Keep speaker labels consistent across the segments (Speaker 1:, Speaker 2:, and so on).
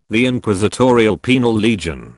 Speaker 1: The Inquisitorial Penal Legion.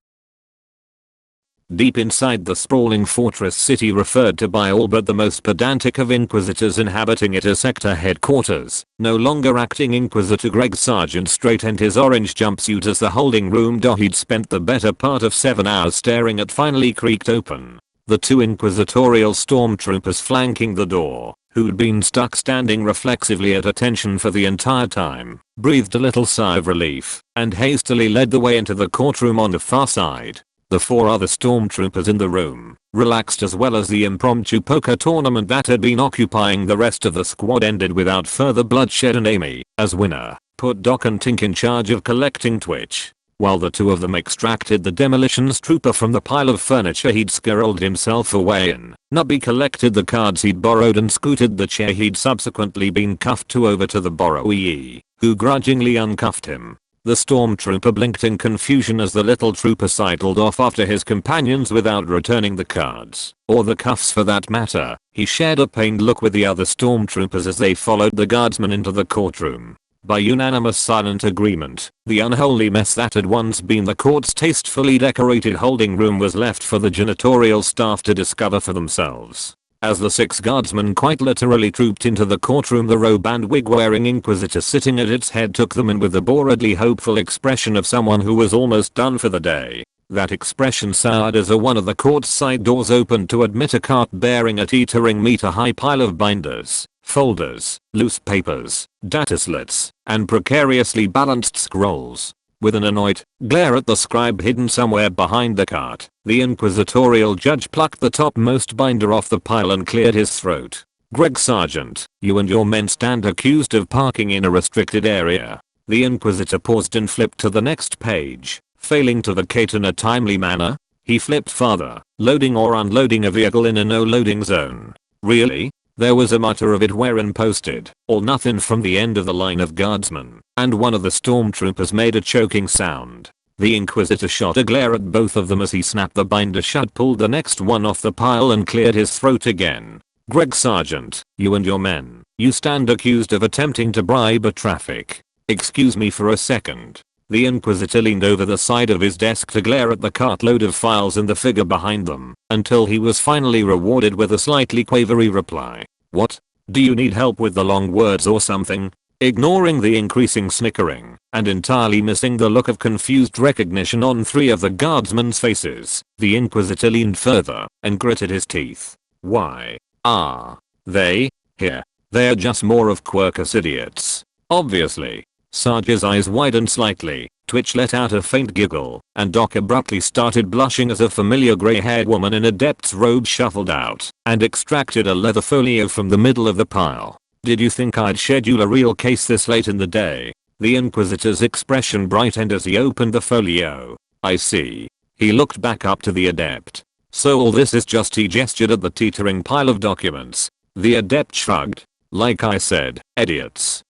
Speaker 1: Deep inside the sprawling fortress city referred to by all but the most pedantic of inquisitors inhabiting it as sector headquarters, no longer acting Inquisitor Greg Sargent straightened his orange jumpsuit as the holding room door he'd spent the better part of 7 hours staring at finally creaked open. The 2 inquisitorial stormtroopers flanking the door, who'd been stuck standing reflexively at attention for the entire time, breathed a little sigh of relief and hastily led the way into the courtroom on the far side. The 4 other stormtroopers in the room, relaxed as well as the impromptu poker tournament that had been occupying the rest of the squad, ended without further bloodshed, and Amy, as winner, put Doc and Tink in charge of collecting Twitch, while the 2 of them extracted the demolitions trooper from the pile of furniture he'd squirreled himself away in. Nubby collected the cards he'd borrowed and scooted the chair he'd subsequently been cuffed to over to the borrowee, who grudgingly uncuffed him. The stormtrooper blinked in confusion as the little trooper sidled off after his companions without returning the cards, or the cuffs for that matter. He shared a pained look with the other stormtroopers as they followed the guardsmen into the courtroom. By unanimous silent agreement, the unholy mess that had once been the court's tastefully decorated holding room was left for the janitorial staff to discover for themselves. As the 6 guardsmen quite literally trooped into the courtroom, the robe and wig wearing inquisitor sitting at its head took them in with the boredly hopeful expression of someone who was almost done for the day. That expression soured as one of the court's side doors opened to admit a cart bearing a teetering meter-high pile of binders, folders, loose papers, dataslits, and precariously balanced scrolls. With an annoyed glare at the scribe hidden somewhere behind the cart, the inquisitorial judge plucked the topmost binder off the pile and cleared his throat. "Greg Sargent, you and your men stand accused of parking in a restricted area." The inquisitor paused and flipped to the next page, failing to vacate in a timely manner. He flipped farther, loading or unloading a vehicle in a no-loading zone. "Really?" There was a mutter of it wherein posted, "All nothing" from the end of the line of guardsmen, and one of the stormtroopers made a choking sound. The inquisitor shot a glare at both of them as he snapped the binder shut, pulled the next one off the pile, and cleared his throat again. "Greg Sargent, you and your men, you stand accused of attempting to bribe a traffic." "Excuse me for a second." The inquisitor leaned over the side of his desk to glare at the cartload of files and the figure behind them, until he was finally rewarded with a slightly quavery reply. "What? Do you need help with the long words or something?" Ignoring the increasing snickering, and entirely missing the look of confused recognition on 3 of the guardsmen's faces, the inquisitor leaned further and gritted his teeth. "Why are they here? They're just more of Quirkus idiots. Obviously." Sarge's eyes widened slightly, Twitch let out a faint giggle, and Doc abruptly started blushing as a familiar gray-haired woman in a depth's robe shuffled out and extracted a leather folio from the middle of the pile. "Did you think I'd schedule a real case this late in the day?" The inquisitor's expression brightened as he opened the folio. "I see." He looked back up to the adept. "So all this is just..." He gestured at the teetering pile of documents. The adept shrugged. "Like I said, idiots."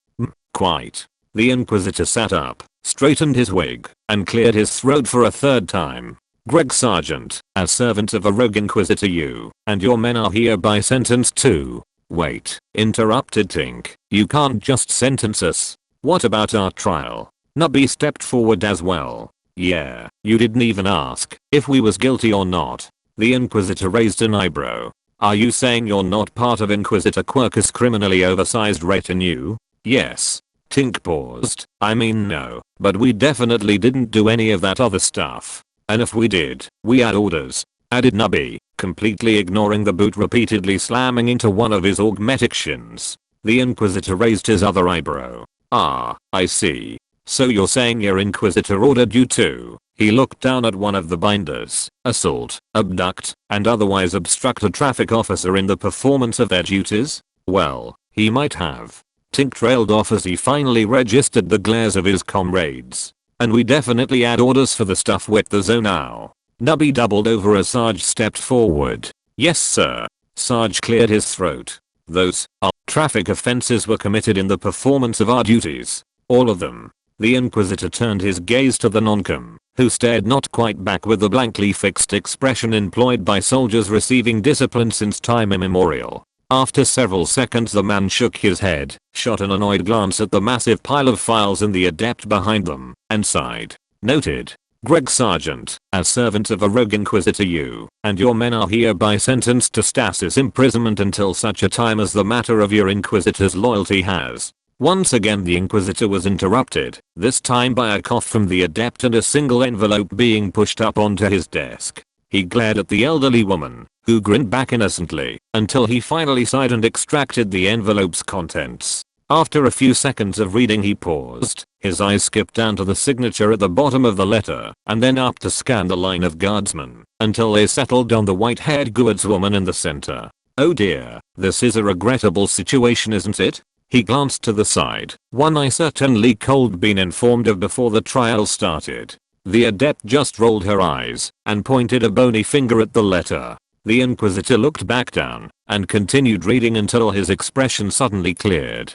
Speaker 1: Quite." The inquisitor sat up, straightened his wig, and cleared his throat for a 3rd time. "Greg Sargent, as servants of a rogue inquisitor, you and your men are hereby sentenced to..." "Wait," interrupted Tink. "You can't just sentence us. What about our trial?" Nubby stepped forward as well. "Yeah, you didn't even ask if we was guilty or not." The inquisitor raised an eyebrow. "Are you saying you're not part of Inquisitor Quirkus' criminally oversized retinue?" "Yes." Tink paused. "I mean no, but we definitely didn't do any of that other stuff. And if we did, we had orders," added Nubby, completely ignoring the boot repeatedly slamming into one of his augmetic shins. The inquisitor raised his other eyebrow. "Ah, I see. So you're saying your inquisitor ordered you to..." He looked down at one of the binders. "Assault, abduct, and otherwise obstruct a traffic officer in the performance of their duties?" "Well, he might have." Tink trailed off as he finally registered the glares of his comrades. "And we definitely had orders for the stuff with the zone now." Nubby doubled over as Sarge stepped forward. "Yes sir." Sarge cleared his throat. "Those traffic offenses were committed in the performance of our duties. All of them." The inquisitor turned his gaze to the noncom, who stared not quite back with the blankly fixed expression employed by soldiers receiving discipline since time immemorial. After several seconds the man shook his head, shot an annoyed glance at the massive pile of files and the adept behind them, and sighed. Noted. Greg Sargent, as servant of a rogue inquisitor, you and your men are hereby sentenced to stasis imprisonment until such a time as the matter of your inquisitor's loyalty has. Once again the inquisitor was interrupted, this time by a cough from the adept and a single envelope being pushed up onto his desk. He glared at the elderly woman, who grinned back innocently, until he finally sighed and extracted the envelope's contents. After a few seconds of reading he paused, his eyes skipped down to the signature at the bottom of the letter, and then up to scan the line of guardsmen, until they settled on the white-haired guardswoman in the center. Oh dear, this is a regrettable situation, isn't it? He glanced to the side, one I certainly cold been informed of before the trial started. The adept just rolled her eyes, and pointed a bony finger at the letter. The inquisitor looked back down, and continued reading until his expression suddenly cleared.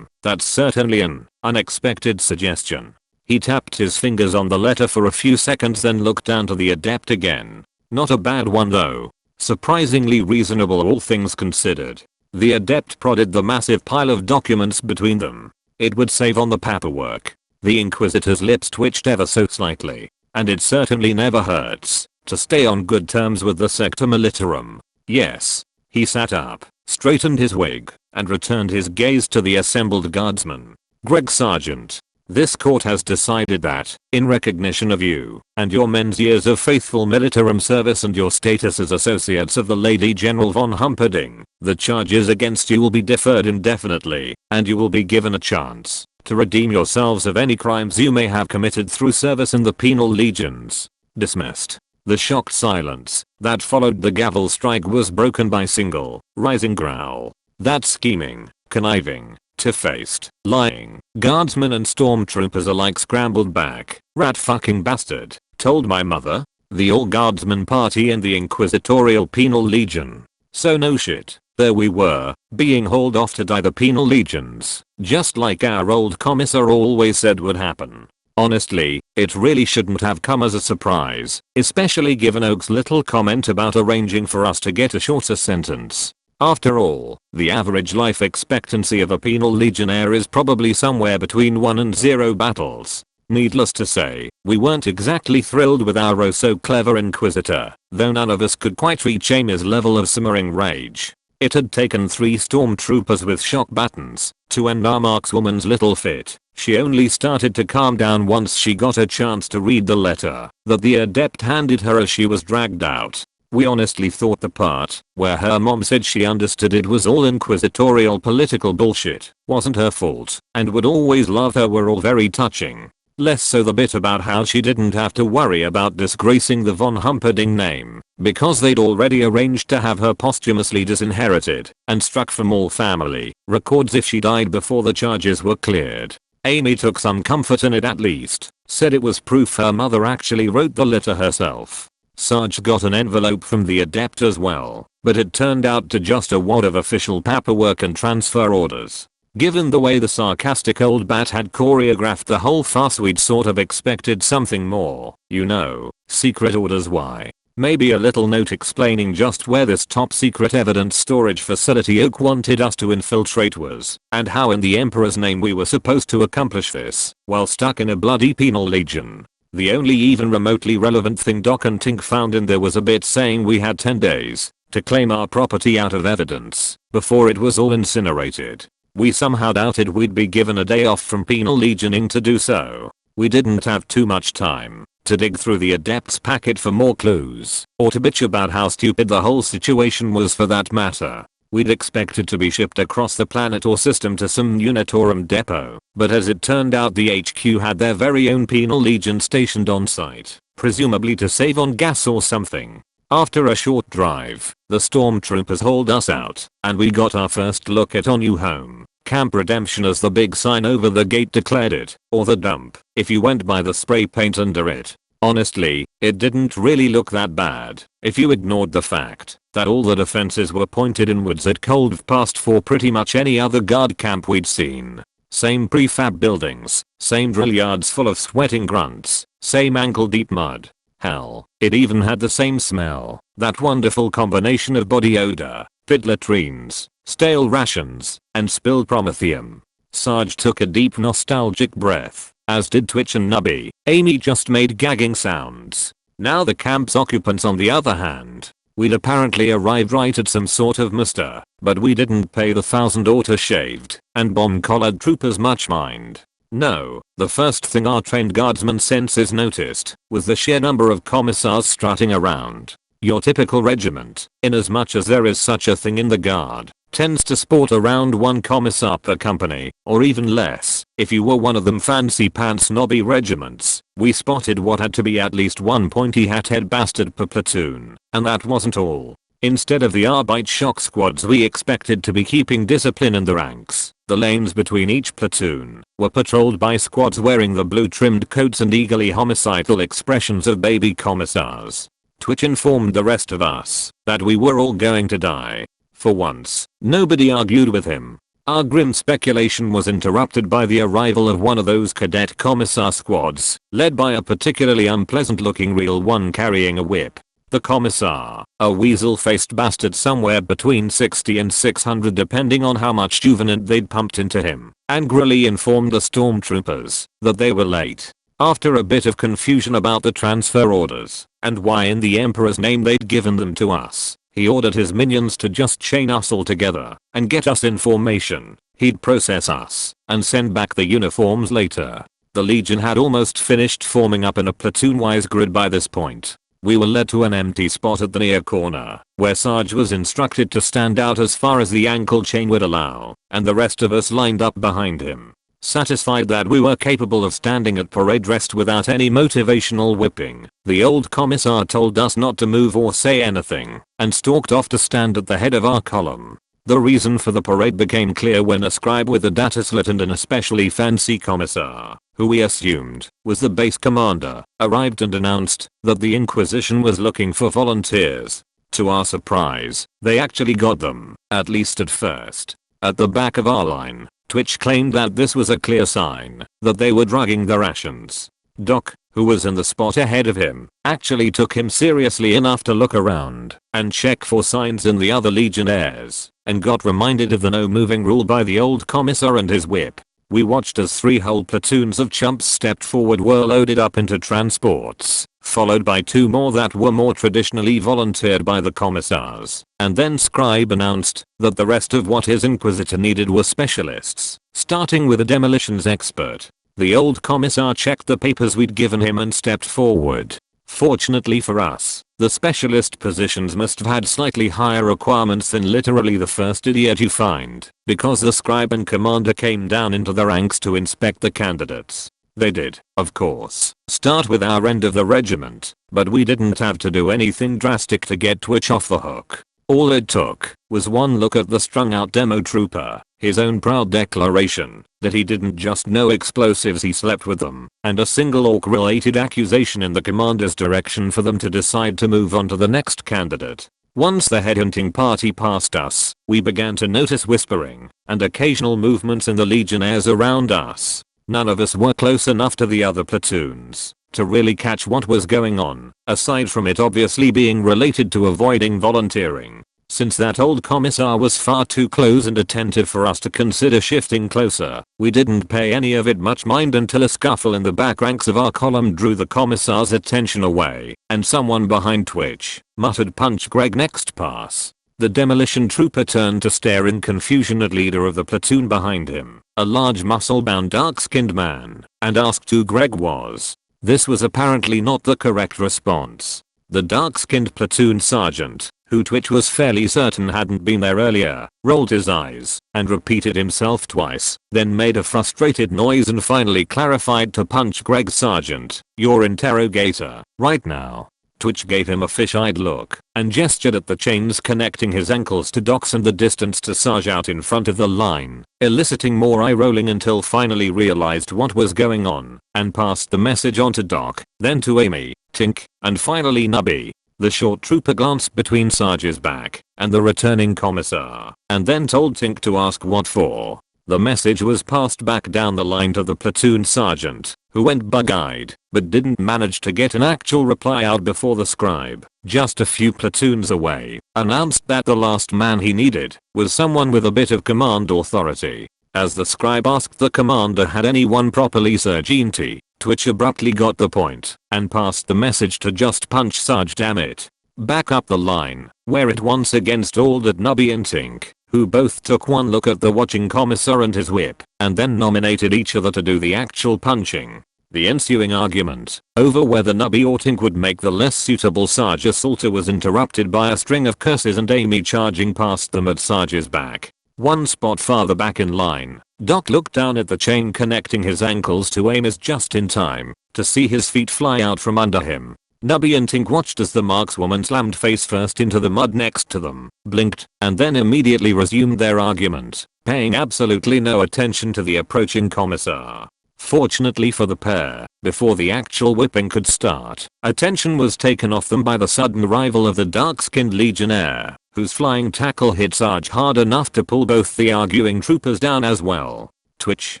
Speaker 1: That's certainly an unexpected suggestion. He tapped his fingers on the letter for a few seconds, then looked down to the adept again. Not a bad one though. Surprisingly reasonable all things considered. The adept prodded the massive pile of documents between them. It would save on the paperwork. The inquisitor's lips twitched ever so slightly. And it certainly never hurts to stay on good terms with the sector militarum. Yes. He sat up, straightened his wig, and returned his gaze to the assembled guardsmen. Greg Sargent, this court has decided that, in recognition of you and your men's years of faithful militarum service and your status as associates of the Lady General von Humperdinck, the charges against you will be deferred indefinitely, and you will be given a chance to redeem yourselves of any crimes you may have committed through service in the penal legions. Dismissed. The shocked silence that followed the gavel strike was broken by single, rising growl. That scheming, conniving, two-faced, lying, guardsmen and stormtroopers alike scrambled back. Rat fucking bastard, told my mother. The all-guardsman party in the Inquisitorial Penal Legion. So no shit, there we were, being hauled off to die the penal legions, just like our old commissar always said would happen. Honestly, it really shouldn't have come as a surprise, especially given Oak's little comment about arranging for us to get a shorter sentence. After all, the average life expectancy of a penal legionnaire is probably somewhere between 1 and 0 battles. Needless to say, we weren't exactly thrilled with our oh so clever inquisitor, though none of us could quite reach Amy's level of simmering rage. It had taken 3 stormtroopers with shock battens to end our markswoman's little fit. She only started to calm down once she got a chance to read the letter that the adept handed her as she was dragged out. We honestly thought the part where her mom said she understood it was all inquisitorial political bullshit wasn't her fault and would always love her were all very touching. Less so the bit about how she didn't have to worry about disgracing the von Humperdinck name because they'd already arranged to have her posthumously disinherited and struck from all family records if she died before the charges were cleared. Amy took some comfort in it at least, said it was proof her mother actually wrote the letter herself. Sarge got an envelope from the adept as well, but it turned out to just a wad of official paperwork and transfer orders. Given the way the sarcastic old bat had choreographed the whole farce, we'd sort of expected something more, you know, secret orders. Why? Maybe a little note explaining just where this top secret evidence storage facility Oak wanted us to infiltrate was, and how in the Emperor's name we were supposed to accomplish this while stuck in a bloody penal legion. The only even remotely relevant thing Doc and Tink found in there was a bit saying we had 10 days to claim our property out of evidence before it was all incinerated. We somehow doubted we'd be given a day off from penal legioning to do so. We didn't have too much time to dig through the adept's packet for more clues, or to bitch about how stupid the whole situation was for that matter. We'd expected to be shipped across the planet or system to some Unitorum depot, but as it turned out the HQ had their very own penal legion stationed on site, presumably to save on gas or something. After a short drive, the stormtroopers hauled us out, and we got our first look at our new home. Camp Redemption as the big sign over the gate declared it, or the dump, if you went by the spray paint under it. Honestly, it didn't really look that bad, if you ignored the fact that all the defenses were pointed inwards at cold past for pretty much any other guard camp we'd seen. Same prefab buildings, same drill yards full of sweating grunts, same ankle-deep mud. Hell, it even had the same smell, that wonderful combination of body odor, pit latrines, stale rations, and spilled promethium. Sarge took a deep nostalgic breath as did Twitch and Nubby. Amy just made gagging sounds. Now the camp's occupants on the other hand. We'd apparently arrived right at some sort of muster, but we didn't pay the 1,000 auto-shaved and bomb-collared troopers much mind. No, the first thing our trained guardsman senses noticed was the sheer number of commissars strutting around. Your typical regiment, inasmuch as there is such a thing in the guard, tends to sport around one commissar per company, or even less. If you were one of them fancy pants snobby regiments, we spotted what had to be at least one pointy hat-head bastard per platoon, and that wasn't all. Instead of the Arbeit shock squads we expected to be keeping discipline in the ranks, the lanes between each platoon were patrolled by squads wearing the blue trimmed coats and eagerly homicidal expressions of baby commissars. Twitch informed the rest of us that we were all going to die. For once, nobody argued with him. Our grim speculation was interrupted by the arrival of one of those cadet commissar squads, led by a particularly unpleasant looking real one carrying a whip. The commissar, a weasel-faced bastard somewhere between 60 and 600 depending on how much juvenant they'd pumped into him, angrily informed the stormtroopers that they were late. After a bit of confusion about the transfer orders and why in the Emperor's name they'd given them to us, he ordered his minions to just chain us all together and get us in formation. He'd process us and send back the uniforms later. The Legion had almost finished forming up in a platoon-wise grid by this point. We were led to an empty spot at the near corner, where Sarge was instructed to stand out as far as the ankle chain would allow, and the rest of us lined up behind him. Satisfied that we were capable of standing at parade rest without any motivational whipping, the old commissar told us not to move or say anything, and stalked off to stand at the head of our column. The reason for the parade became clear when a scribe with a data slit and an especially fancy commissar, who we assumed was the base commander, arrived and announced that the Inquisition was looking for volunteers. To our surprise, they actually got them, at least at first. At the back of our line, Twitch claimed that this was a clear sign that they were drugging the rations. Doc, who was in the spot ahead of him, actually took him seriously enough to look around and check for signs in the other Legionnaires, and got reminded of the no moving rule by the old commissar and his whip. We watched as 3 whole platoons of chumps stepped forward, were loaded up into transports, followed by 2 more that were more traditionally volunteered by the commissars, and then Scribe announced that the rest of what his Inquisitor needed were specialists, starting with a demolitions expert. The old commissar checked the papers we'd given him and stepped forward. Fortunately for us, the specialist positions must have had slightly higher requirements than literally the first idiot you find, because the scribe and commander came down into the ranks to inspect the candidates. They did, of course, start with our end of the regiment, but we didn't have to do anything drastic to get Twitch off the hook. All it took was one look at the strung out demo trooper, his own proud declaration that he didn't just know explosives, he slept with them, and a single orc-related accusation in the commander's direction for them to decide to move on to the next candidate. Once the headhunting party passed us, we began to notice whispering and occasional movements in the Legionnaires around us. None of us were close enough to the other platoons to really catch what was going on, aside from it obviously being related to avoiding volunteering. Since that old commissar was far too close and attentive for us to consider shifting closer, we didn't pay any of it much mind until a scuffle in the back ranks of our column drew the commissar's attention away, and someone behind Twitch muttered, "Punch Greg next pass." The demolition trooper turned to stare in confusion at leader of the platoon behind him, a large muscle-bound dark-skinned man, and asked who Greg was. This was apparently not the correct response. The dark-skinned platoon sergeant, who Twitch was fairly certain hadn't been there earlier, rolled his eyes and repeated himself twice, then made a frustrated noise and finally clarified to Punch Greg, "Sergeant, your interrogator, right now." Twitch gave him a fish-eyed look and gestured at the chains connecting his ankles to Doc's and the distance to Sarge out in front of the line, eliciting more eye-rolling until finally realized what was going on and passed the message on to Doc, then to Amy, Tink, and finally Nubby. The short trooper glanced between Sarge's back and the returning commissar and then told Tink to ask what for. The message was passed back down the line to the platoon sergeant, who went bug-eyed but didn't manage to get an actual reply out before the scribe, just a few platoons away, announced that the last man he needed was someone with a bit of command authority. As the scribe asked the commander had anyone properly Sergeanti, Twitch abruptly got the point and passed the message to just punch Sarge, damn it. Back up the line, where it once again stalled at Nubby and Tink, who both took one look at the watching commissar and his whip, and then nominated each other to do the actual punching. The ensuing argument over whether Nubby or Tink would make the less suitable Sarge assaulter was interrupted by a string of curses and Amy charging past them at Sarge's back. One spot farther back in line, Doc looked down at the chain connecting his ankles to Amy's just in time to see his feet fly out from under him. Nubby and Tink watched as the markswoman slammed face first into the mud next to them, blinked, and then immediately resumed their argument, paying absolutely no attention to the approaching commissar. Fortunately for the pair, before the actual whipping could start, attention was taken off them by the sudden arrival of the dark-skinned legionnaire, whose flying tackle hit Sarge hard enough to pull both the arguing troopers down as well. Twitch,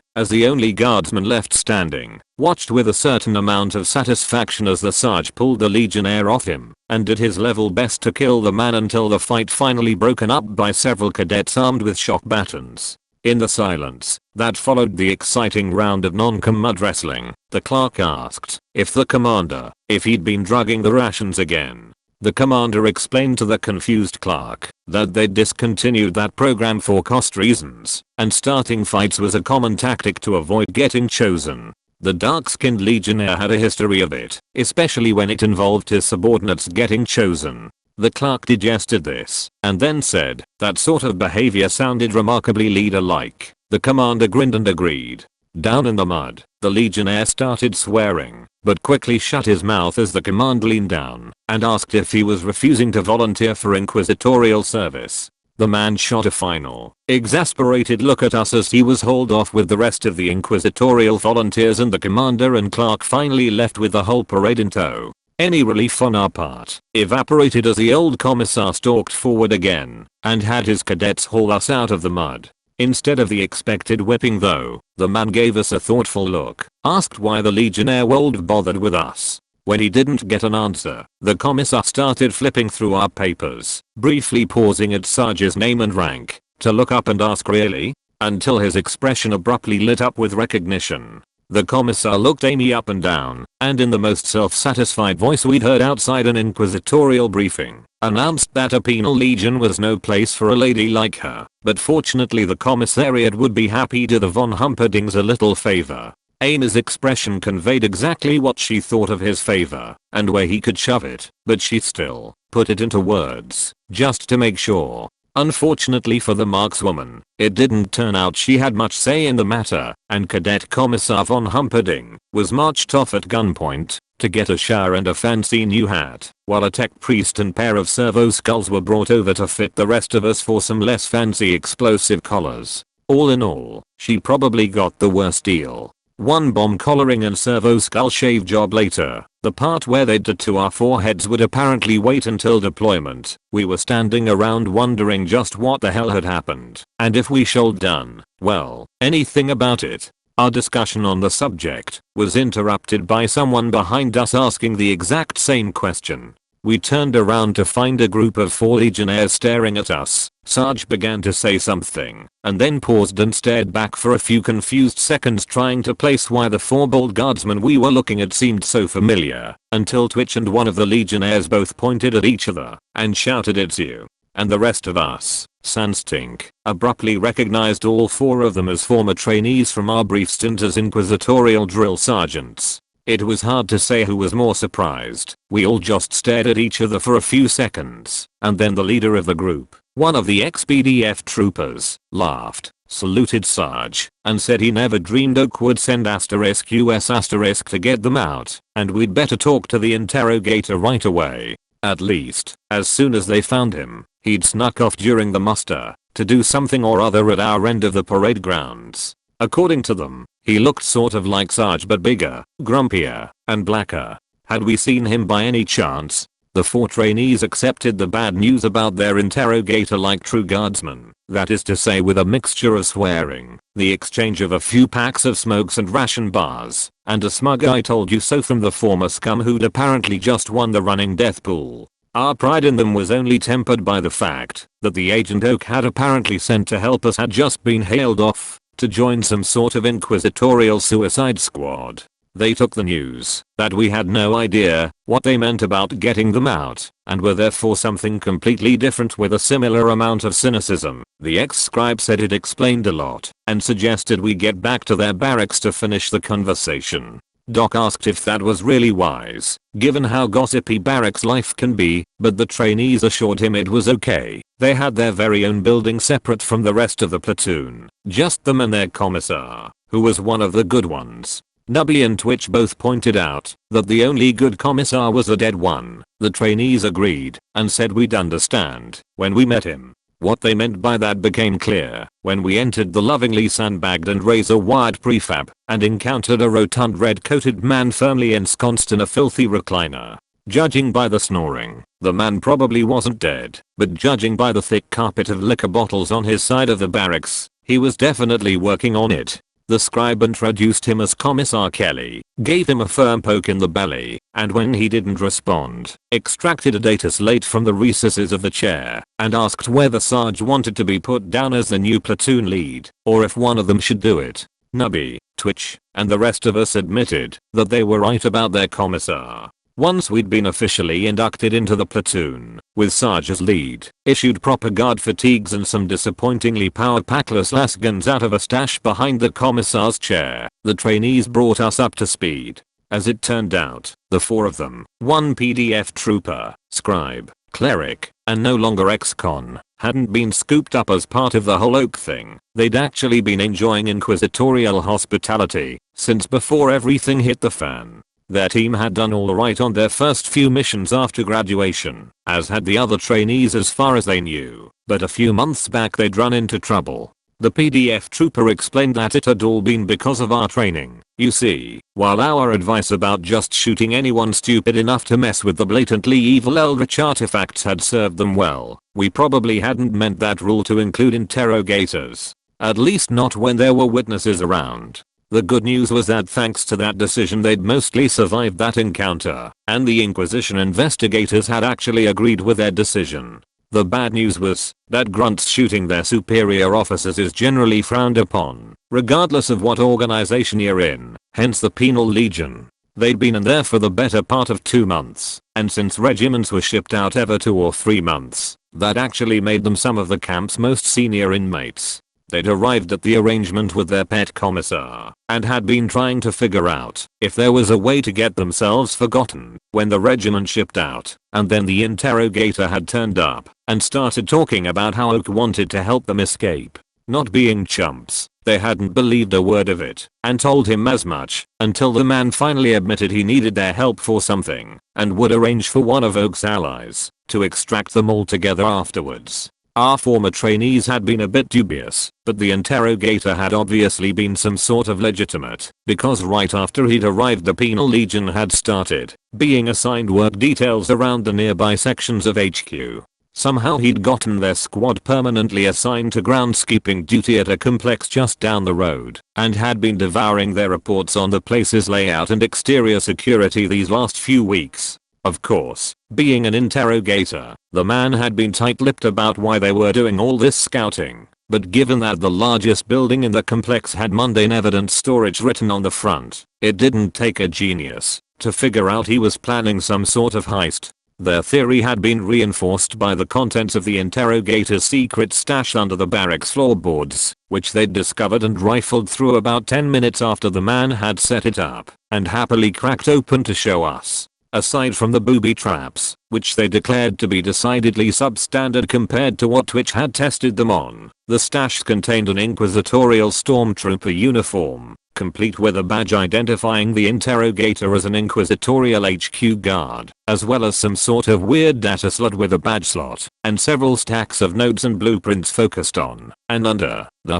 Speaker 1: as the only guardsman left standing, watched with a certain amount of satisfaction as the Sarge pulled the legionnaire off him and did his level best to kill the man until the fight finally broken up by several cadets armed with shock batons. In the silence that followed the exciting round of non-com mud wrestling, the clerk asked if the commander, if he'd been drugging the rations again. The commander explained to the confused clerk that they'd discontinued that program for cost reasons, and starting fights was a common tactic to avoid getting chosen. The dark-skinned legionnaire had a history of it, especially when it involved his subordinates getting chosen. The clerk digested this, and then said that sort of behavior sounded remarkably leader-like. The commander grinned and agreed. Down in the mud, the legionnaire started swearing, but quickly shut his mouth as the commander leaned down and asked if he was refusing to volunteer for inquisitorial service. The man shot a final, exasperated look at us as he was hauled off with the rest of the inquisitorial volunteers, and the commander and clerk finally left with the whole parade in tow. Any relief on our part evaporated as the old commissar stalked forward again and had his cadets haul us out of the mud. Instead of the expected whipping though, the man gave us a thoughtful look, asked why the legionnaire would bothered with us. When he didn't get an answer, the commissar started flipping through our papers, briefly pausing at Sarge's name and rank to look up and ask really, until his expression abruptly lit up with recognition. The commissar looked Amy up and down, and in the most self-satisfied voice we'd heard outside an inquisitorial briefing, announced that a penal legion was no place for a lady like her, but fortunately the commissariat would be happy to do the von Humperdinck's a little favor. Amy's expression conveyed exactly what she thought of his favor, and where he could shove it, but she still put it into words, just to make sure. Unfortunately for the markswoman, it didn't turn out she had much say in the matter, and Cadet Commissar von Humperdinck was marched off at gunpoint to get a shower and a fancy new hat, while a tech priest and pair of servo skulls were brought over to fit the rest of us for some less fancy explosive collars. All in all, she probably got the worst deal. One bomb collaring and servo skull shave job later, the part where they did to our foreheads would apparently wait until deployment. We were standing around wondering just what the hell had happened, and if we should done, well, anything about it. Our discussion on the subject was interrupted by someone behind us asking the exact same question. We turned around to find a group of 4 legionnaires staring at us. Sarge began to say something, and then paused and stared back for a few confused seconds trying to place why the 4 bald guardsmen we were looking at seemed so familiar, until Twitch and one of the legionnaires both pointed at each other and shouted "It's you." And the rest of us, sans Tink, abruptly recognized all 4 of them as former trainees from our brief stint as inquisitorial drill sergeants. It was hard to say who was more surprised. We all just stared at each other for a few seconds, and then the leader of the group, one of the ex-BDF troopers, laughed, saluted Sarge, and said he never dreamed Oak would send *US* to get them out, and we'd better talk to the interrogator right away. At least, as soon as they found him, he'd snuck off during the muster to do something or other at our end of the parade grounds. According to them, he looked sort of like Sarge but bigger, grumpier, and blacker. Had we seen him by any chance? The 4 trainees accepted the bad news about their interrogator like true guardsmen, that is to say with a mixture of swearing, the exchange of a few packs of smokes and ration bars, and a smug "I told you so" from the former scum who'd apparently just won the running death pool. Our pride in them was only tempered by the fact that the agent Oak had apparently sent to help us had just been hailed off to join some sort of inquisitorial suicide squad. They took the news that we had no idea what they meant about getting them out and were there for something completely different with a similar amount of cynicism. The ex-scribe said it explained a lot and suggested we get back to their barracks to finish the conversation. Doc asked if that was really wise, given how gossipy barracks life can be, but the trainees assured him it was okay. They had their very own building separate from the rest of the platoon, just them and their commissar, who was one of the good ones. Nubby and Twitch both pointed out that the only good commissar was a dead one. The trainees agreed and said we'd understand when we met him. What they meant by that became clear when we entered the lovingly sandbagged and razor-wired prefab and encountered a rotund red-coated man firmly ensconced in a filthy recliner. Judging by the snoring, the man probably wasn't dead, but judging by the thick carpet of liquor bottles on his side of the barracks, he was definitely working on it. The scribe introduced him as Commissar Kelly, gave him a firm poke in the belly, and when he didn't respond, extracted a data slate from the recesses of the chair and asked whether Sarge wanted to be put down as the new platoon lead or if one of them should do it. Nubby, Twitch, and the rest of us admitted that they were right about their commissar. Once we'd been officially inducted into the platoon, with Sarge as lead, issued proper guard fatigues and some disappointingly power-packless lasguns out of a stash behind the commissar's chair, the trainees brought us up to speed. As it turned out, the four of them, one PDF trooper, scribe, cleric, and no longer ex-con, hadn't been scooped up as part of the whole Oak thing. They'd actually been enjoying inquisitorial hospitality since before everything hit the fan. Their team had done alright on their first few missions after graduation, as had the other trainees as far as they knew, but a few months back they'd run into trouble. The PDF trooper explained that it had all been because of our training. You see, while our advice about just shooting anyone stupid enough to mess with the blatantly evil Eldritch artifacts had served them well, we probably hadn't meant that rule to include interrogators. At least not when there were witnesses around. The good news was that thanks to that decision they'd mostly survived that encounter, and the Inquisition investigators had actually agreed with their decision. The bad news was that grunts shooting their superior officers is generally frowned upon, regardless of what organization you're in, hence the Penal Legion. They'd been in there for the better part of 2 months, and since regiments were shipped out every 2 or 3 months, that actually made them some of the camp's most senior inmates. They'd arrived at the arrangement with their pet commissar and had been trying to figure out if there was a way to get themselves forgotten when the regiment shipped out, and then the interrogator had turned up and started talking about how Oak wanted to help them escape. Not being chumps, they hadn't believed a word of it and told him as much until the man finally admitted he needed their help for something and would arrange for one of Oak's allies to extract them all together afterwards. Our former trainees had been a bit dubious, but the interrogator had obviously been some sort of legitimate, because right after he'd arrived the Penal Legion had started being assigned work details around the nearby sections of HQ. Somehow he'd gotten their squad permanently assigned to groundskeeping duty at a complex just down the road, and had been devouring their reports on the place's layout and exterior security these last few weeks. Of course, being an interrogator, the man had been tight-lipped about why they were doing all this scouting, but given that the largest building in the complex had mundane evidence storage written on the front, it didn't take a genius to figure out he was planning some sort of heist. Their theory had been reinforced by the contents of the interrogator's secret stash under the barracks floorboards, which they'd discovered and rifled through about 10 minutes after the man had set it up, and happily cracked open to show us. Aside from the booby traps, which they declared to be decidedly substandard compared to what Twitch had tested them on, the stash contained an inquisitorial stormtrooper uniform, complete with a badge identifying the interrogator as an inquisitorial HQ guard, as well as some sort of weird data slot with a badge slot, and several stacks of notes and blueprints focused on and under the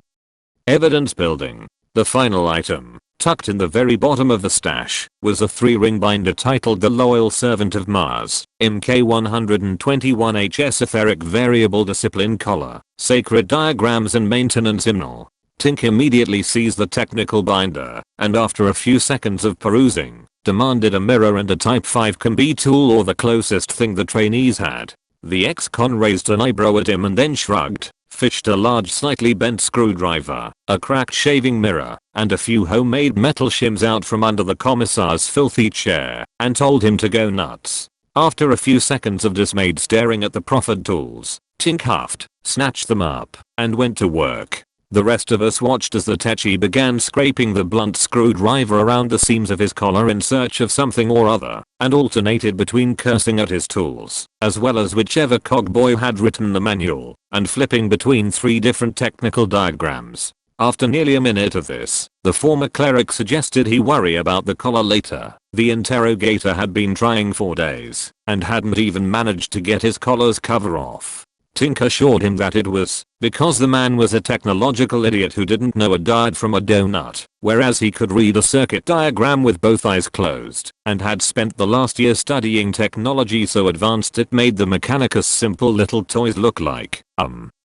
Speaker 1: evidence building. The final item, tucked in the very bottom of the stash, was a 3-ring binder titled The Loyal Servant of Mars, MK121HS Etheric Variable Discipline Collar, Sacred Diagrams and Maintenance Hymnal. Tink immediately seized the technical binder, and after a few seconds of perusing, demanded a mirror and a Type 5 combi tool or the closest thing the trainees had. The ex-con raised an eyebrow at him and then shrugged, fished a large slightly bent screwdriver, a cracked shaving mirror, and a few homemade metal shims out from under the commissar's filthy chair, and told him to go nuts. After a few seconds of dismayed staring at the proffered tools, Tink huffed, snatched them up, and went to work. The rest of us watched as the techie began scraping the blunt screwdriver around the seams of his collar in search of something or other, and alternated between cursing at his tools, as well as whichever cogboy had written the manual, and flipping between 3 different technical diagrams. After nearly a minute of this, the former cleric suggested he worry about the collar later. The interrogator had been trying for days, and hadn't even managed to get his collar's cover off. Tink assured him that it was because the man was a technological idiot who didn't know a diode from a donut, whereas he could read a circuit diagram with both eyes closed, and had spent the last year studying technology so advanced it made the Mechanicus simple little toys look like,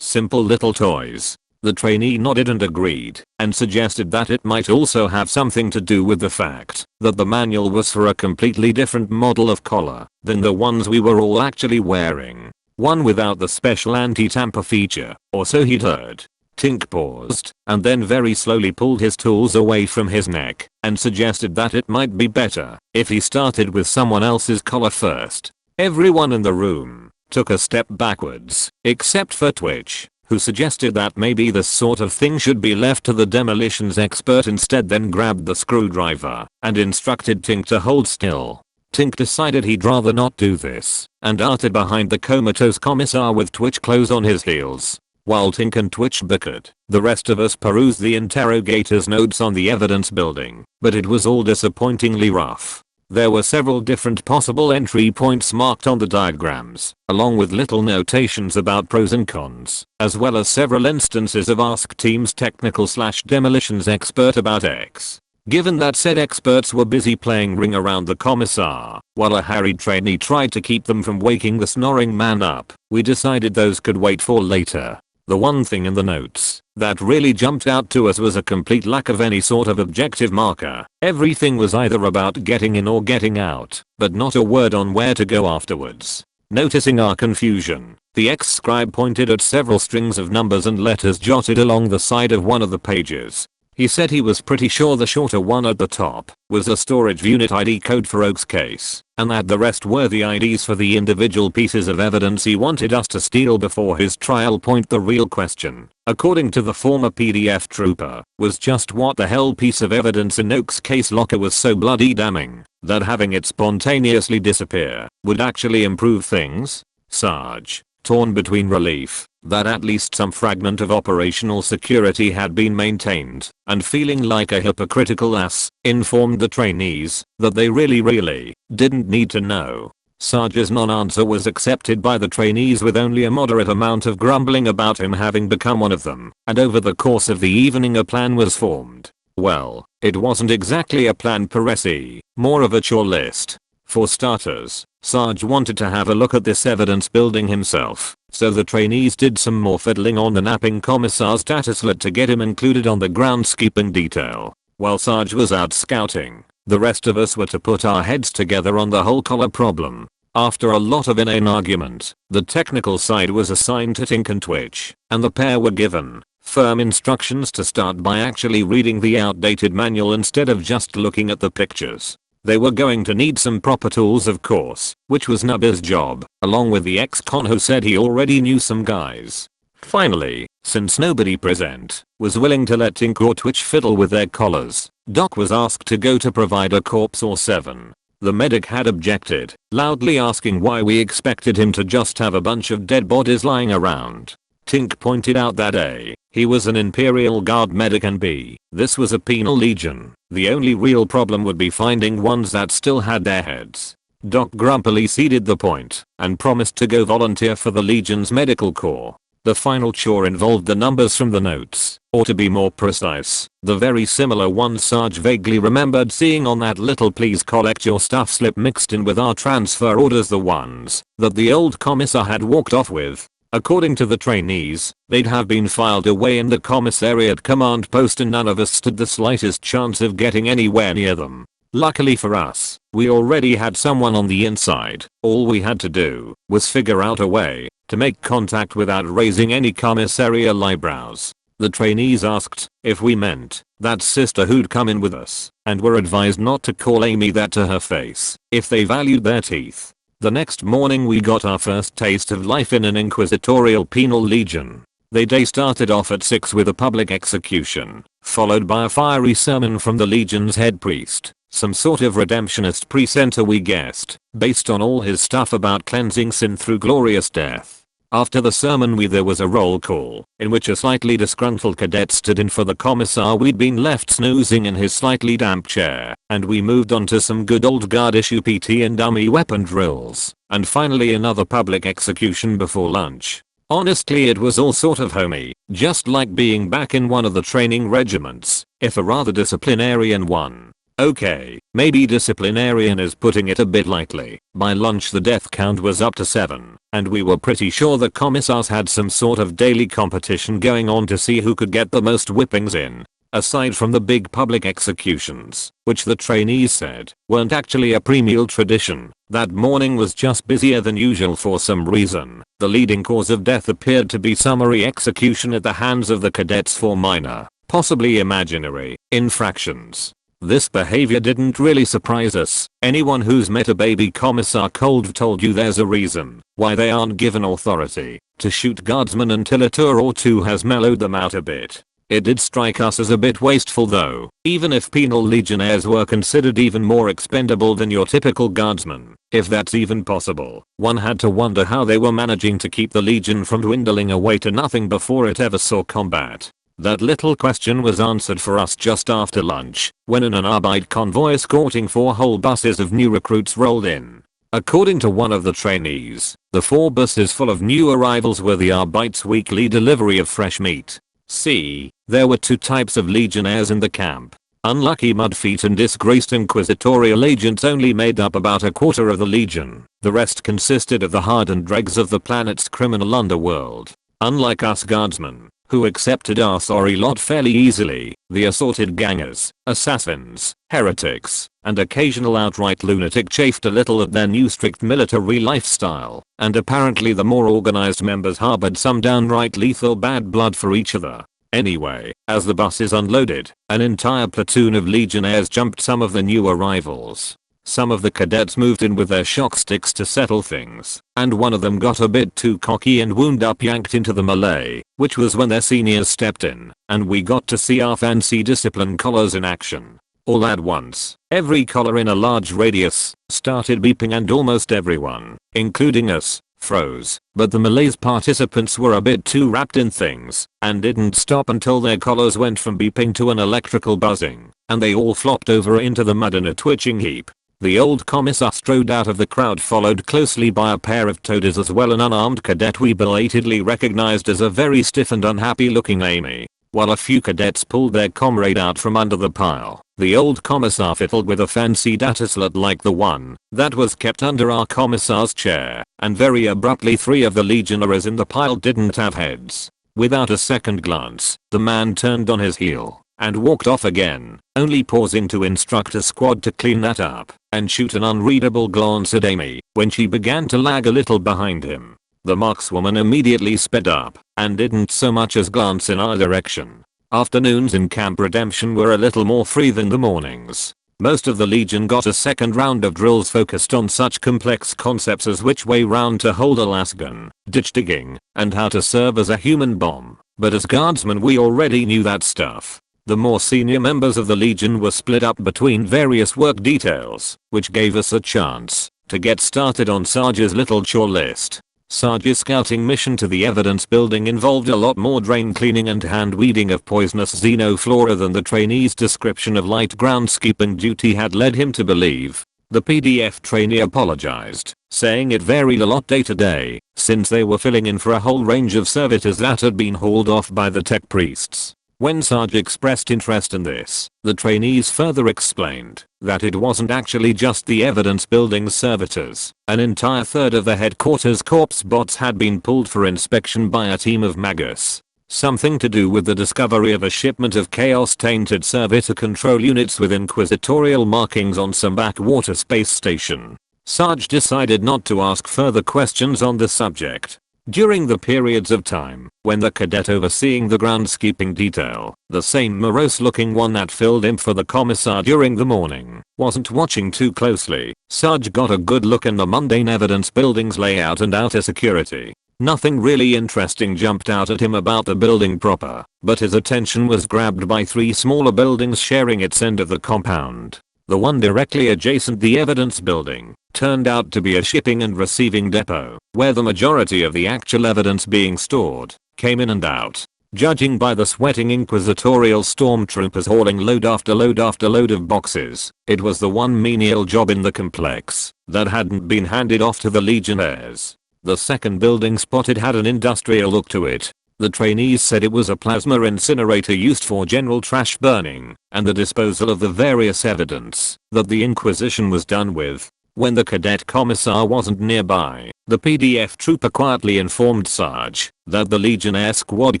Speaker 1: simple little toys. The trainee nodded and agreed, and suggested that it might also have something to do with the fact that the manual was for a completely different model of collar than the ones we were all actually wearing. One without the special anti-tamper feature, or so he'd heard. Tink paused, and then very slowly pulled his tools away from his neck, and suggested that it might be better if he started with someone else's collar first. Everyone in the room took a step backwards, except for Twitch, who suggested that maybe this sort of thing should be left to the demolitions expert instead, then grabbed the screwdriver and instructed Tink to hold still. Tink decided he'd rather not do this, and darted behind the comatose commissar with Twitch close on his heels. While Tink and Twitch bickered, the rest of us perused the interrogator's notes on the evidence building, but it was all disappointingly rough. There were several different possible entry points marked on the diagrams, along with little notations about pros and cons, as well as several instances of Ask Team's technical/demolitions expert about X. Given that said experts were busy playing ring around the commissar, while a harried trainee tried to keep them from waking the snoring man up, we decided those could wait for later. The one thing in the notes that really jumped out to us was a complete lack of any sort of objective marker. Everything was either about getting in or getting out, but not a word on where to go afterwards. Noticing our confusion, the ex-scribe pointed at several strings of numbers and letters jotted along the side of one of the pages. He said he was pretty sure the shorter one at the top was a storage unit ID code for Oak's case, and that the rest were the IDs for the individual pieces of evidence he wanted us to steal before his trial. The real question, according to the former PDF trooper, was just what the hell piece of evidence in Oak's case locker was so bloody damning that having it spontaneously disappear would actually improve things? Sarge, torn between relief that at least some fragment of operational security had been maintained, and feeling like a hypocritical ass, informed the trainees that they really didn't need to know. Sarge's non-answer was accepted by the trainees with only a moderate amount of grumbling about him having become one of them, and over the course of the evening a plan was formed. Well, it wasn't exactly a plan per se, more of a chore list. For starters, Sarge wanted to have a look at this evidence building himself, so the trainees did some more fiddling on the napping commissar's statuslet to get him included on the groundskeeping detail. While Sarge was out scouting, the rest of us were to put our heads together on the whole collar problem. After a lot of inane argument, the technical side was assigned to Tink and Twitch, and the pair were given firm instructions to start by actually reading the outdated manual instead of just looking at the pictures. They were going to need some proper tools, of course, which was Nubby's job, along with the ex-con who said he already knew some guys. Finally, since nobody present was willing to let Tink or Twitch fiddle with their collars, Doc was asked to go to provide a corpse or 7. The medic had objected, loudly asking why we expected him to just have a bunch of dead bodies lying around. Tink pointed out that A, he was an Imperial Guard medic, and B, this was a penal legion. The only real problem would be finding ones that still had their heads. Doc grumpily ceded the point and promised to go volunteer for the Legion's medical corps. The final chore involved the numbers from the notes, or to be more precise, the very similar ones Sarge vaguely remembered seeing on that little "please collect your stuff" slip mixed in with our transfer orders, the ones that the old commissar had walked off with. According to the trainees, they'd have been filed away in the commissariat command post and none of us stood the slightest chance of getting anywhere near them. Luckily for us, we already had someone on the inside. All we had to do was figure out a way to make contact without raising any commissarial eyebrows. The trainees asked if we meant that sister who'd come in with us, and were advised not to call Amy that to her face if they valued their teeth. The next morning we got our first taste of life in an inquisitorial penal legion. The day started off at 6 with a public execution, followed by a fiery sermon from the legion's head priest, some sort of redemptionist precentor we guessed, based on all his stuff about cleansing sin through glorious death. After the sermon there was a roll call, in which a slightly disgruntled cadet stood in for the commissar we'd been left snoozing in his slightly damp chair, and we moved on to some good old guard issue PT and dummy weapon drills, and finally another public execution before lunch. Honestly, it was all sort of homey, just like being back in one of the training regiments, if a rather disciplinarian one. Okay, maybe disciplinarian is putting it a bit lightly. By lunch the death count was up to 7, and we were pretty sure the commissars had some sort of daily competition going on to see who could get the most whippings in. Aside from the big public executions, which the trainees said weren't actually a pre-meal tradition, that morning was just busier than usual for some reason. The leading cause of death appeared to be summary execution at the hands of the cadets for minor, possibly imaginary, infractions. This behavior didn't really surprise us. Anyone who's met a baby commissar cold told you there's a reason why they aren't given authority to shoot guardsmen until a tour or two has mellowed them out a bit. It did strike us as a bit wasteful though, even if penal legionnaires were considered even more expendable than your typical guardsman, if that's even possible. One had to wonder how they were managing to keep the legion from dwindling away to nothing before it ever saw combat. That little question was answered for us just after lunch, when an Arbeit convoy escorting 4 whole buses of new recruits rolled in. According to one of the trainees, the 4 buses full of new arrivals were the Arbeit's weekly delivery of fresh meat. See, there were 2 types of legionnaires in the camp. Unlucky mudfeet and disgraced inquisitorial agents only made up about a quarter of the legion. The rest consisted of the hardened dregs of the planet's criminal underworld. Unlike us guardsmen, who accepted our sorry lot fairly easily, the assorted gangers, assassins, heretics, and occasional outright lunatic chafed a little at their new strict military lifestyle, and apparently the more organized members harbored some downright lethal bad blood for each other. Anyway, as the buses unloaded, an entire platoon of legionnaires jumped some of the new arrivals. Some of the cadets moved in with their shock sticks to settle things, and one of them got a bit too cocky and wound up yanked into the melee, which was when their seniors stepped in, and we got to see our fancy discipline collars in action. All at once, every collar in a large radius started beeping and almost everyone, including us, froze, but the melee's participants were a bit too wrapped in things, and didn't stop until their collars went from beeping to an electrical buzzing, and they all flopped over into the mud in a twitching heap. The old commissar strode out of the crowd, followed closely by a pair of toadies as well an unarmed cadet we belatedly recognized as a very stiff and unhappy looking Amy. While a few cadets pulled their comrade out from under the pile, the old commissar fiddled with a fancy data slot like the one that was kept under our commissar's chair, and very abruptly 3 of the legionnaires in the pile didn't have heads. Without a second glance, the man turned on his heel and walked off again, only pausing to instruct a squad to clean that up and shoot an unreadable glance at Amy when she began to lag a little behind him. The markswoman immediately sped up and didn't so much as glance in our direction. Afternoons in Camp Redemption were a little more free than the mornings. Most of the Legion got a second round of drills focused on such complex concepts as which way round to hold a lasgun, ditch digging, and how to serve as a human bomb. But as guardsmen we already knew that stuff. The more senior members of the Legion were split up between various work details, which gave us a chance to get started on Sarge's little chore list. Sarge's scouting mission to the evidence building involved a lot more drain cleaning and hand weeding of poisonous xenoflora than the trainee's description of light groundskeeping duty had led him to believe. The PDF trainee apologized, saying it varied a lot day to day, since they were filling in for a whole range of servitors that had been hauled off by the tech priests. When Sarge expressed interest in this, the trainees further explained that it wasn't actually just the evidence building servitors. An entire third of the headquarters corpse bots had been pulled for inspection by a team of maggots. Something to do with the discovery of a shipment of chaos-tainted servitor control units with inquisitorial markings on some backwater space station. Sarge decided not to ask further questions on the subject. During the periods of time when the cadet overseeing the groundskeeping detail, the same morose-looking one that filled in for the commissar during the morning, wasn't watching too closely, Sarge got a good look in the mundane evidence building's layout and outer security. Nothing really interesting jumped out at him about the building proper, but his attention was grabbed by 3 smaller buildings sharing its end of the compound. The one directly adjacent the evidence building turned out to be a shipping and receiving depot, where the majority of the actual evidence being stored came in and out. Judging by the sweating inquisitorial stormtroopers hauling load after load after load of boxes, it was the one menial job in the complex that hadn't been handed off to the Legionnaires. The second building spotted had an industrial look to it. The trainees said it was a plasma incinerator used for general trash burning and the disposal of the various evidence that the Inquisition was done with. When the cadet commissar wasn't nearby, the PDF trooper quietly informed Sarge that the Legionnaire squad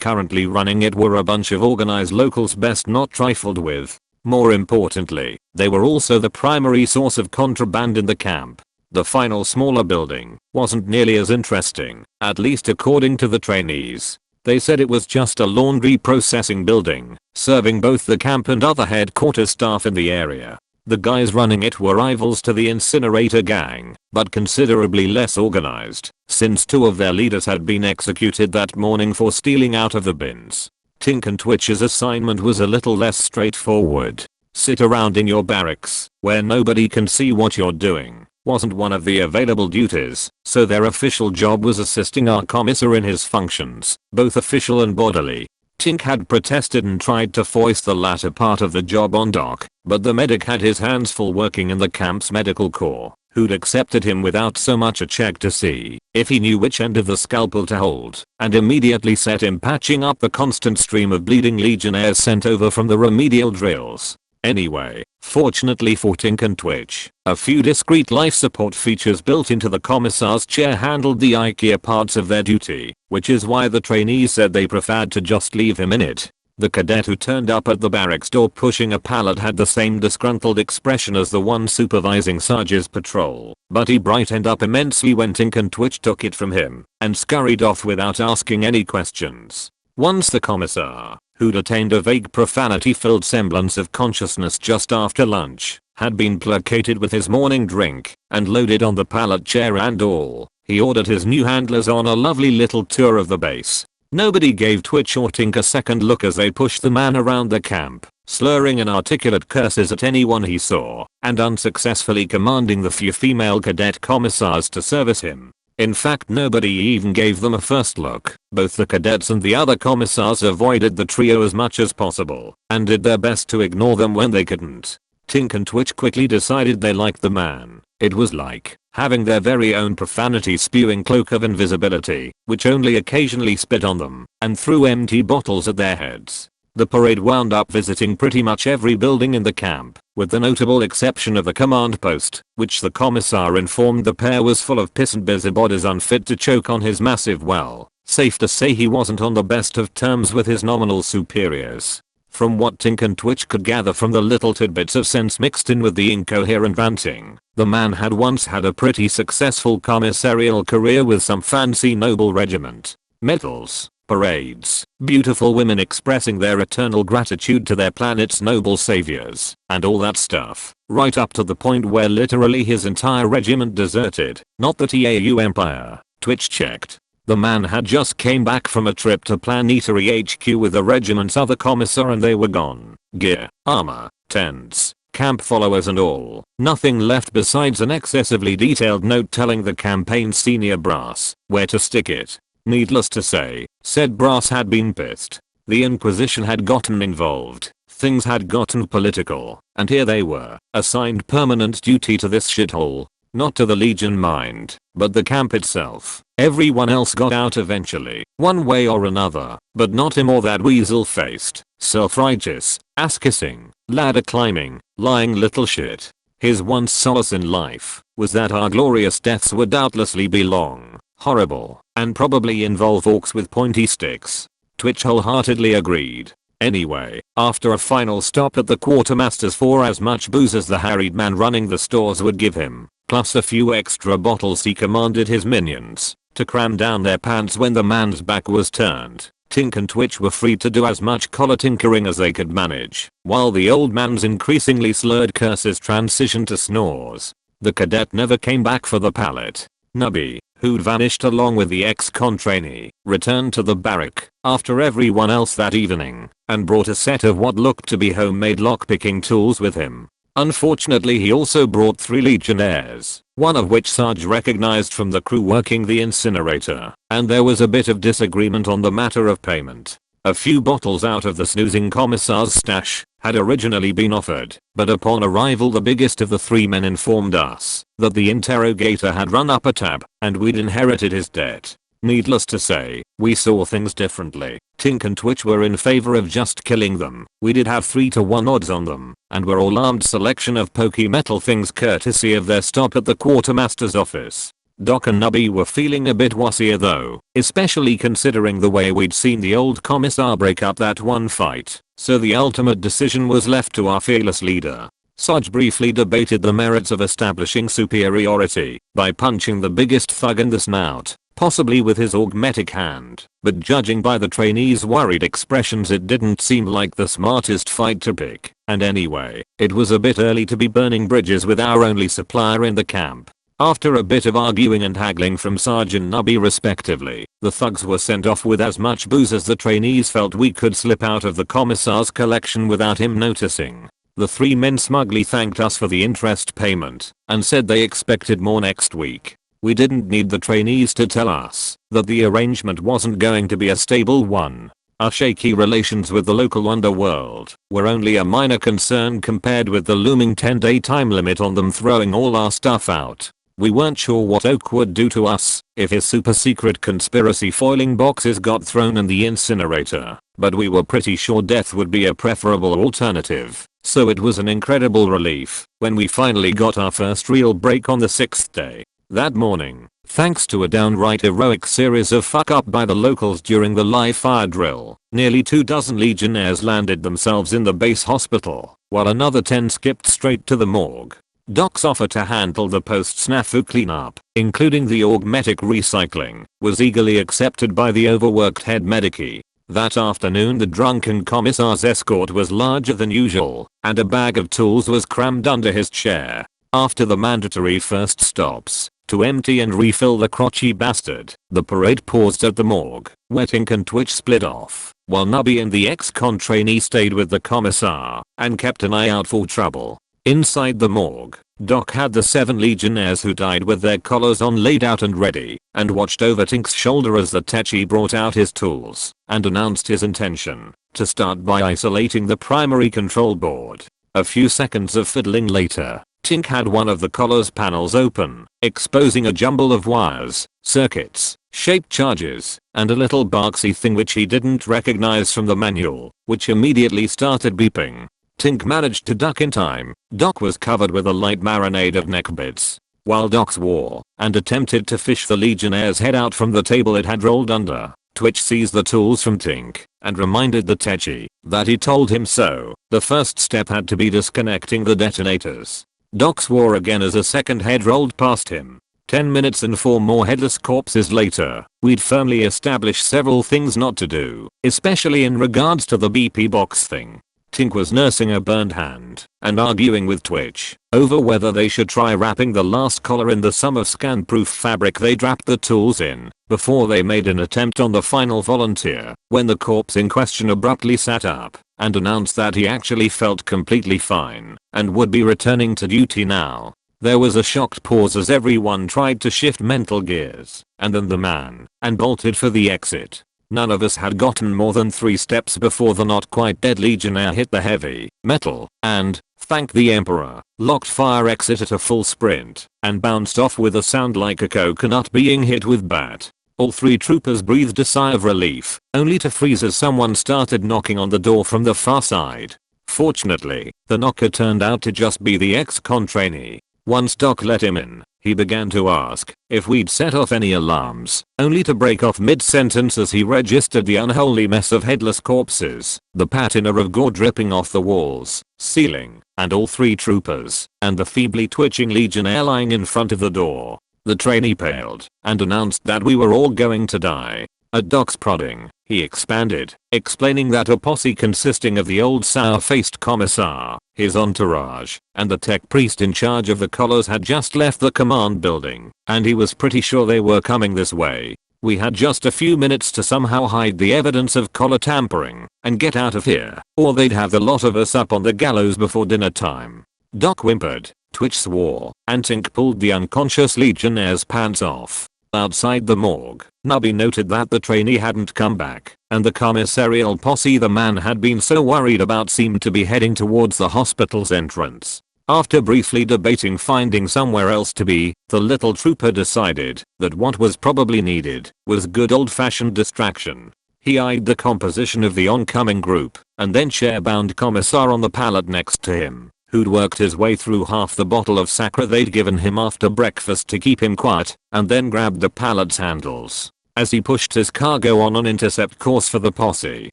Speaker 1: currently running it were a bunch of organized locals best not trifled with. More importantly, they were also the primary source of contraband in the camp. The final smaller building wasn't nearly as interesting, at least according to the trainees. They said it was just a laundry processing building, serving both the camp and other headquarters staff in the area. The guys running it were rivals to the incinerator gang, but considerably less organized, since 2 of their leaders had been executed that morning for stealing out of the bins. Tink and Twitch's assignment was a little less straightforward. Sit around in your barracks, where nobody can see what you're doing, wasn't one of the available duties, so their official job was assisting our commissar in his functions, both official and bodily. Tink had protested and tried to foist the latter part of the job on Doc, but the medic had his hands full working in the camp's medical corps, who'd accepted him without so much a check to see if he knew which end of the scalpel to hold, and immediately set him patching up the constant stream of bleeding Legionnaires sent over from the remedial drills. Anyway, fortunately for Tink and Twitch, a few discreet life support features built into the commissar's chair handled the IKEA parts of their duty, which is why the trainees said they preferred to just leave him in it. The cadet who turned up at the barracks door pushing a pallet had the same disgruntled expression as the one supervising Sarge's patrol, but he brightened up immensely when Tink and Twitch took it from him and scurried off without asking any questions. Once the commissar, who'd attained a vague profanity-filled semblance of consciousness just after lunch, had been placated with his morning drink and loaded on the pallet chair and all, he ordered his new handlers on a lovely little tour of the base. Nobody gave Twitch or Tink a second look as they pushed the man around the camp, slurring inarticulate curses at anyone he saw, and unsuccessfully commanding the few female cadet commissars to service him. In fact, nobody even gave them a first look. Both the cadets and the other commissars avoided the trio as much as possible and did their best to ignore them when they couldn't. Tink and Twitch quickly decided they liked the man. It was like having their very own profanity-spewing cloak of invisibility, which only occasionally spit on them and threw empty bottles at their heads. The parade wound up visiting pretty much every building in the camp, with the notable exception of the command post, which the commissar informed the pair was full of piss and busybodies unfit to choke on his massive well. Safe to say he wasn't on the best of terms with his nominal superiors. From what Tink and Twitch could gather from the little tidbits of sense mixed in with the incoherent ranting, the man had once had a pretty successful commissarial career with some fancy noble regiment. Medals, parades, beautiful women expressing their eternal gratitude to their planet's noble saviors, and all that stuff, right up to the point where literally his entire regiment deserted, not the TAU Empire. Twitch checked. The man had just came back from a trip to Planetary HQ with the regiment's other commissar and they were gone. Gear, armor, tents, camp followers and all. Nothing left besides an excessively detailed note telling the campaign's senior brass where to stick it. Needless to say, said brass had been pissed. The Inquisition had gotten involved. Things had gotten political, and here they were, assigned permanent duty to this shithole. Not to the Legion mind, but the camp itself. Everyone else got out eventually, one way or another, but not him or that weasel-faced, self-righteous, ass-kissing, ladder-climbing, lying little shit. His one solace in life was that our glorious deaths would doubtlessly be long, horrible, and probably involve orcs with pointy sticks. Twitch wholeheartedly agreed. Anyway, after a final stop at the quartermaster's for as much booze as the harried man running the stores would give him, plus a few extra bottles, he commanded his minions to cram down their pants when the man's back was turned. Tink and Twitch were free to do as much collar tinkering as they could manage, while the old man's increasingly slurred curses transitioned to snores. The cadet never came back for the pallet. Nubby, who'd vanished along with the ex-con trainee, returned to the barrack after everyone else that evening and brought a set of what looked to be homemade lockpicking tools with him. Unfortunately, he also brought 3 legionnaires, one of which Sarge recognized from the crew working the incinerator, and there was a bit of disagreement on the matter of payment. A few bottles out of the snoozing commissar's stash had originally been offered, but upon arrival the biggest of the 3 men informed us that the interrogator had run up a tab and we'd inherited his debt. Needless to say, we saw things differently. Tink and Twitch were in favor of just killing them. We did have 3-to-1 odds on them, and were all armed selection of pokey metal things courtesy of their stop at the quartermaster's office. Doc and Nubby were feeling a bit wassier though, especially considering the way we'd seen the old commissar break up that one fight, so the ultimate decision was left to our fearless leader. Sarge briefly debated the merits of establishing superiority by punching the biggest thug in the snout, possibly with his augmetic hand, but judging by the trainees' worried expressions it didn't seem like the smartest fight to pick, and anyway, it was a bit early to be burning bridges with our only supplier in the camp. After a bit of arguing and haggling from Sarge and Nubby respectively, the thugs were sent off with as much booze as the trainees felt we could slip out of the commissar's collection without him noticing. The 3 men smugly thanked us for the interest payment and said they expected more next week. We didn't need the trainees to tell us that the arrangement wasn't going to be a stable one. Our shaky relations with the local underworld were only a minor concern compared with the looming 10-day time limit on them throwing all our stuff out. We weren't sure what Oak would do to us if his super secret conspiracy foiling boxes got thrown in the incinerator, but we were pretty sure death would be a preferable alternative, so it was an incredible relief when we finally got our first real break on the 6th day. That morning, thanks to a downright heroic series of fuck up by the locals during the live fire drill, nearly 24 legionnaires landed themselves in the base hospital, while another 10 skipped straight to the morgue. Doc's offer to handle the post-snafu cleanup, including the augmetic recycling, was eagerly accepted by the overworked head medici. That afternoon the drunken commissar's escort was larger than usual, and a bag of tools was crammed under his chair. After the mandatory first stops, to empty and refill the crotchy bastard, the parade paused at the morgue, where Tink and Twitch split off, while Nubby and the ex-con trainee stayed with the commissar and kept an eye out for trouble. Inside the morgue, Doc had the 7 legionnaires who died with their collars on laid out and ready, and watched over Tink's shoulder as the Techi brought out his tools and announced his intention to start by isolating the primary control board. A few seconds of fiddling later, Tink had one of the collar's panels open, exposing a jumble of wires, circuits, shaped charges, and a little boxy thing which he didn't recognize from the manual, which immediately started beeping. Tink managed to duck in time. Doc was covered with a light marinade of neck bits, while Doc swore and attempted to fish the Legionnaire's head out from the table it had rolled under. Twitch seized the tools from Tink and reminded the Techi that he told him so. The first step had to be disconnecting the detonators. Doc swore again as a second head rolled past him. 10 minutes and 4 more headless corpses later, we'd firmly established several things not to do, especially in regards to the BP box thing. Tink was nursing a burned hand and arguing with Twitch over whether they should try wrapping the last collar in the summer scan-proof fabric they'd wrapped the tools in before they made an attempt on the final volunteer, when the corpse in question abruptly sat up and announced that he actually felt completely fine and would be returning to duty now. There was a shocked pause as everyone tried to shift mental gears, and then the man and bolted for the exit. None of us had gotten more than 3 steps before the not quite dead Legionnaire hit the heavy metal and, thank the Emperor, locked fire exit at a full sprint and bounced off with a sound like a coconut being hit with bat. All 3 troopers breathed a sigh of relief, only to freeze as someone started knocking on the door from the far side. Fortunately, the knocker turned out to just be the ex-con trainee. Once Doc let him in, he began to ask if we'd set off any alarms, only to break off mid-sentence as he registered the unholy mess of headless corpses, the patina of gore dripping off the walls, ceiling, and all 3 troopers, and the feebly twitching legionnaire lying in front of the door. The trainee paled and announced that we were all going to die. At Doc's prodding, he expanded, explaining that a posse consisting of the old sour-faced commissar, his entourage, and the tech priest in charge of the collars had just left the command building, and he was pretty sure they were coming this way. We had just a few minutes to somehow hide the evidence of collar tampering and get out of here, or they'd have the lot of us up on the gallows before dinner time. Doc whimpered, Twitch swore, and Tink pulled the unconscious legionnaire's pants off. Outside the morgue, Nubby noted that the trainee hadn't come back, and the commissarial posse the man had been so worried about seemed to be heading towards the hospital's entrance. After briefly debating finding somewhere else to be, the little trooper decided that what was probably needed was good old-fashioned distraction. He eyed the composition of the oncoming group, and then chair-bound commissar on the pallet next to him, who'd worked his way through half the bottle of sacre they'd given him after breakfast to keep him quiet, and then grabbed the pallet's handles. As he pushed his cargo on an intercept course for the posse,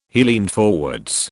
Speaker 1: he leaned forwards.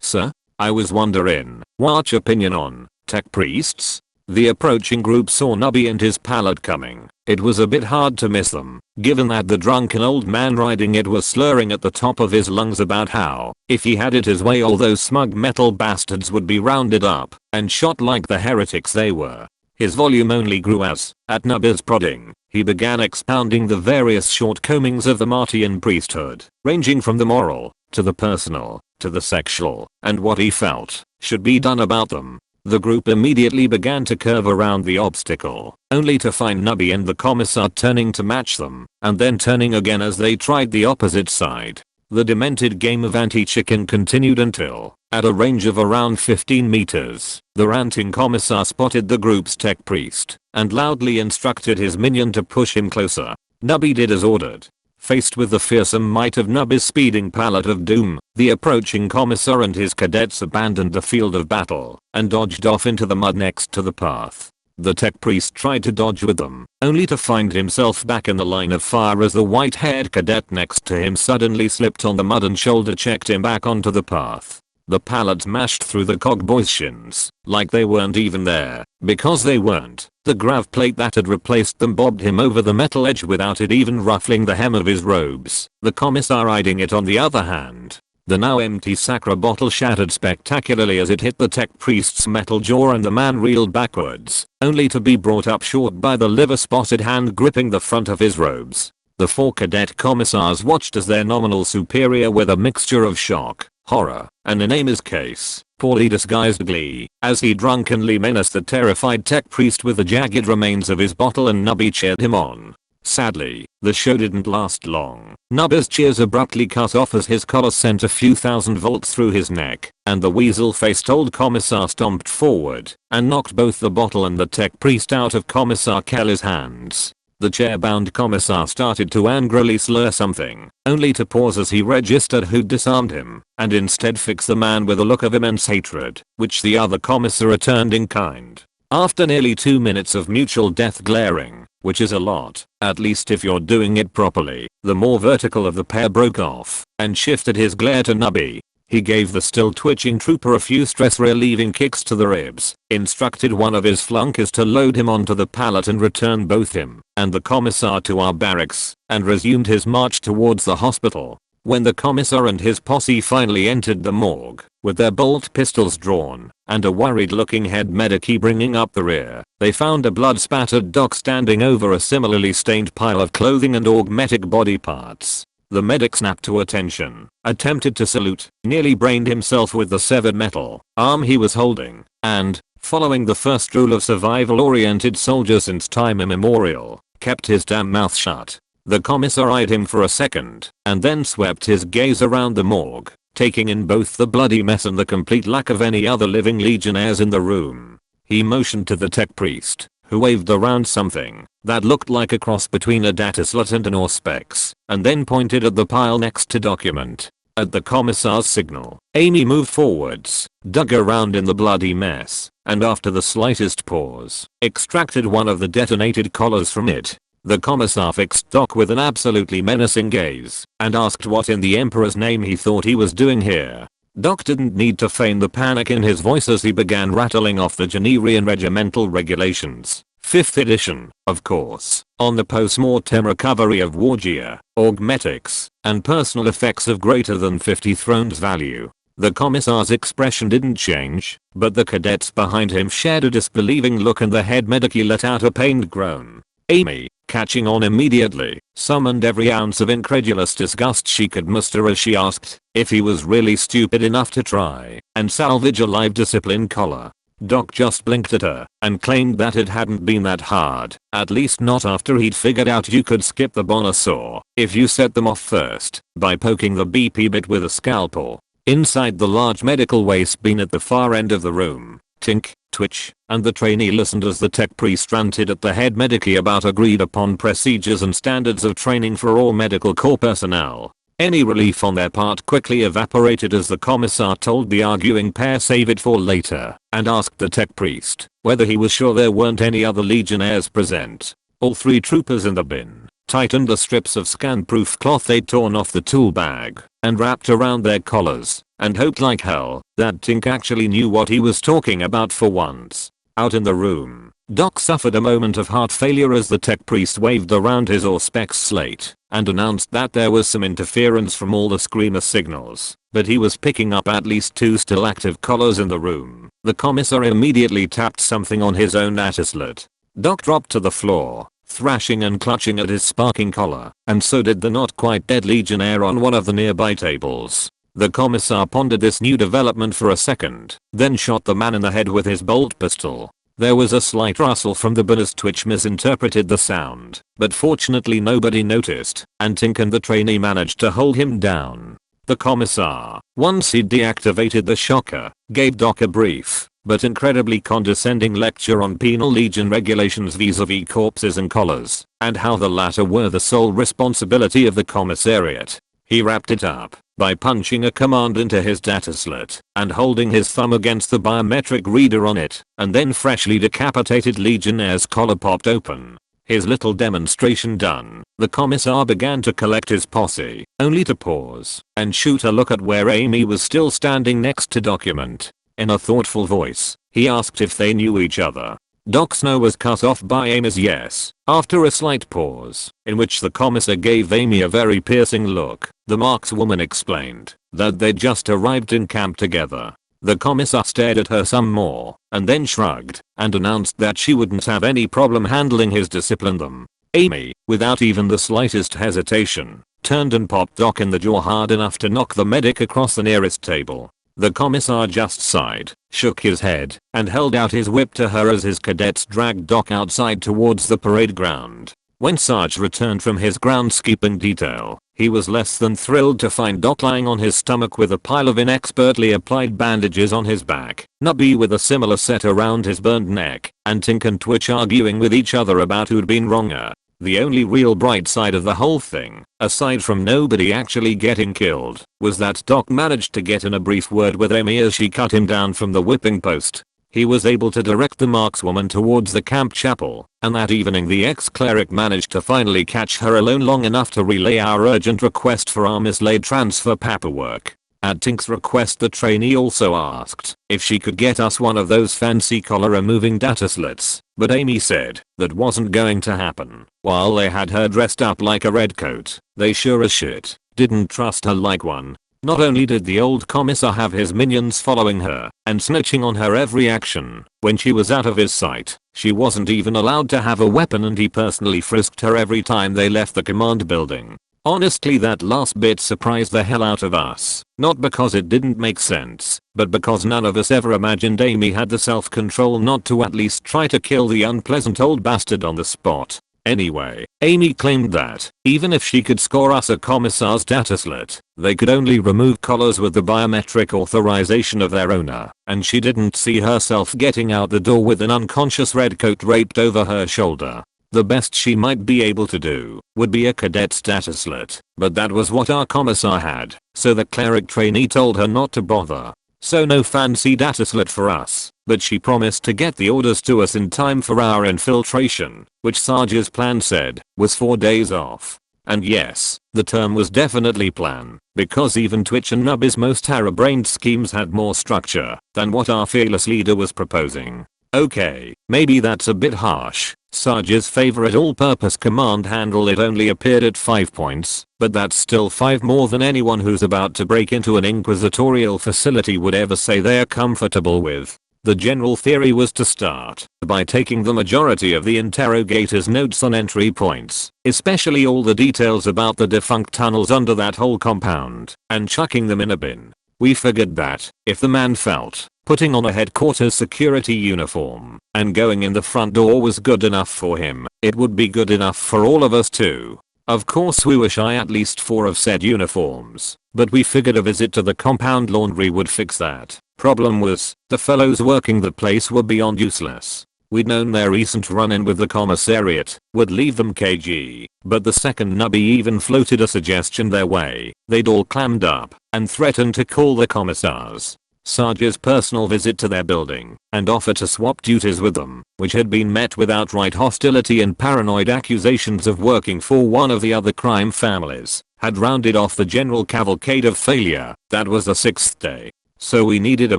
Speaker 1: Sir? I was wondering, what's your opinion on tech priests? The approaching group saw Nubby and his pallet coming. It was a bit hard to miss them, given that the drunken old man riding it was slurring at the top of his lungs about how, if he had it his way, all those smug metal bastards would be rounded up and shot like the heretics they were. His volume only grew as, at Nubby's prodding, he began expounding the various shortcomings of the Martian priesthood, ranging from the moral, to the personal, to the sexual, and what he felt should be done about them. The group immediately began to curve around the obstacle, only to find Nubby and the commissar turning to match them, and then turning again as they tried the opposite side. The demented game of anti-chicken continued until, at a range of around 15 meters, the ranting commissar spotted the group's tech priest, and loudly instructed his minion to push him closer. Nubby did as ordered. Faced with the fearsome might of Nubby's speeding pallet of doom, the approaching commissar and his cadets abandoned the field of battle and dodged off into the mud next to the path. The tech priest tried to dodge with them, only to find himself back in the line of fire as the white-haired cadet next to him suddenly slipped on the mud and shoulder-checked him back onto the path. The pallet mashed through the cogboy's shins, like they weren't even there, because they weren't. The grav plate that had replaced them bobbed him over the metal edge without it even ruffling the hem of his robes, the commissar riding it on the other hand. The now empty sacre bottle shattered spectacularly as it hit the tech priest's metal jaw and the man reeled backwards, only to be brought up short by the liver-spotted hand gripping the front of his robes. The 4 cadet commissars watched as their nominal superior, with a mixture of shock, horror, and in Amy's case, poorly disguised glee, as he drunkenly menaced the terrified tech priest with the jagged remains of his bottle, and Nubby cheered him on. Sadly, the show didn't last long. Nubby's cheers abruptly cut off as his collar sent a few thousand volts through his neck, and the weasel-faced old commissar stomped forward and knocked both the bottle and the tech priest out of Commissar Kelly's hands. The chair-bound commissar started to angrily slur something, only to pause as he registered who'd disarmed him, and instead fix the man with a look of immense hatred, which the other commissar returned in kind. After nearly 2 minutes of mutual death glaring, which is a lot, at least if you're doing it properly, the more vertical of the pair broke off and shifted his glare to Nubby. He gave the still twitching trooper a few stress-relieving kicks to the ribs, instructed one of his flunkies to load him onto the pallet and return both him and the commissar to our barracks, and resumed his march towards the hospital. When the commissar and his posse finally entered the morgue, with their bolt pistols drawn, and a worried-looking head medic bringing up the rear, they found a blood-spattered Doc standing over a similarly stained pile of clothing and augmetic body parts. The medic snapped to attention, attempted to salute, nearly brained himself with the severed metal arm he was holding, and, following the first rule of survival-oriented soldiers since time immemorial, kept his damn mouth shut. The commissar eyed him for a second, and then swept his gaze around the morgue, taking in both the bloody mess and the complete lack of any other living legionnaires in the room. He motioned to the tech priest, who waved around something that looked like a cross between a data slot and an auspex, and then pointed at the pile next to document. At the commissar's signal, Amy moved forwards, dug around in the bloody mess, and after the slightest pause, extracted one of the detonated collars from it. The commissar fixed Doc with an absolutely menacing gaze and asked what in the Emperor's name he thought he was doing here. Doc didn't need to feign the panic in his voice as he began rattling off the Generian regimental regulations. 5th edition, of course, on the post-mortem recovery of war gear, augmetics, and personal effects of greater than 50 thrones value. The commissar's expression didn't change, but the cadets behind him shared a disbelieving look and the head medic let out a pained groan. Amy, catching on immediately, summoned every ounce of incredulous disgust she could muster as she asked if he was really stupid enough to try and salvage a live discipline collar. Doc just blinked at her and claimed that it hadn't been that hard, at least not after he'd figured out you could skip the bonosaur if you set them off first by poking the BP bit with a scalpel. Inside the large medical waste bin at the far end of the room, Tink, Twitch, and the trainee listened as the tech priest ranted at the head medic about agreed upon procedures and standards of training for all medical corps personnel. Any relief on their part quickly evaporated as the commissar told the arguing pair save it for later and asked the tech priest whether he was sure there weren't any other legionnaires present. All 3 troopers in the bin tightened the strips of scan-proof cloth they'd torn off the tool bag and wrapped around their collars and hoped like hell that Tink actually knew what he was talking about for once. Out in the room, Doc suffered a moment of heart failure as the tech priest waved around his Auspex slate and announced that there was some interference from all the screamer signals, but he was picking up at least 2 still active collars in the room. The commissar immediately tapped something on his own attislet. Doc dropped to the floor, thrashing and clutching at his sparking collar, and so did the not quite dead legionnaire on one of the nearby tables. The commissar pondered this new development for a second, then shot the man in the head with his bolt pistol. There was a slight rustle from the bin as Twitch misinterpreted the sound, but fortunately nobody noticed, and Tink and the trainee managed to hold him down. The commissar, once he'd deactivated the shocker, gave Doc a brief, but incredibly condescending lecture on penal legion regulations vis-a-vis corpses and collars, and how the latter were the sole responsibility of the commissariat. He wrapped it up by punching a command into his dataslet and holding his thumb against the biometric reader on it, and then freshly decapitated Legionnaire's collar popped open. His little demonstration done, the commissar began to collect his posse, only to pause and shoot a look at where Amy was still standing next to document. In a thoughtful voice, he asked if they knew each other. Doc Snow was cut off by Amy's yes. After a slight pause, in which the commissar gave Amy a very piercing look, the markswoman explained that they'd just arrived in camp together. The commissar stared at her some more, and then shrugged, and announced that she wouldn't have any problem handling his discipline them. Amy, without even the slightest hesitation, turned and popped Doc in the jaw hard enough to knock the medic across the nearest table. The commissar just sighed, shook his head, and held out his whip to her as his cadets dragged Doc outside towards the parade ground. When Sarge returned from his groundskeeping detail, he was less than thrilled to find Doc lying on his stomach with a pile of inexpertly applied bandages on his back, Nubby with a similar set around his burned neck, and Tink and Twitch arguing with each other about who'd been wronger. The only real bright side of the whole thing, aside from nobody actually getting killed, was that Doc managed to get in a brief word with Amy as she cut him down from the whipping post. He was able to direct the markswoman towards the camp chapel, and that evening the ex-cleric managed to finally catch her alone long enough to relay our urgent request for our mislaid transfer paperwork. At Tink's request, the trainee also asked if she could get us one of those fancy collar removing dataslets, but Amy said that wasn't going to happen. While they had her dressed up like a redcoat, they sure as shit didn't trust her like one. Not only did the old commissar have his minions following her and snitching on her every action when she was out of his sight, she wasn't even allowed to have a weapon, and he personally frisked her every time they left the command building. Honestly, that last bit surprised the hell out of us. Not because it didn't make sense, but because none of us ever imagined Amy had the self-control not to at least try to kill the unpleasant old bastard on the spot. Anyway, Amy claimed that, even if she could score us a commissar's dataslet, they could only remove collars with the biometric authorization of their owner, and she didn't see herself getting out the door with an unconscious redcoat draped over her shoulder. The best she might be able to do would be a cadet statuslet, but that was what our commissar had, so the cleric trainee told her not to bother. So no fancy dataslet for us, but she promised to get the orders to us in time for our infiltration, which Sarge's plan said was 4 days off. And yes, the term was definitely plan, because even Twitch and Nubby's most harebrained schemes had more structure than what our fearless leader was proposing. Okay, maybe that's a bit harsh. Sarge's favorite all-purpose command handle it only appeared at 5 points, but that's still 5 more than anyone who's about to break into an inquisitorial facility would ever say they're comfortable with. The general theory was to start by taking the majority of the interrogator's notes on entry points, especially all the details about the defunct tunnels under that whole compound, and chucking them in a bin. We figured that, if the man felt putting on a headquarters security uniform and going in the front door was good enough for him, it would be good enough for all of us too. Of course we were shy at least 4 of said uniforms, but we figured a visit to the compound laundry would fix that. Problem was, the fellows working the place were beyond useless. We'd known their recent run-in with the commissariat would leave them KG, but the second Nubby even floated a suggestion their way, they'd all clammed up and threatened to call the commissars. Sarge's personal visit to their building and offer to swap duties with them, which had been met with outright hostility and paranoid accusations of working for one of the other crime families, had rounded off the general cavalcade of failure. That was the 6th day. So we needed a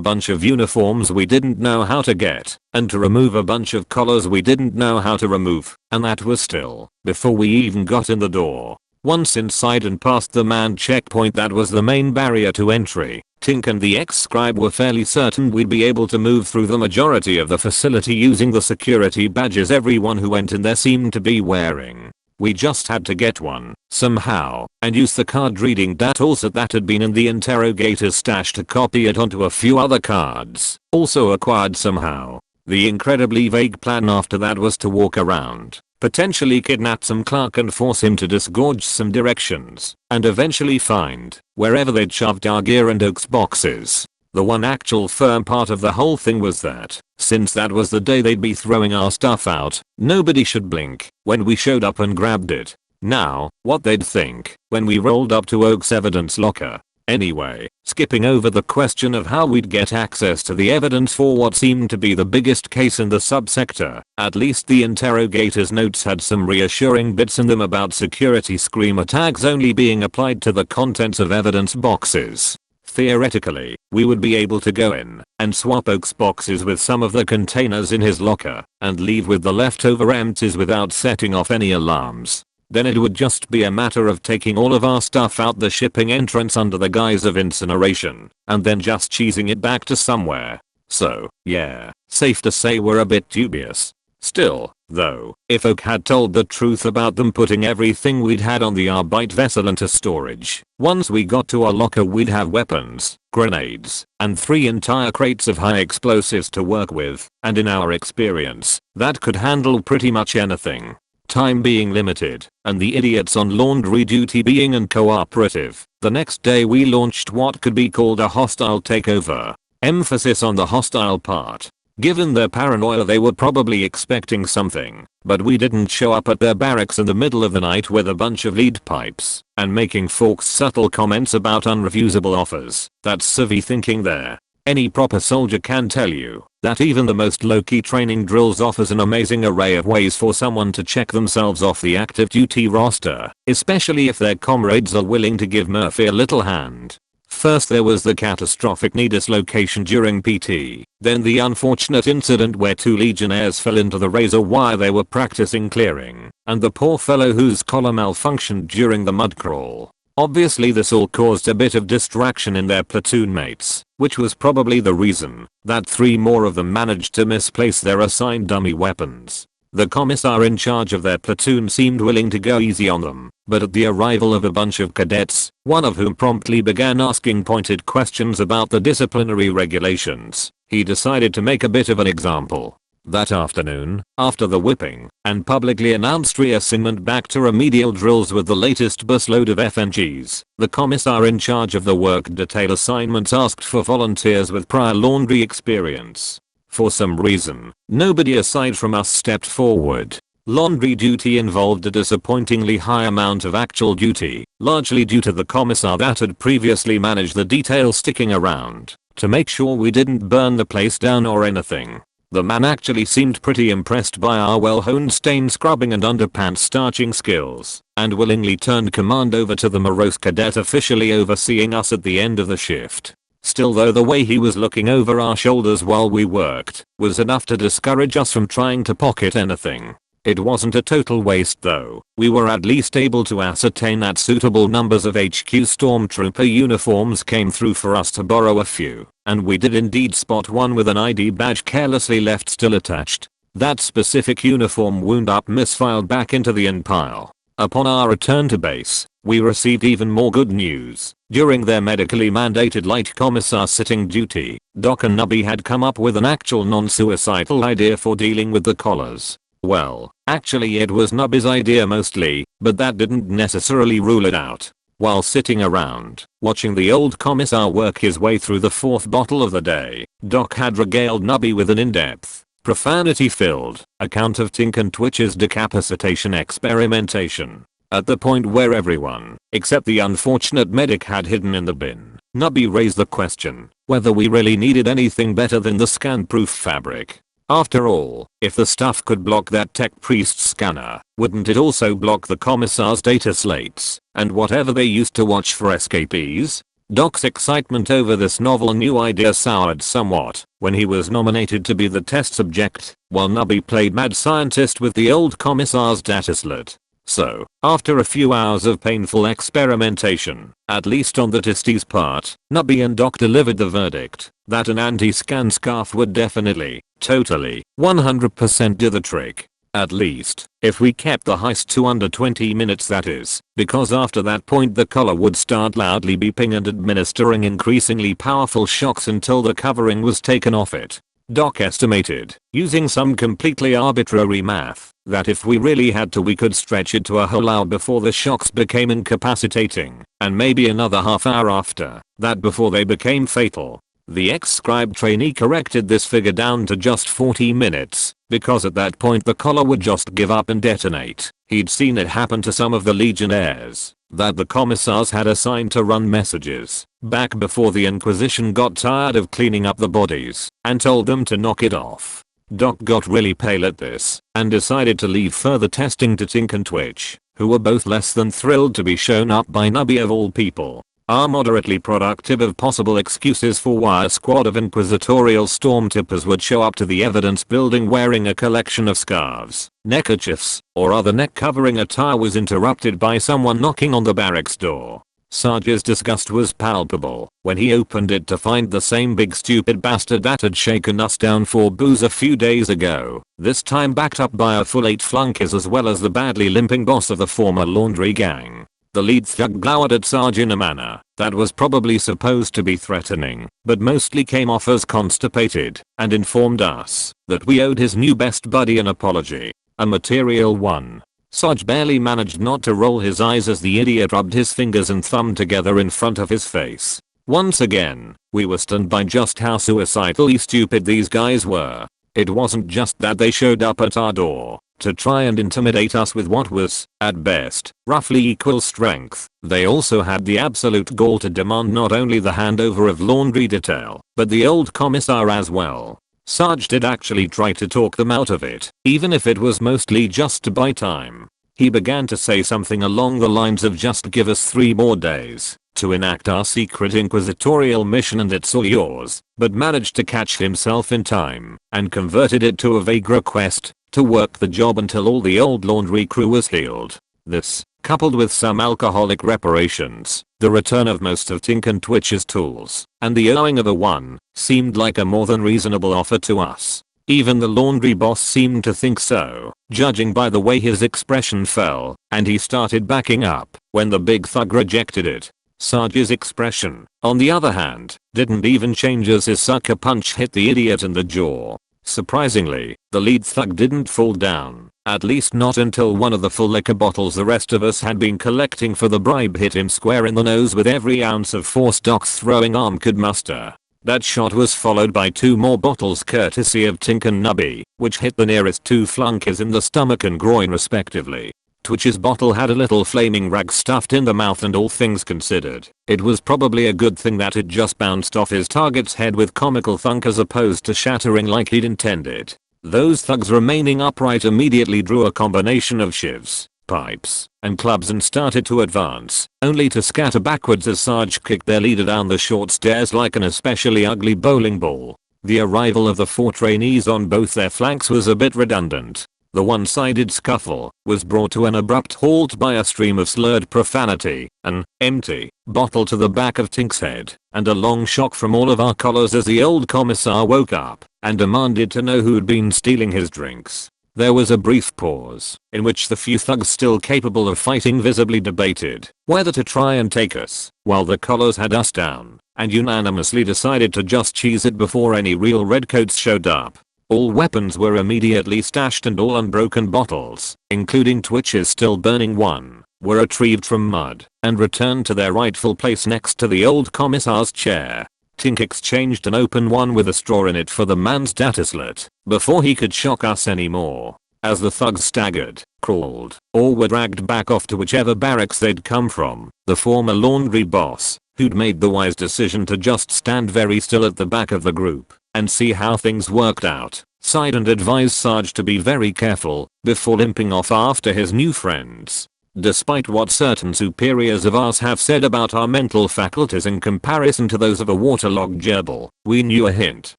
Speaker 1: bunch of uniforms we didn't know how to get, and to remove a bunch of collars we didn't know how to remove, and that was still before we even got in the door. Once inside and past the manned checkpoint that was the main barrier to entry, Tink and the ex-scribe were fairly certain we'd be able to move through the majority of the facility using the security badges everyone who went in there seemed to be wearing. We just had to get one, somehow, and use the card reading data that had been in the interrogator's stash to copy it onto a few other cards, also acquired somehow. The incredibly vague plan after that was to walk around, potentially kidnap some clerk and force him to disgorge some directions, and eventually find wherever they'd shoved our gear and Oak's boxes. The one actual firm part of the whole thing was that, since that was the day they'd be throwing our stuff out, nobody should blink when we showed up and grabbed it. Now, what they'd think when we rolled up to Oak's evidence locker. Anyway, skipping over the question of how we'd get access to the evidence for what seemed to be the biggest case in the subsector, at least the interrogator's notes had some reassuring bits in them about security screamer tags only being applied to the contents of evidence boxes. Theoretically, we would be able to go in and swap Oak's boxes with some of the containers in his locker and leave with the leftover empties without setting off any alarms. Then it would just be a matter of taking all of our stuff out the shipping entrance under the guise of incineration, and then just cheesing it back to somewhere. So, yeah, safe to say we're a bit dubious. Still, though, if Oak had told the truth about them putting everything we'd had on the Arbite vessel into storage, once we got to our locker we'd have weapons, grenades, and 3 entire crates of high explosives to work with, and in our experience, that could handle pretty much anything. Time being limited, and the idiots on laundry duty being uncooperative, the next day we launched what could be called a hostile takeover. Emphasis on the hostile part. Given their paranoia they were probably expecting something, but we didn't show up at their barracks in the middle of the night with a bunch of lead pipes and making folks subtle comments about unrefusable offers. That's savvy thinking there. Any proper soldier can tell you that even the most low-key training drills offers an amazing array of ways for someone to check themselves off the active duty roster, especially if their comrades are willing to give Murphy a little hand. First there was the catastrophic knee dislocation during PT, then the unfortunate incident where 2 legionnaires fell into the razor wire they were practicing clearing, and the poor fellow whose collar malfunctioned during the mud crawl. Obviously this all caused a bit of distraction in their platoon mates, which was probably the reason that 3 more of them managed to misplace their assigned dummy weapons. The commissar in charge of their platoon seemed willing to go easy on them, but at the arrival of a bunch of cadets, one of whom promptly began asking pointed questions about the disciplinary regulations, he decided to make a bit of an example. That afternoon, after the whipping and publicly announced reassignment back to remedial drills with the latest busload of FNGs, the commissar in charge of the work detail assignments asked for volunteers with prior laundry experience. For some reason, nobody aside from us stepped forward. Laundry duty involved a disappointingly high amount of actual duty, largely due to the commissar that had previously managed the detail sticking around to make sure we didn't burn the place down or anything. The man actually seemed pretty impressed by our well-honed stain scrubbing and underpants starching skills, and willingly turned command over to the morose cadet officially overseeing us at the end of the shift. Still though, the way he was looking over our shoulders while we worked was enough to discourage us from trying to pocket anything. It wasn't a total waste though. We were at least able to ascertain that suitable numbers of HQ stormtrooper uniforms came through for us to borrow a few, and we did indeed spot one with an ID badge carelessly left still attached. That specific uniform wound up misfiled back into the in pile. Upon our return to base, we received even more good news. During their medically mandated light commissar sitting duty, Doc and Nubby had come up with an actual non-suicidal idea for dealing with the collars. Well, actually it was Nubby's idea mostly, but that didn't necessarily rule it out. While sitting around, watching the old commissar work his way through the fourth bottle of the day, Doc had regaled Nubby with an in-depth, profanity-filled account of Tink and Twitch's decapitation experimentation. At the point where everyone, except the unfortunate medic, had hidden in the bin, Nubby raised the question whether we really needed anything better than the scan-proof fabric. After all, if the stuff could block that tech priest scanner, wouldn't it also block the commissar's data slates and whatever they used to watch for escapees? Doc's excitement over this novel new idea soured somewhat when he was nominated to be the test subject, while Nubby played mad scientist with the old commissar's dataslet. So, after a few hours of painful experimentation, at least on the Tisty's part, Nubby and Doc delivered the verdict that an anti-scan scarf would definitely, totally, 100% do the trick. At least, if we kept the heist to under 20 minutes, that is, because after that point the collar would start loudly beeping and administering increasingly powerful shocks until the covering was taken off it. Doc estimated, using some completely arbitrary math, that if we really had to we could stretch it to a whole hour before the shocks became incapacitating, and maybe another half hour after that before they became fatal. The ex-scribe trainee corrected this figure down to just 40 minutes, because at that point the collar would just give up and detonate. He'd seen it happen to some of the legionnaires that the commissars had assigned to run messages, back before the Inquisition got tired of cleaning up the bodies, and told them to knock it off. Doc got really pale at this, and decided to leave further testing to Tink and Twitch, who were both less than thrilled to be shown up by Nubby of all people. Our moderately productive of possible excuses for why a squad of inquisitorial stormtroopers would show up to the evidence building wearing a collection of scarves, neckerchiefs, or other neck-covering attire was interrupted by someone knocking on the barracks door. Sarge's disgust was palpable when he opened it to find the same big stupid bastard that had shaken us down for booze a few days ago, this time backed up by a full 8 flunkies as well as the badly limping boss of the former laundry gang. The lead thug glowered at Sarge in a manner that was probably supposed to be threatening, but mostly came off as constipated, and informed us that we owed his new best buddy an apology. A material one. Sarge barely managed not to roll his eyes as the idiot rubbed his fingers and thumb together in front of his face. Once again, we were stunned by just how suicidally stupid these guys were. It wasn't just that they showed up at our door to try and intimidate us with what was, at best, roughly equal strength. They also had the absolute gall to demand not only the handover of laundry detail, but the old commissar as well. Sarge did actually try to talk them out of it, even if it was mostly just to buy time. He began to say something along the lines of just give us 3 more days to enact our secret inquisitorial mission and it's all yours, but managed to catch himself in time and converted it to a vague request to work the job until all the old laundry crew was healed. This, coupled with some alcoholic reparations, the return of most of Tink and Twitch's tools, and the owing of a one, seemed like a more than reasonable offer to us. Even the laundry boss seemed to think so, judging by the way his expression fell, and he started backing up when the big thug rejected it. Sarge's expression, on the other hand, didn't even change as his sucker punch hit the idiot in the jaw. Surprisingly, the lead thug didn't fall down, at least not until one of the full liquor bottles the rest of us had been collecting for the bribe hit him square in the nose with every ounce of force Doc's throwing arm could muster. That shot was followed by 2 more bottles courtesy of Tink and Nubby, which hit the nearest 2 flunkies in the stomach and groin respectively. Twitch's bottle had a little flaming rag stuffed in the mouth, and all things considered, it was probably a good thing that it just bounced off his target's head with comical thunk as opposed to shattering like he'd intended. Those thugs remaining upright immediately drew a combination of shivs, pipes, and clubs and started to advance, only to scatter backwards as Sarge kicked their leader down the short stairs like an especially ugly bowling ball. The arrival of the 4 trainees on both their flanks was a bit redundant. The one-sided scuffle was brought to an abrupt halt by a stream of slurred profanity, an empty bottle to the back of Tink's head, and a long shock from all of our collars as the old commissar woke up and demanded to know who'd been stealing his drinks. There was a brief pause, in which the few thugs still capable of fighting visibly debated whether to try and take us, while the collars had us down, and unanimously decided to just cheese it before any real redcoats showed up. All weapons were immediately stashed and all unbroken bottles, including Twitch's still burning one, were retrieved from mud and returned to their rightful place next to the old commissar's chair. Tink exchanged an open one with a straw in it for the man's data slit before he could shock us anymore. As the thugs staggered, crawled, or were dragged back off to whichever barracks they'd come from, the former laundry boss, who'd made the wise decision to just stand very still at the back of the group and see how things worked out, sighed and advised Sarge to be very careful before limping off after his new friends. Despite what certain superiors of ours have said about our mental faculties in comparison to those of a waterlogged gerbil, we knew a hint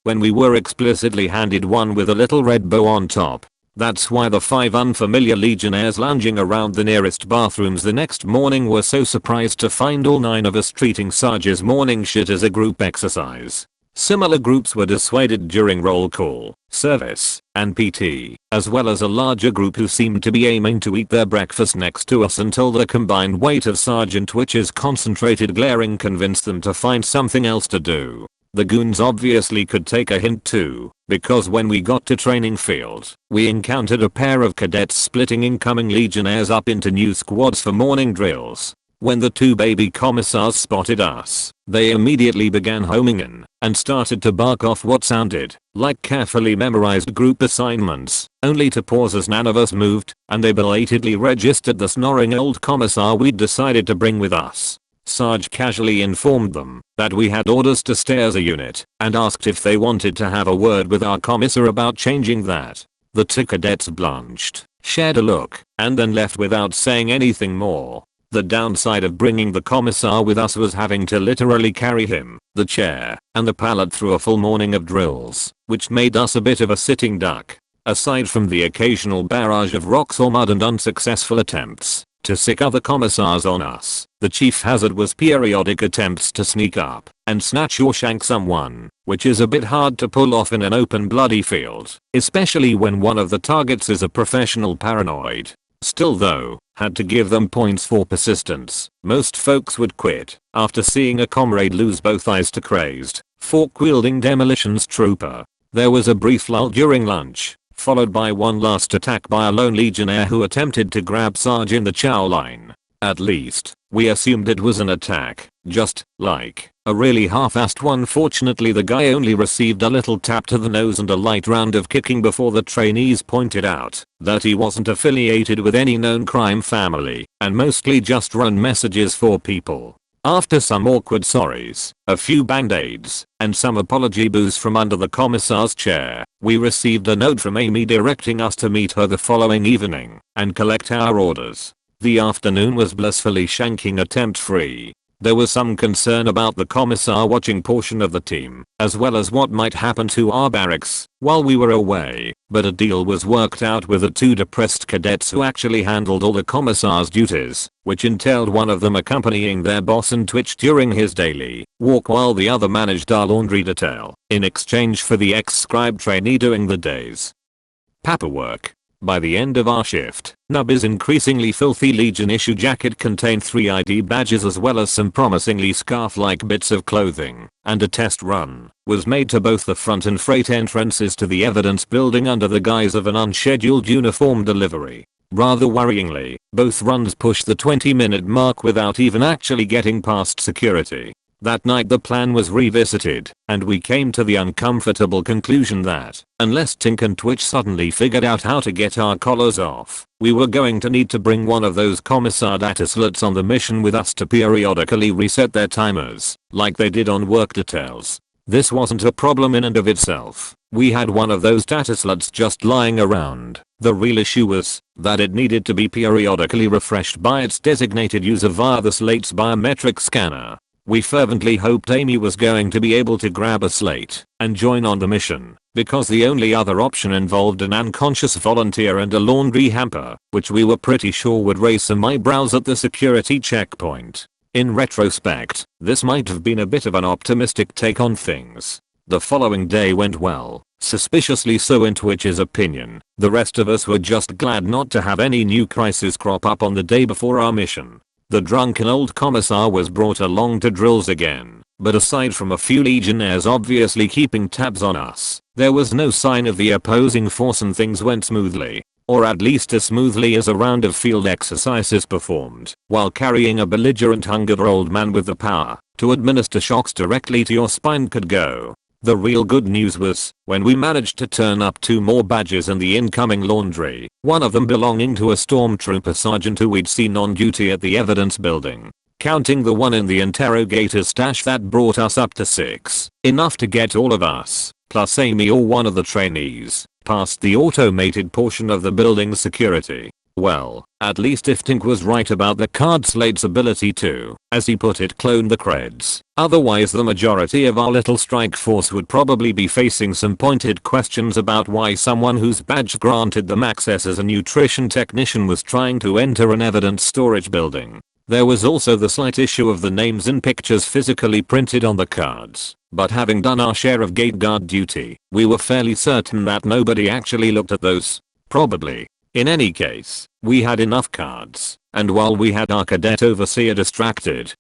Speaker 1: when we were explicitly handed one with a little red bow on top. That's why the 5 unfamiliar legionnaires lounging around the nearest bathrooms the next morning were so surprised to find all 9 of us treating Sarge's morning shit as a group exercise. Similar groups were dissuaded during roll call, service, and PT, as well as a larger group who seemed to be aiming to eat their breakfast next to us until the combined weight of Sergeant Twitch's concentrated glaring convinced them to find something else to do. The goons obviously could take a hint too, because when we got to training field, we encountered a pair of cadets splitting incoming legionnaires up into new squads for morning drills. When the 2 baby commissars spotted us, they immediately began homing in and started to bark off what sounded like carefully memorized group assignments, only to pause as none of us moved, and they belatedly registered the snoring old commissar we'd decided to bring with us. Sarge casually informed them that we had orders to stay as a unit and asked if they wanted to have a word with our commissar about changing that. The 2 cadets blanched, shared a look, and then left without saying anything more. The downside of bringing the commissar with us was having to literally carry him, the chair, and the pallet through a full morning of drills, which made us a bit of a sitting duck. Aside from the occasional barrage of rocks or mud and unsuccessful attempts to sick other commissars on us, the chief hazard was periodic attempts to sneak up and snatch or shank someone, which is a bit hard to pull off in an open bloody field, especially when one of the targets is a professional paranoid. Still though, had to give them points for persistence. Most folks would quit after seeing a comrade lose both eyes to crazed, fork-wielding demolitions trooper. There was a brief lull during lunch, followed by one last attack by a lone legionnaire who attempted to grab Sarge in the chow line. At least, we assumed it was an attack, just like a really half-assed one. Fortunately, the guy only received a little tap to the nose and a light round of kicking before the trainees pointed out that he wasn't affiliated with any known crime family and mostly just run messages for people. After some awkward sorries, a few band-aids, and some apology boos from under the commissar's chair, we received a note from Amy directing us to meet her the following evening and collect our orders. The afternoon was blissfully shanking attempt free. There was some concern about the commissar watching portion of the team, as well as what might happen to our barracks while we were away, but a deal was worked out with the 2 depressed cadets who actually handled all the commissar's duties, which entailed one of them accompanying their boss and Twitch during his daily walk while the other managed our laundry detail, in exchange for the ex-scribe trainee doing the days. Paperwork. By the end of our shift, Nubby's increasingly filthy Legion issue jacket contained 3 ID badges as well as some promisingly scarf-like bits of clothing, and a test run was made to both the front and freight entrances to the evidence building under the guise of an unscheduled uniform delivery. Rather worryingly, both runs pushed the 20-minute mark without even actually getting past security. That night the plan was revisited, and we came to the uncomfortable conclusion that, unless Tink and Twitch suddenly figured out how to get our collars off, we were going to need to bring one of those commissar data slots on the mission with us to periodically reset their timers, like they did on work details. This wasn't a problem in and of itself. We had one of those data slots just lying around. The real issue was that it needed to be periodically refreshed by its designated user via the slate's biometric scanner. We fervently hoped Amy was going to be able to grab a slate and join on the mission, because the only other option involved an unconscious volunteer and a laundry hamper, which we were pretty sure would raise some eyebrows at the security checkpoint. In retrospect, this might have been a bit of an optimistic take on things. The following day went well, suspiciously so in Twitch's opinion. The rest of us were just glad not to have any new crisis crop up on the day before our mission. The drunken old commissar was brought along to drills again, but aside from a few legionnaires obviously keeping tabs on us, there was no sign of the opposing force and things went smoothly. Or at least as smoothly as a round of field exercises performed while carrying a belligerent hungover old man with the power to administer shocks directly to your spine could go. The real good news was when we managed to turn up 2 more badges in the incoming laundry, one of them belonging to a stormtrooper sergeant who we'd seen on duty at the evidence building. Counting the one in the interrogator stash, that brought us up to 6. Enough to get all of us, plus Amy or one of the trainees, past the automated portion of the building's security. Well, at least if Tink was right about the card slate's ability to, as he put it, clone the creds. Otherwise the majority of our little strike force would probably be facing some pointed questions about why someone whose badge granted them access as a nutrition technician was trying to enter an evidence storage building. There was also the slight issue of the names and pictures physically printed on the cards, but having done our share of gate guard duty, we were fairly certain that nobody actually looked at those. Probably. In any case, we had enough cards, and while we had our cadet overseer distracted,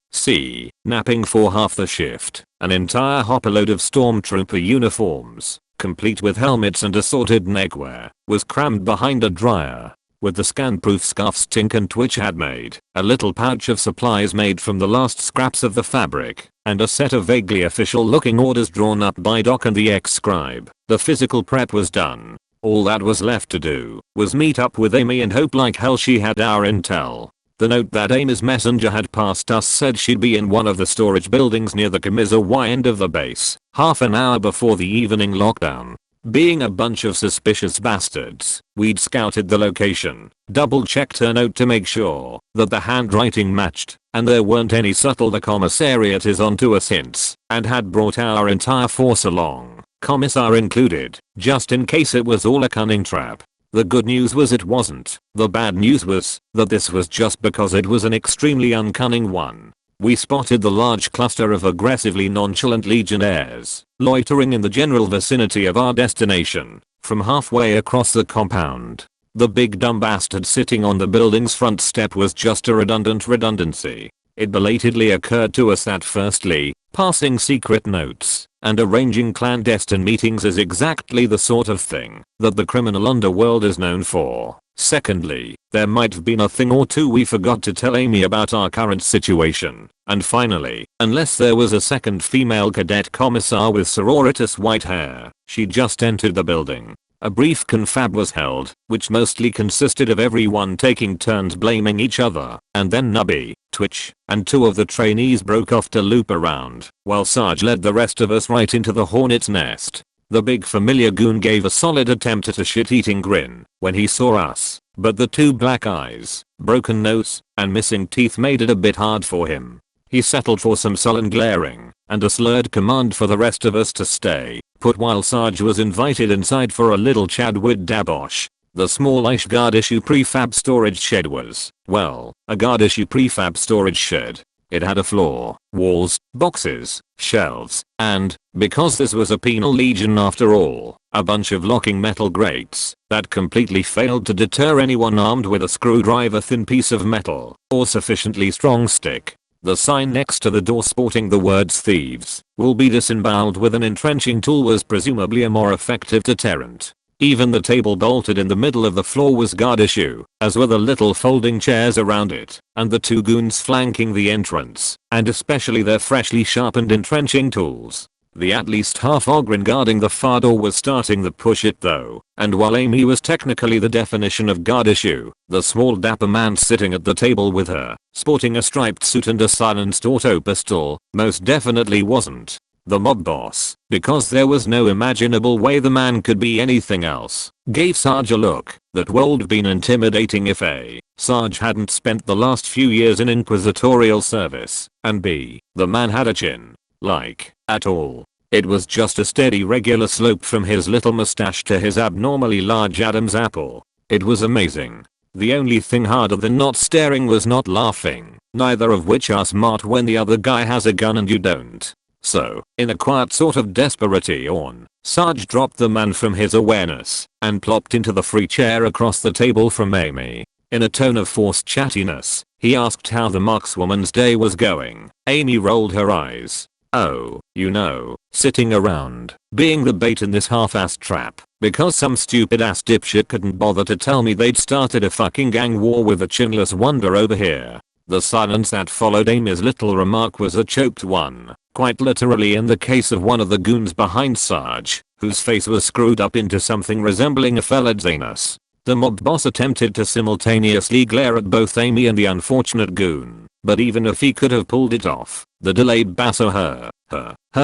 Speaker 1: napping for half the shift, an entire hopperload of stormtrooper uniforms, complete with helmets and assorted neckwear, was crammed behind a dryer. With the scan-proof scarves Tink and Twitch had made, a little pouch of supplies made from the last scraps of the fabric, and a set of vaguely official-looking orders drawn up by Doc and the ex-scribe, the physical prep was done. All that was left to do was meet up with Amy and hope like hell she had our intel. The note that Amy's messenger had passed us said she'd be in one of the storage buildings near the Commissar Y end of the base, half an hour before the evening lockdown. Being a bunch of suspicious bastards, we'd scouted the location, double-checked her note to make sure that the handwriting matched, and there weren't any subtle "the commissariat is onto us" hints, and had brought our entire force along, commissar included, just in case it was all a cunning trap. The good news was it wasn't. The bad news was that this was just because it was an extremely uncunning one. We spotted the large cluster of aggressively nonchalant legionnaires loitering in the general vicinity of our destination from halfway across the compound. The big dumb bastard sitting on the building's front step was just a redundancy. It belatedly occurred to us that firstly, passing secret notes and arranging clandestine meetings is exactly the sort of thing that the criminal underworld is known for. Secondly, there might have been a thing or two we forgot to tell Amy about our current situation. And finally, unless there was a second female cadet commissar with sororitas white hair, she just entered the building. A brief confab was held, which mostly consisted of everyone taking turns blaming each other, and then Nubby, Twitch, and 2 of the trainees broke off to loop around, while Sarge led the rest of us right into the hornet's nest. The big familiar goon gave a solid attempt at a shit-eating grin when he saw us, but the 2 black eyes, broken nose, and missing teeth made it a bit hard for him. He settled for some sullen glaring and a slurred command for the rest of us to stay put while Sarge was invited inside for a little chat with Dabosh. The smallish guard issue prefab storage shed was, well, a guard issue prefab storage shed. It had a floor, walls, boxes, shelves, and, because this was a penal legion after all, a bunch of locking metal grates that completely failed to deter anyone armed with a screwdriver thin piece of metal or sufficiently strong stick. The sign next to the door sporting the words "Thieves will be disemboweled with an entrenching tool" was presumably a more effective deterrent. Even the table bolted in the middle of the floor was guard issue, as were the little folding chairs around it, and the 2 goons flanking the entrance, and especially their freshly sharpened entrenching tools. The at least half Ogryn guarding the far door was starting to push it though, and while Amy was technically the definition of guard issue, the small dapper man sitting at the table with her, sporting a striped suit and a silenced auto pistol, most definitely wasn't the mob boss, because there was no imaginable way the man could be anything else. Gave Sarge a look that would have been intimidating if A. Sarge hadn't spent the last few years in inquisitorial service, and B. the man had a chin. Like, at all. It was just a steady regular slope from his little mustache to his abnormally large Adam's apple. It was amazing. The only thing harder than not staring was not laughing, neither of which are smart when the other guy has a gun and you don't. So, in a quiet sort of desperation, Sarge dropped the man from his awareness and plopped into the free chair across the table from Amy. In a tone of forced chattiness, he asked how the markswoman's day was going. Amy rolled her eyes. Oh, you know, sitting around, being the bait in this half-assed trap, because some stupid ass dipshit couldn't bother to tell me they'd started a fucking gang war with a chinless wonder over here. The silence that followed Amy's little remark was a choked one, quite literally in the case of one of the goons behind Sarge, whose face was screwed up into something resembling a fella's anus. The mob boss attempted to simultaneously glare at both Amy and the unfortunate goon, but even if he could have pulled it off, the delayed basso her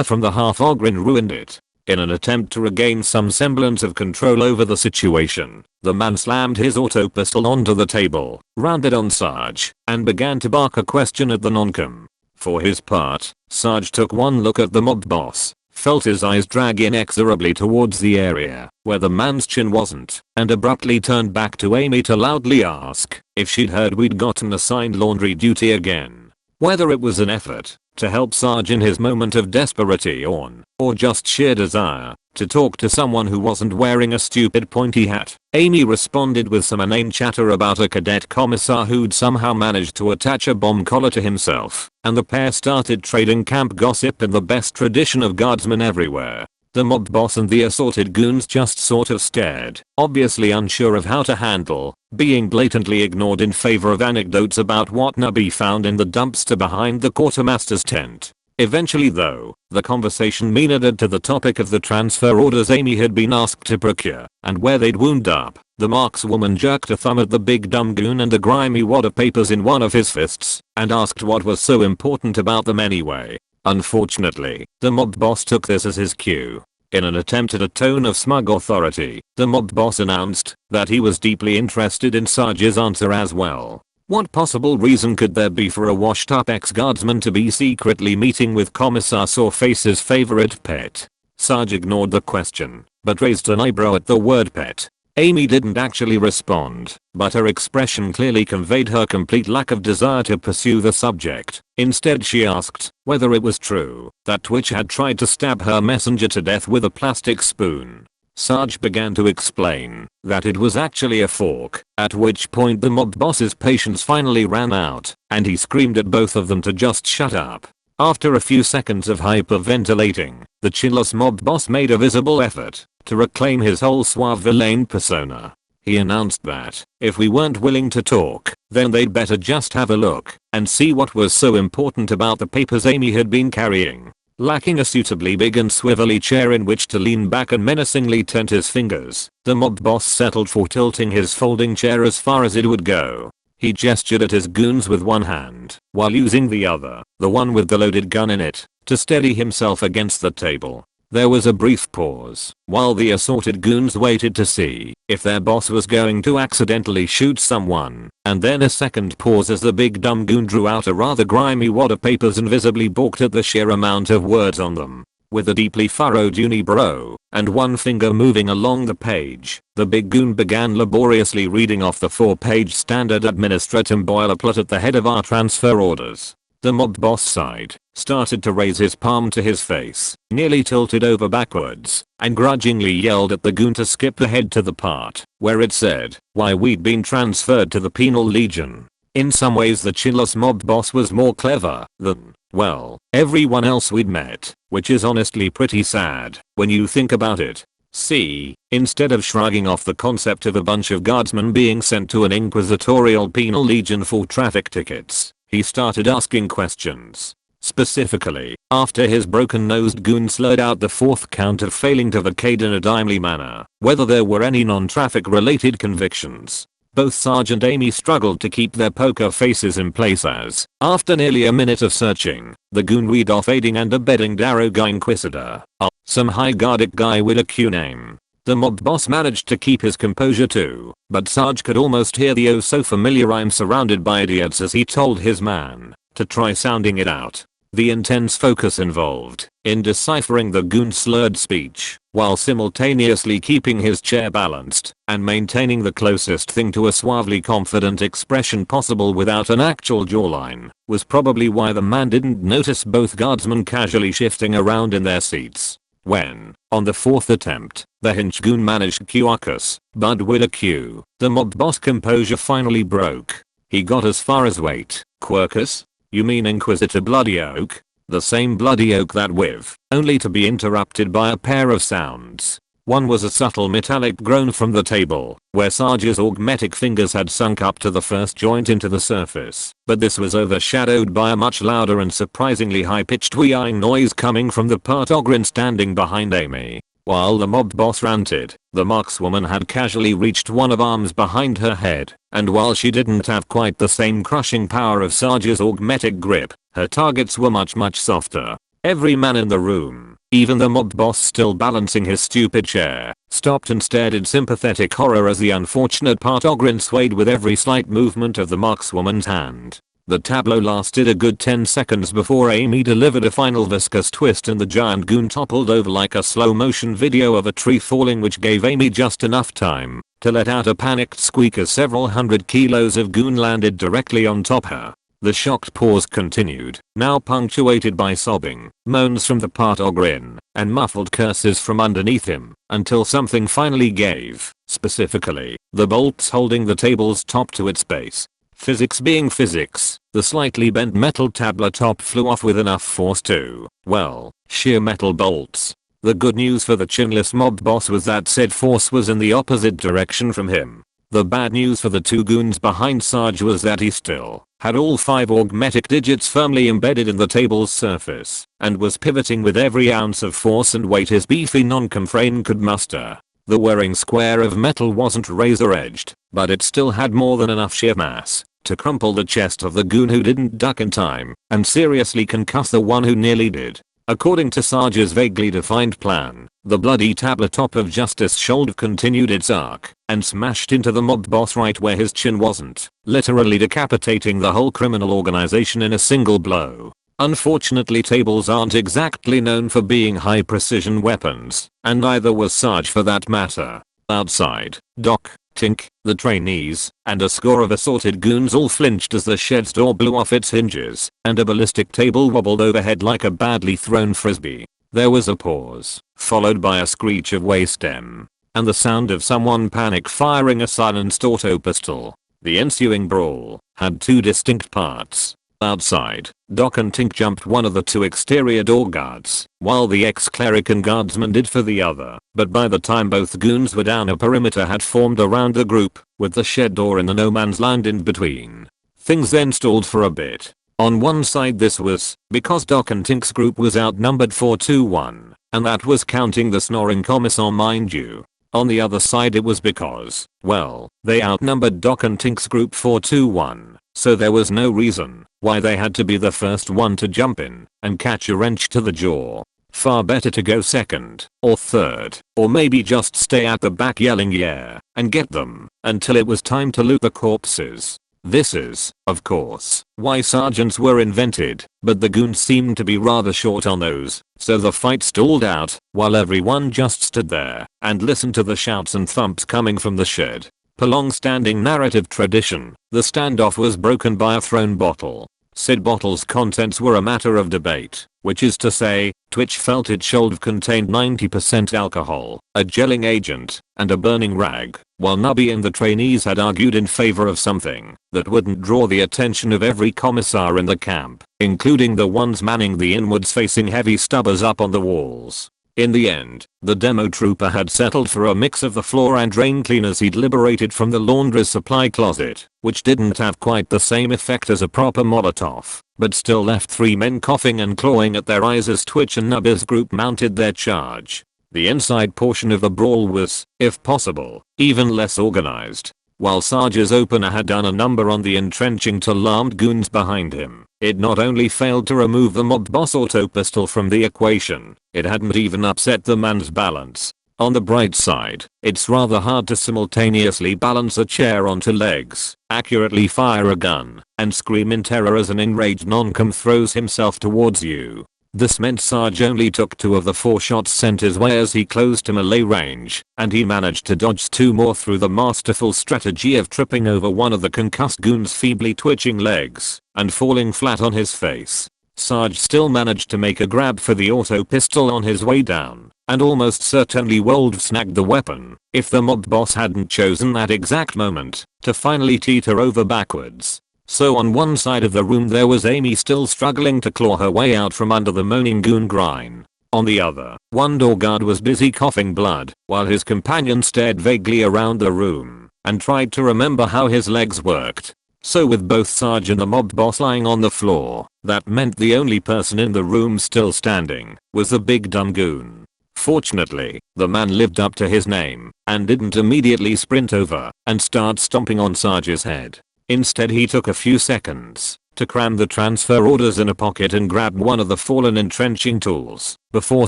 Speaker 1: from the half Ogryn ruined it. In an attempt to regain some semblance of control over the situation, the man slammed his auto pistol onto the table, rounded on Sarge, and began to bark a question at the noncom. For his part, Sarge took one look at the mob boss, felt his eyes drag inexorably towards the area where the man's chin wasn't, and abruptly turned back to Amy to loudly ask if she'd heard we'd gotten assigned laundry duty again. Whether it was an effort to help Sarge in his moment of desperation, or just sheer desire to talk to someone who wasn't wearing a stupid pointy hat, Amy responded with some inane chatter about a cadet commissar who'd somehow managed to attach a bomb collar to himself, and the pair started trading camp gossip in the best tradition of guardsmen everywhere. The mob boss and the assorted goons just sort of stared, obviously unsure of how to handle being blatantly ignored in favor of anecdotes about what Nubby found in the dumpster behind the quartermaster's tent. Eventually though, the conversation meandered to the topic of the transfer orders Amy had been asked to procure, and where they'd wound up. The markswoman jerked a thumb at the big dumb goon and a grimy wad of papers in one of his fists, and asked what was so important about them anyway. Unfortunately, the mob boss took this as his cue. In an attempt at a tone of smug authority, the mob boss announced that he was deeply interested in Sarge's answer as well. What possible reason could there be for a washed-up ex-guardsman to be secretly meeting with Commissar Soreface's favorite pet? Sarge ignored the question, but raised an eyebrow at the word pet. Amy didn't actually respond, but her expression clearly conveyed her complete lack of desire to pursue the subject. Instead she asked whether it was true that Twitch had tried to stab her messenger to death with a plastic spoon. Sarge began to explain that it was actually a fork, at which point the mob boss's patience finally ran out, and he screamed at both of them to just shut up. After a few seconds of hyperventilating, the chinless mob boss made a visible effort to reclaim his whole suave villain persona. He announced that if we weren't willing to talk, then they'd better just have a look and see what was so important about the papers Amy had been carrying. Lacking a suitably big and swivelly chair in which to lean back and menacingly tent his fingers, the mob boss settled for tilting his folding chair as far as it would go. He gestured at his goons with one hand, while using the other, the one with the loaded gun in it, to steady himself against the table. There was a brief pause, while the assorted goons waited to see if their boss was going to accidentally shoot someone, and then a second pause as the big dumb goon drew out a rather grimy wad of papers and visibly balked at the sheer amount of words on them. With a deeply furrowed unibrow, and one finger moving along the page, the big goon began laboriously reading off the 4-page standard administratum boilerplate at the head of our transfer orders. The mob boss sighed, started to raise his palm to his face, nearly tilted over backwards, and grudgingly yelled at the goon to skip ahead to the part where it said why we'd been transferred to the Penal Legion. In some ways the chinless mob boss was more clever than, well, everyone else we'd met, which is honestly pretty sad when you think about it. See, instead of shrugging off the concept of a bunch of guardsmen being sent to an inquisitorial penal legion for traffic tickets, he started asking questions. Specifically, after his broken-nosed goon slurred out the fourth count of failing to vacate in a timely manner, whether there were any non-traffic related convictions. Both Sergeant Amy struggled to keep their poker faces in place as, after nearly a minute of searching, the goon read off aiding and abetting Daroga Inquisitor, some high-guardic guy with a Q name. The mob boss managed to keep his composure too, but Sarge could almost hear the oh so familiar "I'm surrounded by idiots" as he told his man to try sounding it out. The intense focus involved in deciphering the goon's slurred speech, while simultaneously keeping his chair balanced and maintaining the closest thing to a suavely confident expression possible without an actual jawline, was probably why the man didn't notice both guardsmen casually shifting around in their seats. When, on the fourth attempt, the hench goon managed Quackus, Bud with a Q, the mob boss composure finally broke. He got as far as "Wait, Quirkus? You mean Inquisitor Bloody Oak? The same Bloody Oak that with," only to be interrupted by a pair of sounds. One was a subtle metallic groan from the table, where Sarge's augmetic fingers had sunk up to the first joint into the surface, but this was overshadowed by a much louder and surprisingly high-pitched wheeing noise coming from the Partogrin standing behind Amy. While the mob boss ranted, the markswoman had casually reached one of arms behind her head, and while she didn't have quite the same crushing power of Sarge's augmetic grip, her targets were much softer. Every man in the room, even the mob boss still balancing his stupid chair, stopped and stared in sympathetic horror as the unfortunate Partogrin swayed with every slight movement of the markswoman's hand. The tableau lasted a good 10 seconds before Amy delivered a final viscous twist and the giant goon toppled over like a slow motion video of a tree falling, which gave Amy just enough time to let out a panicked squeak as several hundred kilos of goon landed directly on top her. The shocked pause continued, now punctuated by sobbing, moans from the Partogrin, and muffled curses from underneath him, until something finally gave, specifically, the bolts holding the table's top to its base. Physics being physics, the slightly bent metal tabla top flew off with enough force to, well, shear metal bolts. The good news for the chinless mob boss was that said force was in the opposite direction from him. The bad news for the two goons behind Sarge was that he still had all 5 augmetic digits firmly embedded in the table's surface, and was pivoting with every ounce of force and weight his beefy non-com frame could muster. The whirring square of metal wasn't razor-edged, but it still had more than enough sheer mass to crumple the chest of the goon who didn't duck in time, and seriously concuss the one who nearly did. According to Sarge's vaguely defined plan, the bloody tabletop of Justice shoulder continued its arc, and smashed into the mob boss right where his chin wasn't, literally decapitating the whole criminal organization in a single blow. Unfortunately, tables aren't exactly known for being high precision weapons, and neither was Sarge for that matter. Outside, Doc, Tink, the trainees, and a score of assorted goons all flinched as the shed's door blew off its hinges, and a ballistic table wobbled overhead like a badly thrown frisbee. There was a pause, followed by a screech of waste stem, and the sound of someone panic firing a silenced auto pistol. The ensuing brawl had 2 distinct parts. Outside, Doc and Tink jumped one of the 2 exterior door guards, while the ex-cleric and guardsman did for the other, but by the time both goons were down, a perimeter had formed around the group, with the shed door in the no man's land in between. Things then stalled for a bit. On one side, this was because Doc and Tink's group was outnumbered 4-1, and that was counting the snoring commissar, mind you. On the other side, it was because, well, they outnumbered Doc and Tink's group 4-1. So there was no reason why they had to be the first one to jump in and catch a wrench to the jaw. Far better to go second, or third, or maybe just stay at the back yelling yeah, and get them, until it was time to loot the corpses. This is, of course, why sergeants were invented, but the goons seemed to be rather short on those, so the fight stalled out, while everyone just stood there and listened to the shouts and thumps coming from the shed. Per long-standing narrative tradition, the standoff was broken by a thrown bottle. Said bottle's contents were a matter of debate, which is to say, Twitch felt it should have contained 90% alcohol, a gelling agent, and a burning rag, while Nubby and the trainees had argued in favor of something that wouldn't draw the attention of every commissar in the camp, including the ones manning the inwards-facing heavy stubbers up on the walls. In the end, the demo trooper had settled for a mix of the floor and drain cleaners he'd liberated from the laundry's supply closet, which didn't have quite the same effect as a proper Molotov, but still left 3 men coughing and clawing at their eyes as Twitch and Nubby's group mounted their charge. The inside portion of the brawl was, if possible, even less organized. While Sarge's opener had done a number on the entrenching alarmed goons behind him, it not only failed to remove the mob boss auto pistol from the equation, it hadn't even upset the man's balance. On the bright side, it's rather hard to simultaneously balance a chair onto legs, accurately fire a gun, and scream in terror as an enraged non-com throws himself towards you. This meant Sarge only took 2 of the 4 shots sent his way as he closed to melee range, and he managed to dodge 2 more through the masterful strategy of tripping over one of the concussed goon's feebly twitching legs and falling flat on his face. Sarge still managed to make a grab for the auto pistol on his way down, and almost certainly would have snagged the weapon if the mob boss hadn't chosen that exact moment to finally teeter over backwards. So on one side of the room there was Amy still struggling to claw her way out from under the moaning goon grind. On the other, one door guard was busy coughing blood while his companion stared vaguely around the room and tried to remember how his legs worked. So with both Sarge and the mob boss lying on the floor, that meant the only person in the room still standing was the big dumb goon. Fortunately, the man lived up to his name and didn't immediately sprint over and start stomping on Sarge's head. Instead he took a few seconds to cram the transfer orders in a pocket and grabbed one of the fallen entrenching tools before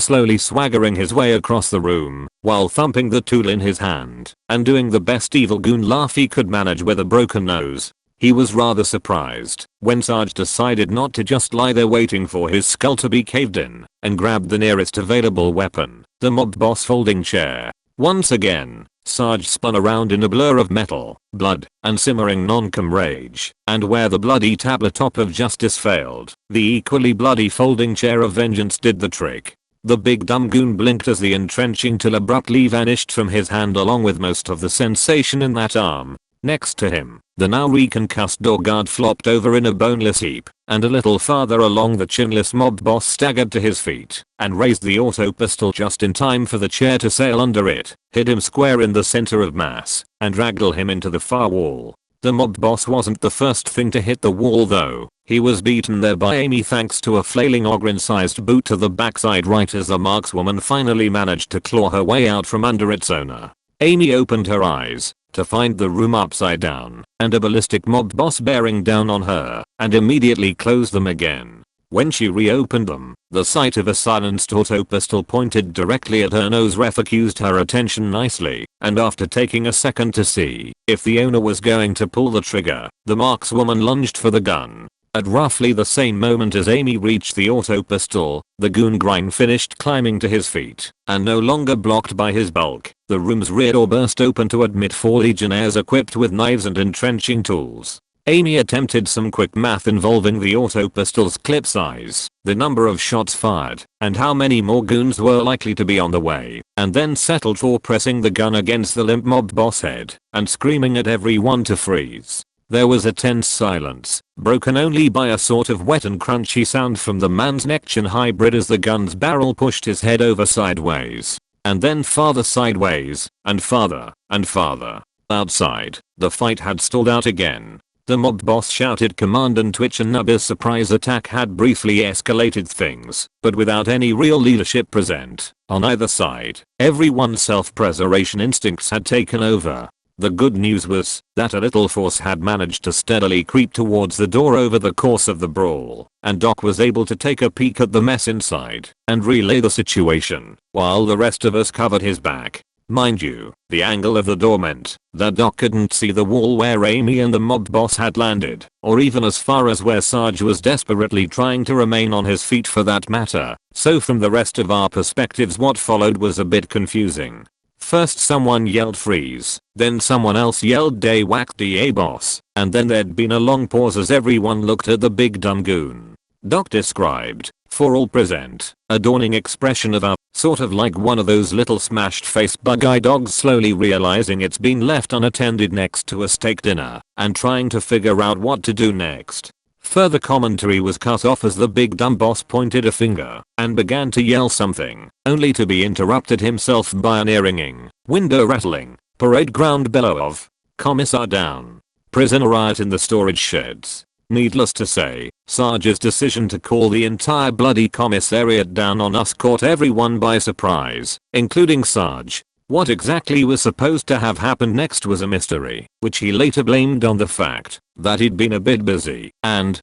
Speaker 1: slowly swaggering his way across the room while thumping the tool in his hand and doing the best evil goon laugh he could manage with a broken nose. He was rather surprised when Sarge decided not to just lie there waiting for his skull to be caved in and grabbed the nearest available weapon, the mob boss folding chair. Once again, Sarge spun around in a blur of metal, blood, and simmering non-com rage, and where the bloody tabletop of justice failed, the equally bloody folding chair of vengeance did the trick. The big dumb goon blinked as the entrenching tool abruptly vanished from his hand along with most of the sensation in that arm. Next to him, the now reconcussed door guard flopped over in a boneless heap, and a little farther along the chinless mob boss staggered to his feet and raised the auto pistol just in time for the chair to sail under it, hit him square in the center of mass, and ragdoll him into the far wall. The mob boss wasn't the first thing to hit the wall though. He was beaten there by Amy thanks to a flailing Ogren-sized boot to the backside right as the markswoman finally managed to claw her way out from under its owner. Amy opened her eyes to find the room upside down and a ballistic mob boss bearing down on her, and immediately closed them again. When she reopened them, the sight of a silenced auto pistol pointed directly at her nose refocused her attention nicely, and after taking a second to see if the owner was going to pull the trigger, the markswoman lunged for the gun. At roughly the same moment as Amy reached the auto pistol, the goon grind finished climbing to his feet, and no longer blocked by his bulk, the room's rear door burst open to admit 4 legionnaires equipped with knives and entrenching tools. Amy attempted some quick math involving the auto pistol's clip size, the number of shots fired, and how many more goons were likely to be on the way, and then settled for pressing the gun against the limp mob boss head and screaming at everyone to freeze. There was a tense silence, broken only by a sort of wet and crunchy sound from the man's neck-chin hybrid as the gun's barrel pushed his head over sideways, and then farther sideways, and farther, and farther. Outside, the fight had stalled out again. The mob boss shouted command and Twitch and Nubby's surprise attack had briefly escalated things, but without any real leadership present on either side. Everyone's self-preservation instincts had taken over. The good news was that a little force had managed to steadily creep towards the door over the course of the brawl, and Doc was able to take a peek at the mess inside and relay the situation while the rest of us covered his back. Mind you, the angle of the door meant that Doc couldn't see the wall where Amy and the mob boss had landed, or even as far as where Sarge was desperately trying to remain on his feet for that matter, so from the rest of our perspectives what followed was a bit confusing. First someone yelled freeze, then someone else yelled "Day whack DA boss," and then there'd been a long pause as everyone looked at the big dumb goon. Doc described, for all present, a dawning expression of sort of like one of those little smashed face bug-eyed dogs slowly realizing it's been left unattended next to a steak dinner and trying to figure out what to do next. Further commentary was cut off as the big dumb boss pointed a finger and began to yell something, only to be interrupted himself by an ear-ringing, window rattling, parade ground bellow of "Commissar down. Prisoner riot in the storage sheds." Needless to say, Sarge's decision to call the entire bloody commissariat down on us caught everyone by surprise, including Sarge. What exactly was supposed to have happened next was a mystery, which he later blamed on the fact that he'd been a bit busy and,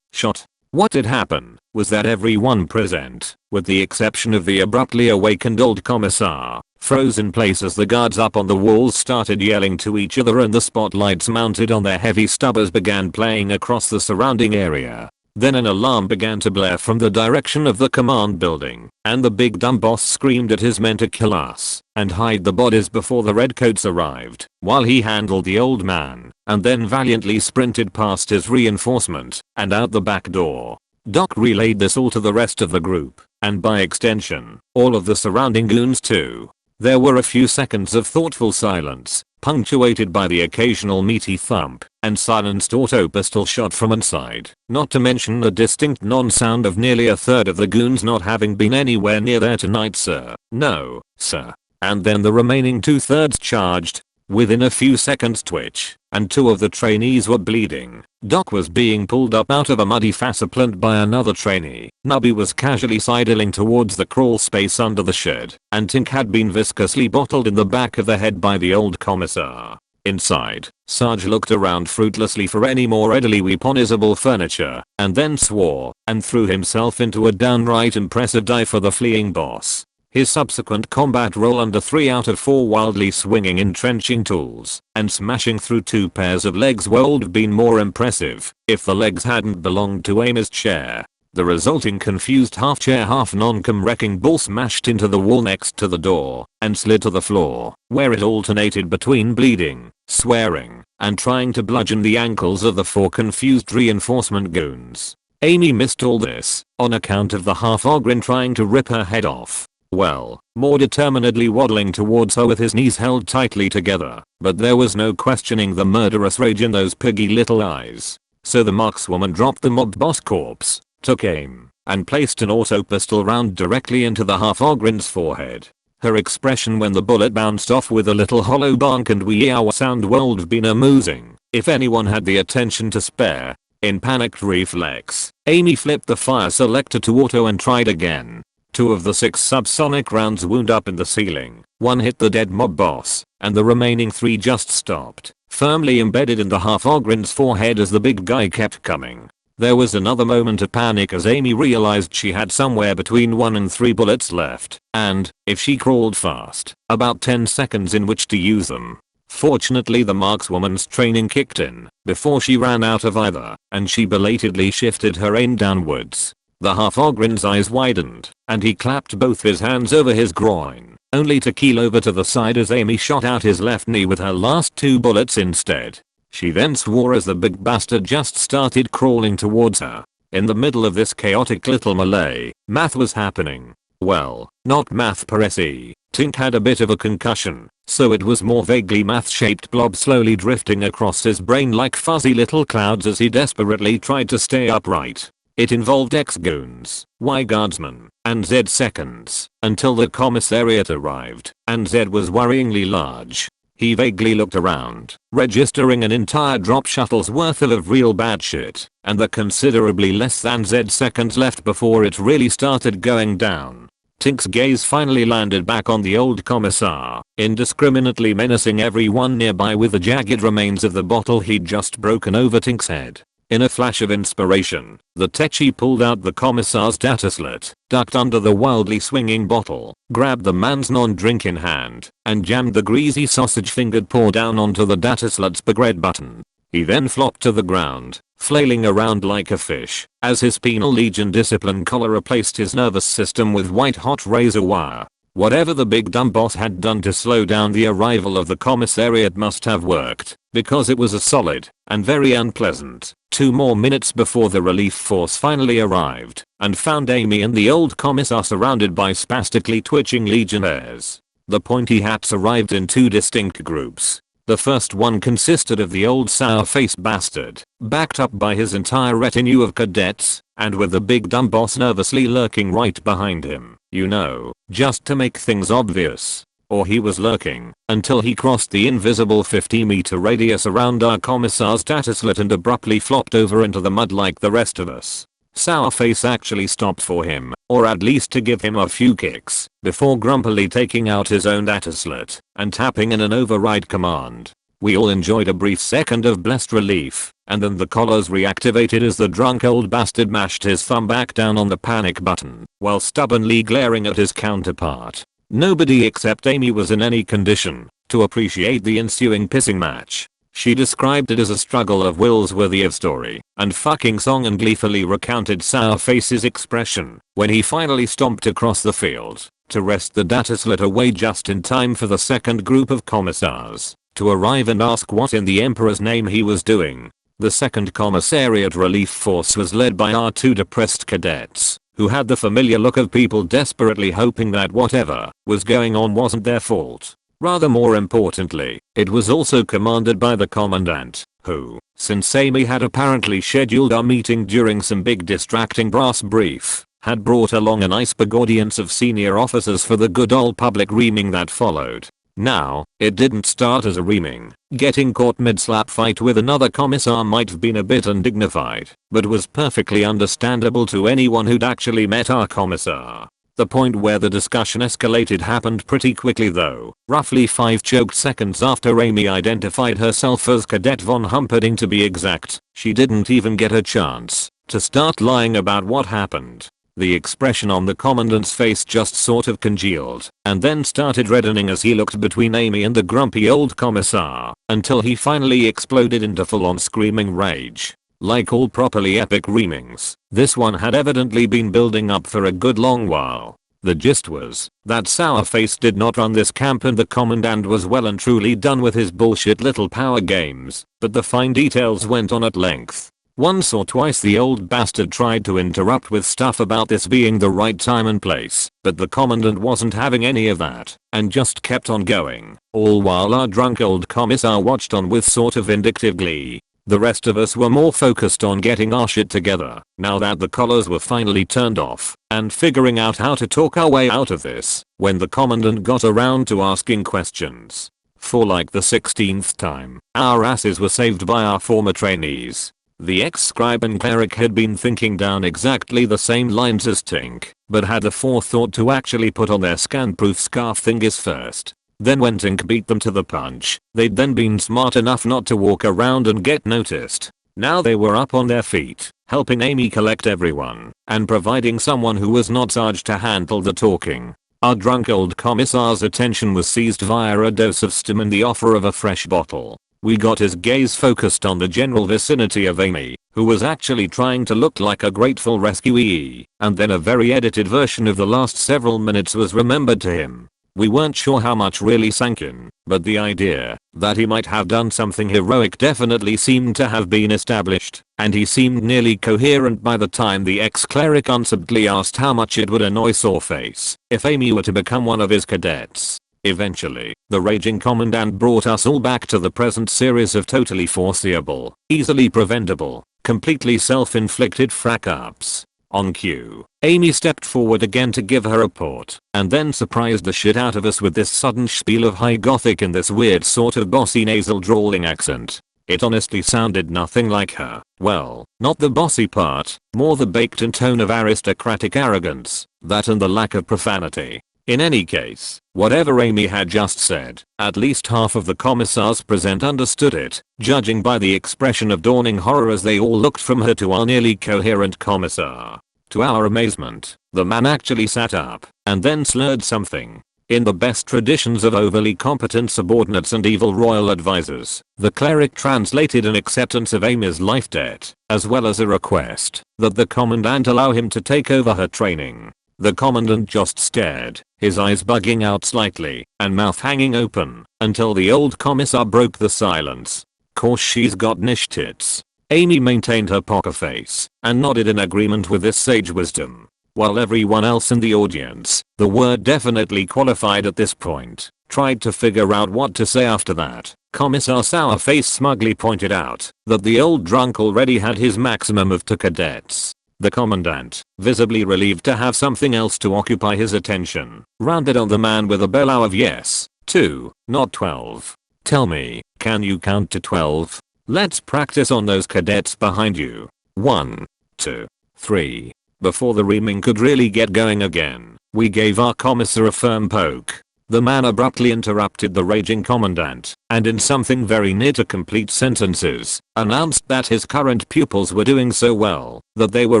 Speaker 1: shot. What did happen was that everyone present, with the exception of the abruptly awakened old commissar, froze in place as the guards up on the walls started yelling to each other and the spotlights mounted on their heavy stubbers began playing across the surrounding area. Then an alarm began to blare from the direction of the command building, and the big dumb boss screamed at his men to kill us and hide the bodies before the redcoats arrived, while he handled the old man, and then valiantly sprinted past his reinforcement and out the back door. Doc relayed this all to the rest of the group, and by extension, all of the surrounding goons too. There were a few seconds of thoughtful silence, punctuated by the occasional meaty thump and silenced auto pistol shot from inside, not to mention a distinct non-sound of nearly a third of the goons not having been anywhere near there tonight, sir. No, sir. And then the remaining 2/3 charged. Within a few seconds twitch, and 2 of the trainees were bleeding. Doc was being pulled up out of a muddy faceplant by another trainee. Nubby was casually sidling towards the crawl space under the shed, and Tink had been viscously bottled in the back of the head by the old commissar. Inside, Sarge looked around fruitlessly for any more readily weaponizable furniture, and then swore, and threw himself into a downright impressive dive for the fleeing boss. His subsequent combat role under 3 out of 4 wildly swinging entrenching tools and smashing through 2 pairs of legs would have been more impressive if the legs hadn't belonged to Amy's chair. The resulting confused half chair half non-com wrecking ball smashed into the wall next to the door and slid to the floor, where it alternated between bleeding, swearing, and trying to bludgeon the ankles of the 4 confused reinforcement goons. Amy missed all this on account of the half-ogren trying to rip her head off. Well, more determinedly waddling towards her with his knees held tightly together, but there was no questioning the murderous rage in those piggy little eyes. So the markswoman dropped the mob boss corpse, took aim, and placed an auto pistol round directly into the half-ogren's forehead. Her expression when the bullet bounced off with a little hollow bonk and wee ow sound would have been amusing if anyone had the attention to spare. In panicked reflex, Amy flipped the fire selector to auto and tried again. 2 of the 6 subsonic rounds wound up in the ceiling. 1 hit the dead mob boss, and the remaining 3 just stopped, firmly embedded in the half-ogren's forehead as the big guy kept coming. There was another moment of panic as Amy realized she had somewhere between 1 and 3 bullets left, and, if she crawled fast, about 10 seconds in which to use them. Fortunately the markswoman's training kicked in before she ran out of either, and she belatedly shifted her aim downwards. The half-ogren's eyes widened, and he clapped both his hands over his groin, only to keel over to the side as Amy shot out his left knee with her last 2 bullets instead. She then swore as the big bastard just started crawling towards her. In the middle of this chaotic little melee, math was happening. Well, not math per se. Tink had a bit of a concussion, so it was more vaguely math-shaped blob slowly drifting across his brain like fuzzy little clouds as he desperately tried to stay upright. It involved X goons, Y guardsmen, and Z seconds, until the commissariat arrived, and Z was worryingly large. He vaguely looked around, registering an entire drop shuttle's worth of real bad shit, and the considerably less than Z seconds left before it really started going down. Tink's gaze finally landed back on the old commissar, indiscriminately menacing everyone nearby with the jagged remains of the bottle he'd just broken over Tink's head. In a flash of inspiration, the techie pulled out the commissar's data slit, ducked under the wildly swinging bottle, grabbed the man's non-drink in hand, and jammed the greasy sausage-fingered paw down onto the data slit's red button. He then flopped to the ground, flailing around like a fish, as his penal legion discipline collar replaced his nervous system with white-hot razor wire. Whatever the big dumb boss had done to slow down the arrival of the commissariat must have worked, because it was a solid, and very unpleasant, 2 more minutes before the relief force finally arrived, and found Amy and the old commissar surrounded by spastically twitching legionnaires. The pointy hats arrived in 2 distinct groups. The first one consisted of the old sour-faced bastard, backed up by his entire retinue of cadets, and with the big dumb boss nervously lurking right behind him, you know, just to make things obvious. Or he was lurking, until he crossed the invisible 50-meter radius around our commissar's statuslet and abruptly flopped over into the mud like the rest of us. Sourface actually stopped for him, or at least to give him a few kicks, before grumpily taking out his own dataslet and tapping in an override command. We all enjoyed a brief second of blessed relief, and then the collars reactivated as the drunk old bastard mashed his thumb back down on the panic button, while stubbornly glaring at his counterpart. Nobody except Amy was in any condition to appreciate the ensuing pissing match. She described it as a struggle of wills worthy of story and fucking song and gleefully recounted Sourface's expression when he finally stomped across the field to wrest the dataslet away just in time for the second group of commissars to arrive and ask what in the Emperor's name he was doing. The second commissariat relief force was led by our two depressed cadets, who had the familiar look of people desperately hoping that whatever was going on wasn't their fault. Rather more importantly, it was also commanded by the commandant, who, since Amy had apparently scheduled our meeting during some big distracting brass brief, had brought along a nice big audience of senior officers for the good old public reaming that followed. Now, it didn't start as a reaming. Getting caught mid-slap fight with another commissar might have been a bit undignified, but was perfectly understandable to anyone who'd actually met our commissar. The point where the discussion escalated happened pretty quickly though, roughly 5 choked seconds after Amy identified herself as Cadet von Humperdinck to be exact. She didn't even get a chance to start lying about what happened. The expression on the commandant's face just sort of congealed, and then started reddening as he looked between Amy and the grumpy old commissar, until he finally exploded into full-on screaming rage. Like all properly epic reamings, this one had evidently been building up for a good long while. The gist was that Sourface did not run this camp and the commandant was well and truly done with his bullshit little power games, but the fine details went on at length. Once or twice the old bastard tried to interrupt with stuff about this being the right time and place, but the commandant wasn't having any of that, and just kept on going, all while our drunk old commissar watched on with sort of vindictive glee. The rest of us were more focused on getting our shit together, now that the collars were finally turned off, and figuring out how to talk our way out of this, when the commandant got around to asking questions. For like the 16th time, our asses were saved by our former trainees. The ex-scribe and cleric had been thinking down exactly the same lines as Tink, but had the forethought to actually put on their scan-proof scarf thingies first. Then when Tink beat them to the punch, they'd then been smart enough not to walk around and get noticed. Now they were up on their feet, helping Amy collect everyone, and providing someone who was not Sarge to handle the talking. Our drunk old commissar's attention was seized via a dose of stim and the offer of a fresh bottle. We got his gaze focused on the general vicinity of Amy, who was actually trying to look like a grateful rescuee, and then a very edited version of the last several minutes was remembered to him. We weren't sure how much really sank in, but the idea that he might have done something heroic definitely seemed to have been established, and he seemed nearly coherent by the time the ex-cleric unsubtly asked how much it would annoy Soreface if Amy were to become one of his cadets. Eventually, the raging commandant brought us all back to the present series of totally foreseeable, easily preventable, completely self-inflicted frack-ups. On cue, Amy stepped forward again to give her report, and then surprised the shit out of us with this sudden spiel of high gothic in this weird sort of bossy nasal drawling accent. It honestly sounded nothing like her. Well, not the bossy part, more the baked-in tone of aristocratic arrogance, that and the lack of profanity. In any case, whatever Amy had just said, at least half of the commissars present understood it, judging by the expression of dawning horror as they all looked from her to our nearly coherent commissar. To our amazement, the man actually sat up, and then slurred something. In the best traditions of overly competent subordinates and evil royal advisors, the cleric translated an acceptance of Amy's life debt, as well as a request that the commandant allow him to take over her training. The commandant just stared, his eyes bugging out slightly, and mouth hanging open, until the old commissar broke the silence. "Course she's got niche tits." Amy maintained her poker face, and nodded in agreement with this sage wisdom, while everyone else in the audience The word definitely qualified at this point. Tried to figure out what to say after that. Commissar Sourface smugly pointed out that the old drunk already had his maximum of 2 cadets. The commandant, visibly relieved to have something else to occupy his attention, rounded on the man with a bellow of yes, 2, not 12. Tell me, can you count to 12? Let's practice on those cadets behind you. 1, 2, 3. Before the reaming could really get going again, we gave our commissar a firm poke. The man abruptly interrupted the raging commandant, and in something very near to complete sentences, announced that his current pupils were doing so well that they were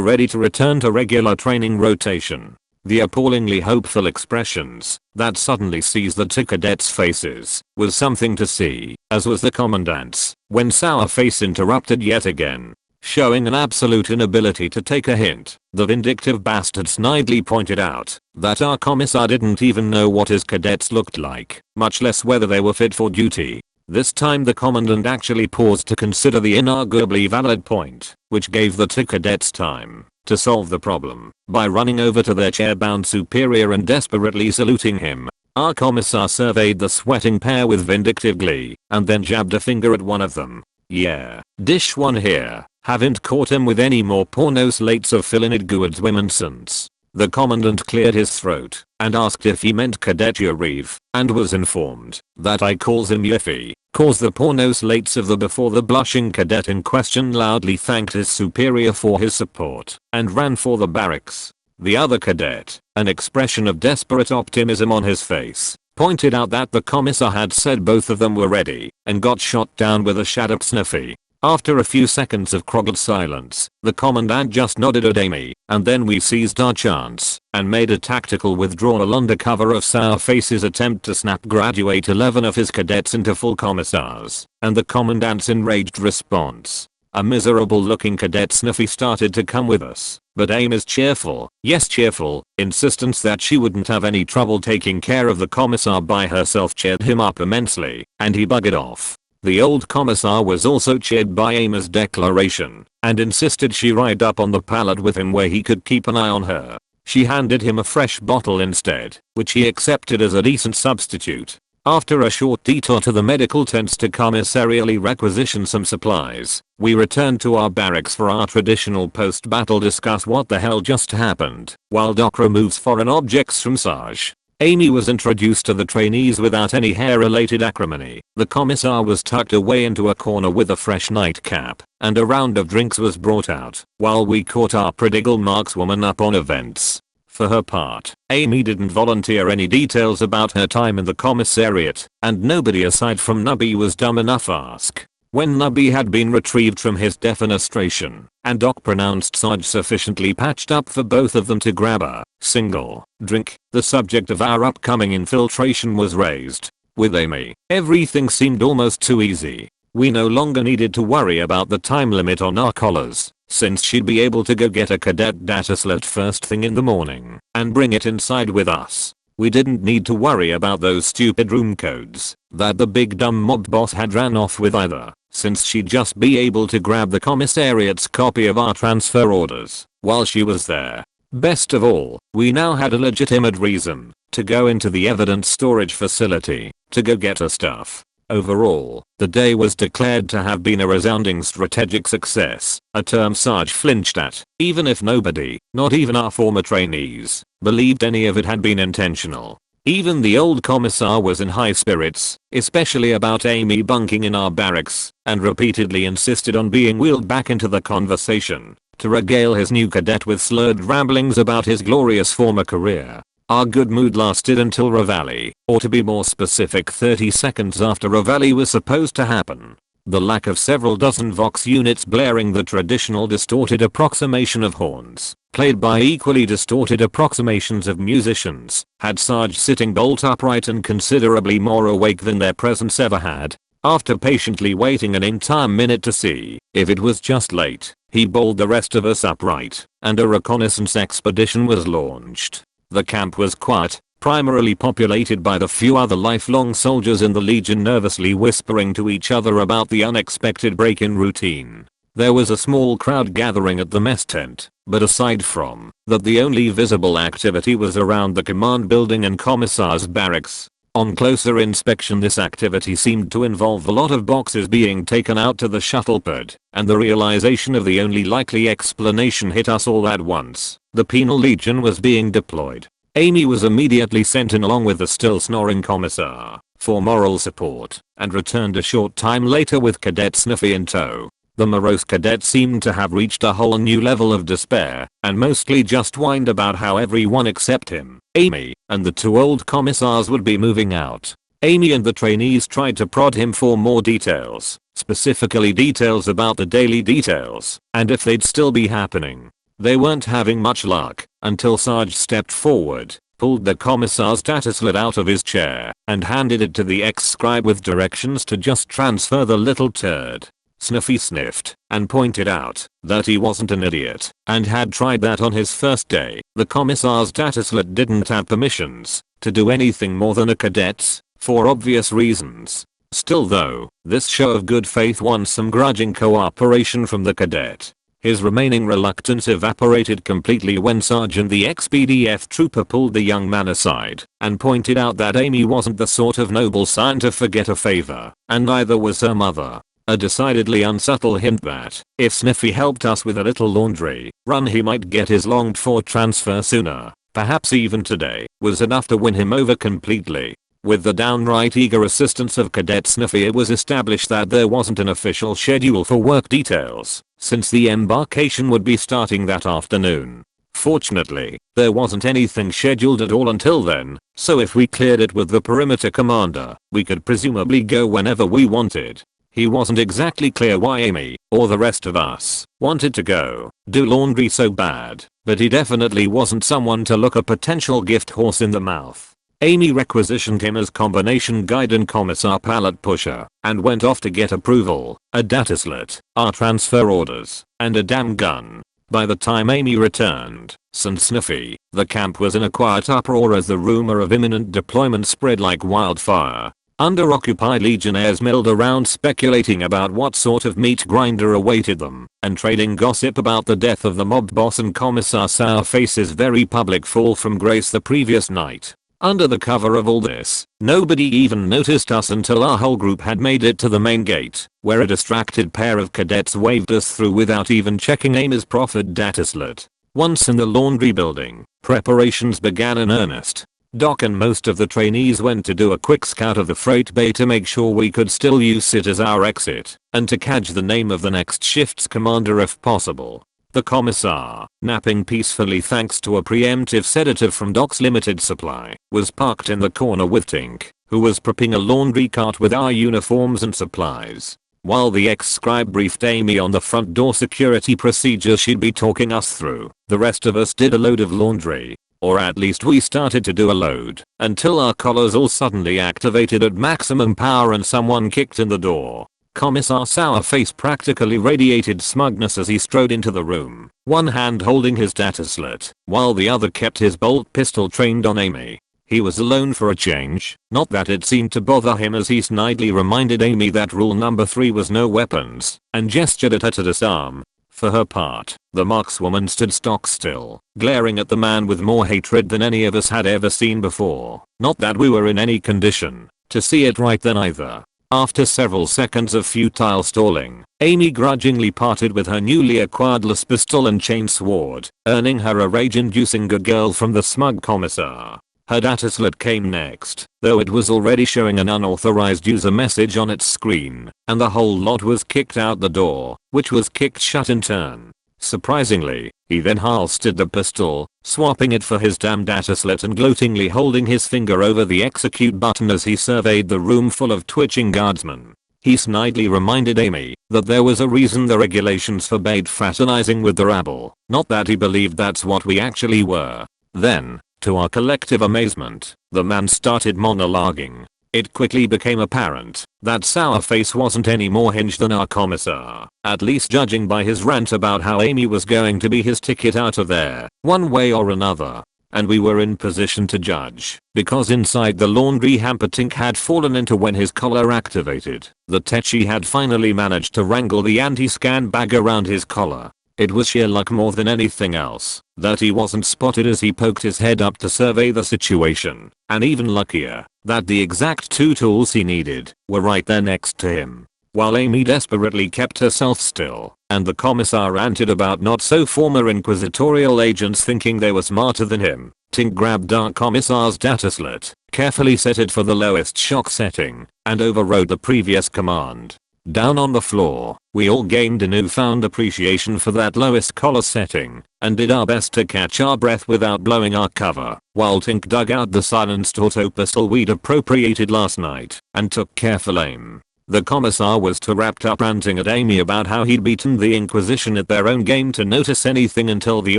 Speaker 1: ready to return to regular training rotation. The appallingly hopeful expressions that suddenly seized the 2 cadets' faces was something to see, as was the commandant's, when Sourface interrupted yet again. Showing an absolute inability to take a hint, the vindictive bastard snidely pointed out that our commissar didn't even know what his cadets looked like, much less whether they were fit for duty. This time the commandant actually paused to consider the inarguably valid point, which gave the 2 cadets time to solve the problem by running over to their chair-bound superior and desperately saluting him. Our commissar surveyed the sweating pair with vindictive glee, and then jabbed a finger at one of them. Yeah, dish one here. Haven't caught him with any more porno slates of Philinid Guardswomen since. The commandant cleared his throat and asked if he meant Cadet Yuriv, and was informed that I calls him Yiffy, cause the porno slates of the before the blushing cadet in question loudly thanked his superior for his support and ran for the barracks. The other cadet, an expression of desperate optimism on his face, pointed out that the commissar had said both of them were ready and got shot down with a shut-up sniffy. After a few seconds of croggled silence, the commandant just nodded at Amy, and then we seized our chance and made a tactical withdrawal under cover of Sourface's attempt to snap graduate 11 of his cadets into full commissars, and the commandant's enraged response. A miserable looking cadet Sniffy started to come with us, but Amy's cheerful, yes cheerful, insistence that she wouldn't have any trouble taking care of the commissar by herself cheered him up immensely, and he buggered off. The old commissar was also cheered by Amy's declaration and insisted she ride up on the pallet with him where he could keep an eye on her. She handed him a fresh bottle instead, which he accepted as a decent substitute. After a short detour to the medical tents to commissarially requisition some supplies, we returned to our barracks for our traditional post-battle discuss what the hell just happened, while Doc removes foreign objects from Sarge. Amy was introduced to the trainees without any hair-related acrimony. The commissar was tucked away into a corner with a fresh nightcap, and a round of drinks was brought out, while we caught our prodigal markswoman up on events. For her part, Amy didn't volunteer any details about her time in the commissariat, and nobody aside from Nubby was dumb enough to ask. When Nubby had been retrieved from his defenestration, and Doc pronounced Sarge sufficiently patched up for both of them to grab a single drink, the subject of our upcoming infiltration was raised. With Amy, everything seemed almost too easy. We no longer needed to worry about the time limit on our collars, since she'd be able to go get a cadet data slot first thing in the morning and bring it inside with us. We didn't need to worry about those stupid room codes that the big dumb mob boss had ran off with either, since she'd just be able to grab the commissariat's copy of our transfer orders while she was there. Best of all, we now had a legitimate reason to go into the evidence storage facility to go get her stuff. Overall, the day was declared to have been a resounding strategic success, a term Sarge flinched at, even if nobody, not even our former trainees, believed any of it had been intentional. Even the old commissar was in high spirits, especially about Amy bunking in our barracks, and repeatedly insisted on being wheeled back into the conversation to regale his new cadet with slurred ramblings about his glorious former career. Our good mood lasted until Reveille, or to be more specific 30 seconds after Reveille was supposed to happen. The lack of several dozen Vox units blaring the traditional distorted approximation of horns, played by equally distorted approximations of musicians, had Sarge sitting bolt upright and considerably more awake than their presence ever had. After patiently waiting an entire minute to see if it was just late, he bowled the rest of us upright, and a reconnaissance expedition was launched. The camp was quiet, primarily populated by the few other lifelong soldiers in the Legion nervously whispering to each other about the unexpected break-in routine. There was a small crowd gathering at the mess tent, But aside from that, the only visible activity was around the command building and commissar's barracks. On closer inspection, this activity seemed to involve a lot of boxes being taken out to the shuttle pod, and the realization of the only likely explanation hit us all at once. The penal legion was being deployed. Amy was immediately sent in along with the still snoring commissar for moral support, and returned a short time later with Cadet Sniffy in tow. The morose cadet seemed to have reached a whole new level of despair, and mostly just whined about how everyone except him, Amy, and the two old commissars would be moving out. Amy and the trainees tried to prod him for more details, specifically details about the daily details, and if they'd still be happening. They weren't having much luck, until Sarge stepped forward, pulled the commissar's dataslet out of his chair, and handed it to the ex-scribe with directions to just transfer the little turd. Sniffy sniffed and pointed out that he wasn't an idiot and had tried that on his first day. The commissar's dataslet didn't have permissions to do anything more than a cadet's, for obvious reasons. Still though, this show of good faith won some grudging cooperation from the cadet. His remaining reluctance evaporated completely when Sergeant the ex-BDF trooper pulled the young man aside and pointed out that Amy wasn't the sort of noble sign to forget a favor, and neither was her mother. A decidedly unsubtle hint that, if Sniffy helped us with a little laundry run, he might get his longed-for transfer sooner, perhaps even today, was enough to win him over completely. With the downright eager assistance of Cadet Sniffy, it was established that there wasn't an official schedule for work details, since the embarkation would be starting that afternoon. Fortunately, there wasn't anything scheduled at all until then, so if we cleared it with the perimeter commander, we could presumably go whenever we wanted. He wasn't exactly clear why Amy, or the rest of us, wanted to go do laundry so bad, but he definitely wasn't someone to look a potential gift horse in the mouth. Amy requisitioned him as combination guide and commissar pallet pusher, and went off to get approval, a dataslet, our transfer orders, and a damn gun. By the time Amy returned, and Sniffy, the camp was in a quiet uproar as the rumor of imminent deployment spread like wildfire. Under-occupied legionnaires milled around speculating about what sort of meat grinder awaited them, and trading gossip about the death of the mob boss and Commissar Sourface's very public fall from grace the previous night. Under the cover of all this, nobody even noticed us until our whole group had made it to the main gate, where a distracted pair of cadets waved us through without even checking Amy's proffered dataslet. Once in the laundry building, preparations began in earnest. Doc and most of the trainees went to do a quick scout of the freight bay to make sure we could still use it as our exit, and to catch the name of the next shift's commander if possible. The commissar, napping peacefully thanks to a preemptive sedative from Doc's limited supply, was parked in the corner with Tink, who was prepping a laundry cart with our uniforms and supplies. While the ex-scribe briefed Amy on the front door security procedures she'd be talking us through, the rest of us did a load of laundry. Or at least we started to do a load, until our collars all suddenly activated at maximum power and someone kicked in the door. Commissar Sourface practically radiated smugness as he strode into the room, one hand holding his dataslet, while the other kept his bolt pistol trained on Amy. He was alone for a change, not that it seemed to bother him as he snidely reminded Amy that rule number 3 was no weapons, and gestured at her to disarm. For her part, the markswoman stood stock still, glaring at the man with more hatred than any of us had ever seen before. Not that we were in any condition to see it right then either. After several seconds of futile stalling, Amy grudgingly parted with her newly acquired las pistol and chain sword, earning her a rage-inducing good girl from the smug commissar. Her dataslet came next, though it was already showing an unauthorized user message on its screen, and the whole lot was kicked out the door, which was kicked shut in turn. Surprisingly, he then holstered the pistol, swapping it for his damn dataslet and gloatingly holding his finger over the execute button as he surveyed the room full of twitching guardsmen. He snidely reminded Amy that there was a reason the regulations forbade fraternizing with the rabble, not that he believed that's what we actually were. Then, to our collective amazement, the man started monologuing. It quickly became apparent that Sourface wasn't any more hinged than our commissar, at least judging by his rant about how Amy was going to be his ticket out of there, one way or another. And we were in position to judge, because inside the laundry hamper Tink had fallen into when his collar activated. The Tetchy had finally managed to wrangle the anti-scan bag around his collar. It was sheer luck more than anything else that he wasn't spotted as he poked his head up to survey the situation, and even luckier that the exact two tools he needed were right there next to him. While Amy desperately kept herself still, and the commissar ranted about not so former inquisitorial agents thinking they were smarter than him, Tink grabbed our commissar's dataslet, carefully set it for the lowest shock setting, and overrode the previous command. Down on the floor, we all gained a newfound appreciation for that lowest collar setting, and did our best to catch our breath without blowing our cover, while Tink dug out the silenced auto pistol we'd appropriated last night, and took careful aim. The commissar was too wrapped up ranting at Amy about how he'd beaten the Inquisition at their own game to notice anything until the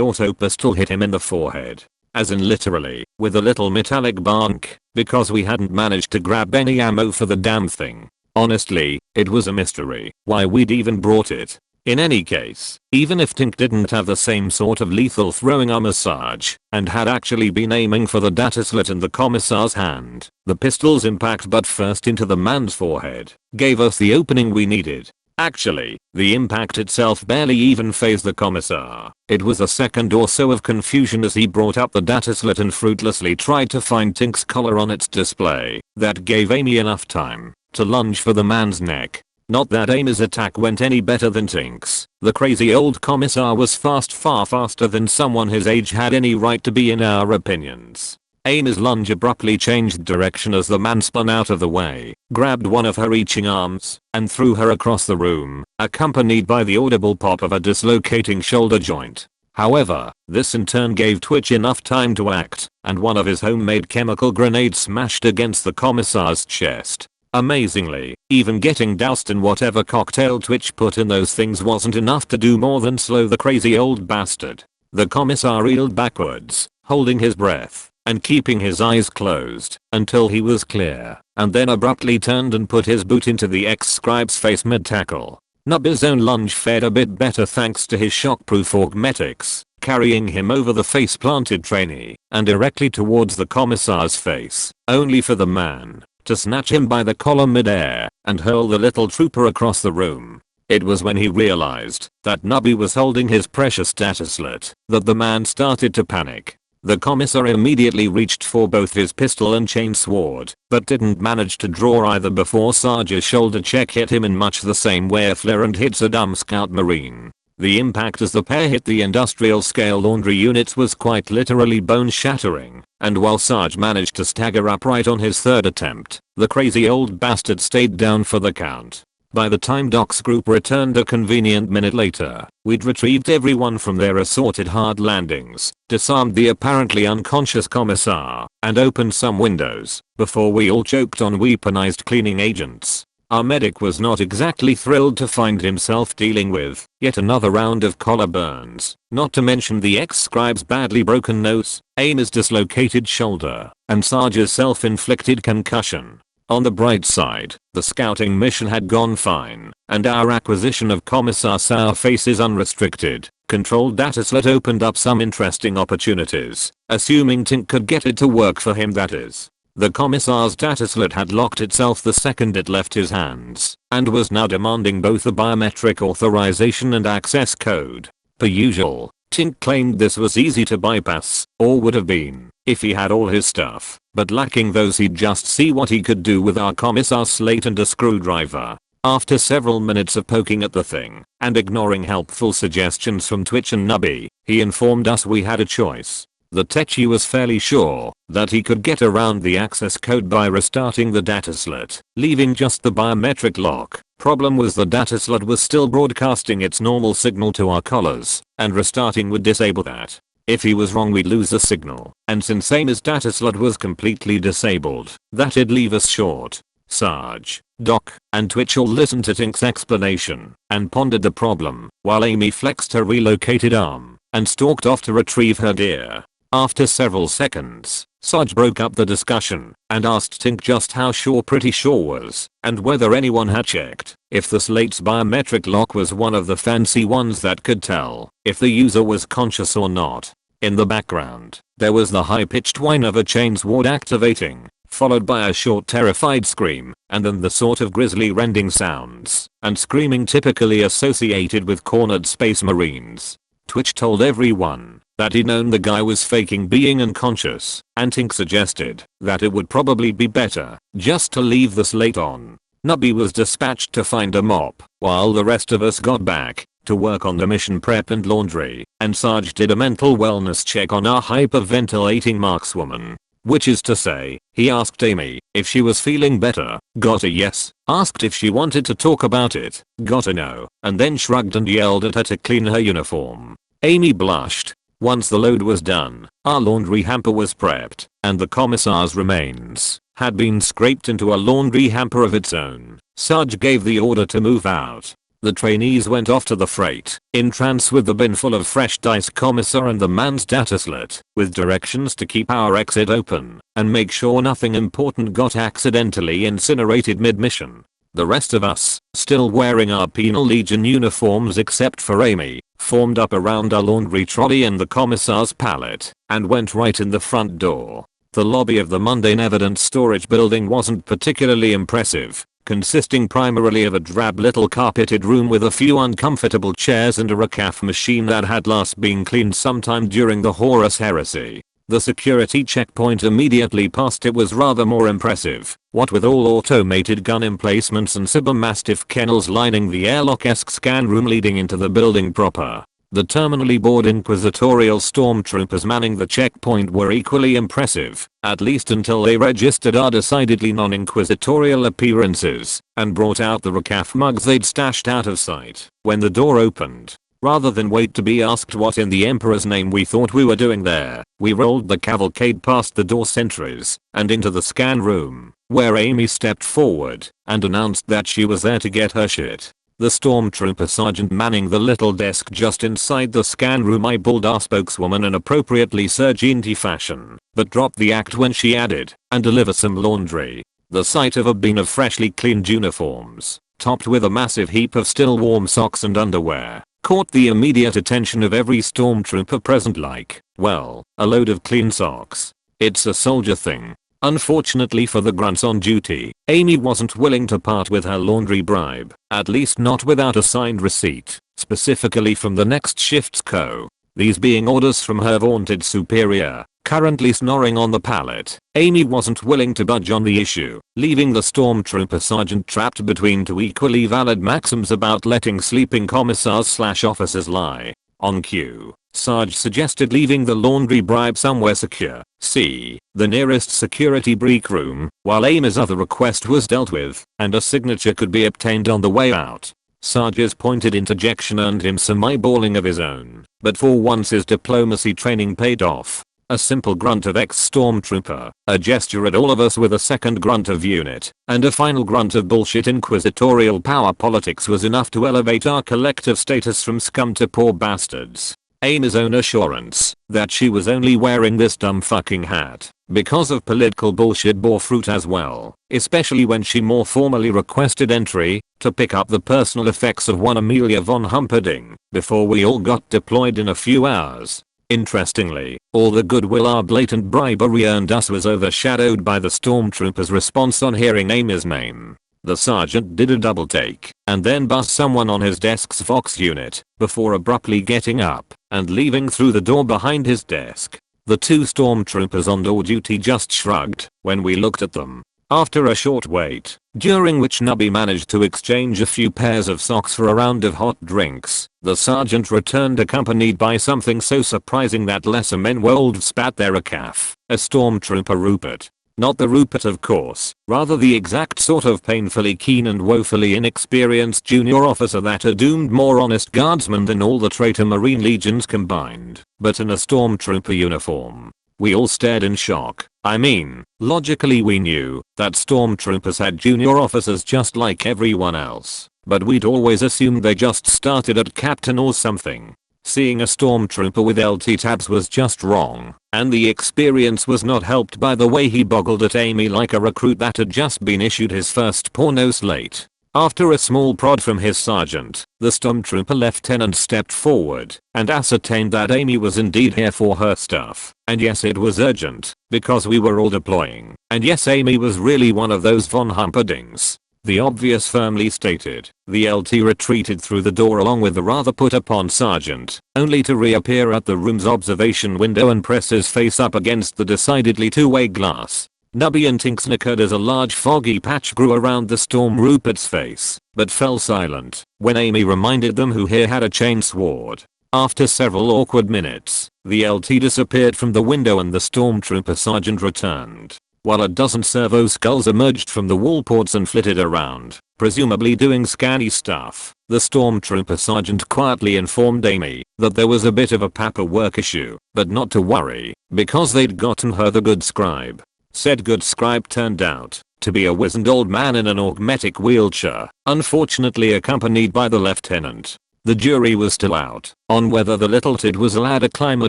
Speaker 1: auto pistol hit him in the forehead. As in literally, with a little metallic bonk, because we hadn't managed to grab any ammo for the damn thing. Honestly, it was a mystery why we'd even brought it. In any case, even if Tink didn't have the same sort of lethal throwing arm as Sarge, and had actually been aiming for the dataslet in the commissar's hand, the pistol's impact butt first into the man's forehead gave us the opening we needed. Actually, the impact itself barely even fazed the commissar. It was a second or so of confusion as he brought up the dataslet and fruitlessly tried to find Tink's collar on its display that gave Amy enough time to lunge for the man's neck. Not that Amy's attack went any better than Tink's. The crazy old commissar was fast, far faster than someone his age had any right to be in our opinions. Amy's lunge abruptly changed direction as the man spun out of the way, grabbed one of her reaching arms, and threw her across the room, accompanied by the audible pop of a dislocating shoulder joint. However, this in turn gave Twitch enough time to act, and one of his homemade chemical grenades smashed against the commissar's chest. Amazingly, even getting doused in whatever cocktail Twitch put in those things wasn't enough to do more than slow the crazy old bastard. The commissar reeled backwards, holding his breath, and keeping his eyes closed, until he was clear, and then abruptly turned and put his boot into the ex-scribe's face mid-tackle. Nubby's own lunge fared a bit better thanks to his shockproof augmetics, carrying him over the face-planted trainee, and directly towards the commissar's face, only for the man to snatch him by the collar mid-air and hurl the little trooper across the room. It was when he realized that Nubby was holding his precious dataslet that the man started to panic. The commissar immediately reached for both his pistol and chain sword, but didn't manage to draw either before Sarge's shoulder check hit him in much the same way a Florent hits a dumb scout marine. The impact as the pair hit the industrial scale laundry units was quite literally bone shattering, and while Sarge managed to stagger upright on his third attempt, the crazy old bastard stayed down for the count. By the time Doc's group returned a convenient minute later, we'd retrieved everyone from their assorted hard landings, disarmed the apparently unconscious commissar, and opened some windows, before we all choked on weaponized cleaning agents. Our medic was not exactly thrilled to find himself dealing with yet another round of collar burns, not to mention the ex-scribe's badly broken nose, Amy's dislocated shoulder, and Sarge's self-inflicted concussion. On the bright side, the scouting mission had gone fine, and our acquisition of Commissar Sourface's unrestricted, controlled dataslet opened up some interesting opportunities, assuming Tink could get it to work for him, that is. The commissar's dataslet had locked itself the second it left his hands, and was now demanding both a biometric authorization and access code. Per usual, Tink claimed this was easy to bypass, or would have been, if he had all his stuff, but lacking those he'd just see what he could do with our commissar's slate and a screwdriver. After several minutes of poking at the thing, and ignoring helpful suggestions from Twitch and Nubby, he informed us we had a choice. The techie was fairly sure that he could get around the access code by restarting the dataslet, leaving just the biometric lock. Problem was the dataslet was still broadcasting its normal signal to our collars, and restarting would disable that. If he was wrong, we'd lose the signal, and since Amy's dataslet was completely disabled, that'd leave us short. Sarge, Doc, and Twitch all listened to Tink's explanation and pondered the problem, while Amy flexed her relocated arm and stalked off to retrieve her deer. After several seconds, Sarge broke up the discussion and asked Tink just how sure Pretty Sure was, and whether anyone had checked if the slate's biometric lock was one of the fancy ones that could tell if the user was conscious or not. In the background, there was the high-pitched whine of a chain sword activating, followed by a short terrified scream, and then the sort of grisly rending sounds and screaming typically associated with cornered space marines. Twitch told everyone that he'd known the guy was faking being unconscious, and Tink suggested that it would probably be better just to leave the slate on. Nubby was dispatched to find a mop, while the rest of us got back to work on the mission prep and laundry, and Sarge did a mental wellness check on our hyperventilating markswoman. Which is to say, he asked Amy if she was feeling better, got a yes, asked if she wanted to talk about it, got a no, and then shrugged and yelled at her to clean her uniform. Amy blushed. Once the load was done, our laundry hamper was prepped, and the commissar's remains had been scraped into a laundry hamper of its own. Sarge gave the order to move out. The trainees went off to the freight, in trance with the bin full of fresh dice commissar and the man's data slit, with directions to keep our exit open, and make sure nothing important got accidentally incinerated mid-mission. The rest of us, still wearing our Penal Legion uniforms except for Amy, formed up around our laundry trolley and the commissar's pallet, and went right in the front door. The lobby of the mundane evidence storage building wasn't particularly impressive, consisting primarily of a drab little carpeted room with a few uncomfortable chairs and a recaf machine that had last been cleaned sometime during the Horus Heresy. The security checkpoint immediately past it was rather more impressive, what with all automated gun emplacements and Cybermastiff kennels lining the airlock-esque scan room leading into the building proper. The terminally bored inquisitorial stormtroopers manning the checkpoint were equally impressive, at least until they registered our decidedly non-inquisitorial appearances and brought out the recaf mugs they'd stashed out of sight when the door opened. Rather than wait to be asked what in the Emperor's name we thought we were doing there, we rolled the cavalcade past the door sentries and into the scan room, where Amy stepped forward and announced that she was there to get her shit. The stormtrooper sergeant manning the little desk just inside the scan room eyeballed our spokeswoman in appropriately sergeanty fashion, but dropped the act when she added, "and deliver some laundry." The sight of a bin of freshly cleaned uniforms, topped with a massive heap of still warm socks and underwear, caught the immediate attention of every stormtrooper present like, well, a load of clean socks. It's a soldier thing. Unfortunately for the grunts on duty, Amy wasn't willing to part with her laundry bribe, at least not without a signed receipt, specifically from the next shift's co. These being orders from her vaunted superior, currently snoring on the pallet. Amy wasn't willing to budge on the issue, leaving the stormtrooper sergeant trapped between two equally valid maxims about letting sleeping commissars/officers lie. On cue, Sarge suggested leaving the laundry bribe somewhere secure, see the nearest security break room, while Amy's other request was dealt with, and a signature could be obtained on the way out. Sarge's pointed interjection earned him some eyeballing of his own, but for once his diplomacy training paid off. A simple grunt of ex-stormtrooper, a gesture at all of us with a second grunt of unit, and a final grunt of bullshit inquisitorial power politics was enough to elevate our collective status from scum to poor bastards. Amy's own assurance that she was only wearing this dumb fucking hat because of political bullshit bore fruit as well, especially when she more formally requested entry to pick up the personal effects of one Amelia von Humperdinck before we all got deployed in a few hours. Interestingly, all the goodwill our blatant bribery earned us was overshadowed by the stormtrooper's response on hearing Amy's name. The sergeant did a double take and then buzzed someone on his desk's Vox unit before abruptly getting up and leaving through the door behind his desk. The two stormtroopers on door duty just shrugged when we looked at them. After a short wait, during which Nubby managed to exchange a few pairs of socks for a round of hot drinks, the sergeant returned accompanied by something so surprising that lesser men wolves spat their recaf, a stormtrooper Rupert. Not the Rupert of course, rather the exact sort of painfully keen and woefully inexperienced junior officer that had doomed more honest guardsmen than all the traitor Marine legions combined, but in a stormtrooper uniform. We all stared in shock. I mean, logically we knew that stormtroopers had junior officers just like everyone else, but we'd always assumed they just started at captain or something. Seeing a stormtrooper with LT tabs was just wrong, and the experience was not helped by the way he boggled at Amy like a recruit that had just been issued his first porno slate. After a small prod from his sergeant, the stormtrooper lieutenant stepped forward and ascertained that Amy was indeed here for her stuff, and yes, it was urgent, because we were all deploying. And yes, Amy was really one of those von Humperdings. The obvious firmly stated. The LT retreated through the door along with the rather put upon sergeant, only to reappear at the room's observation window and press his face up against the decidedly two-way glass. Nubby and Tink snickered as a large foggy patch grew around the Stormtrooper's face, but fell silent when Amy reminded them who here had a chain sword. After several awkward minutes, the LT disappeared from the window and the Stormtrooper sergeant returned, while a dozen servo skulls emerged from the wall ports and flitted around, presumably doing scanny stuff. The Stormtrooper sergeant quietly informed Amy that there was a bit of a paperwork issue, but not to worry, because they'd gotten her the good scribe. Said good scribe turned out to be a wizened old man in an augmetic wheelchair, unfortunately accompanied by the lieutenant. The jury was still out on whether the little tid was a ladder climber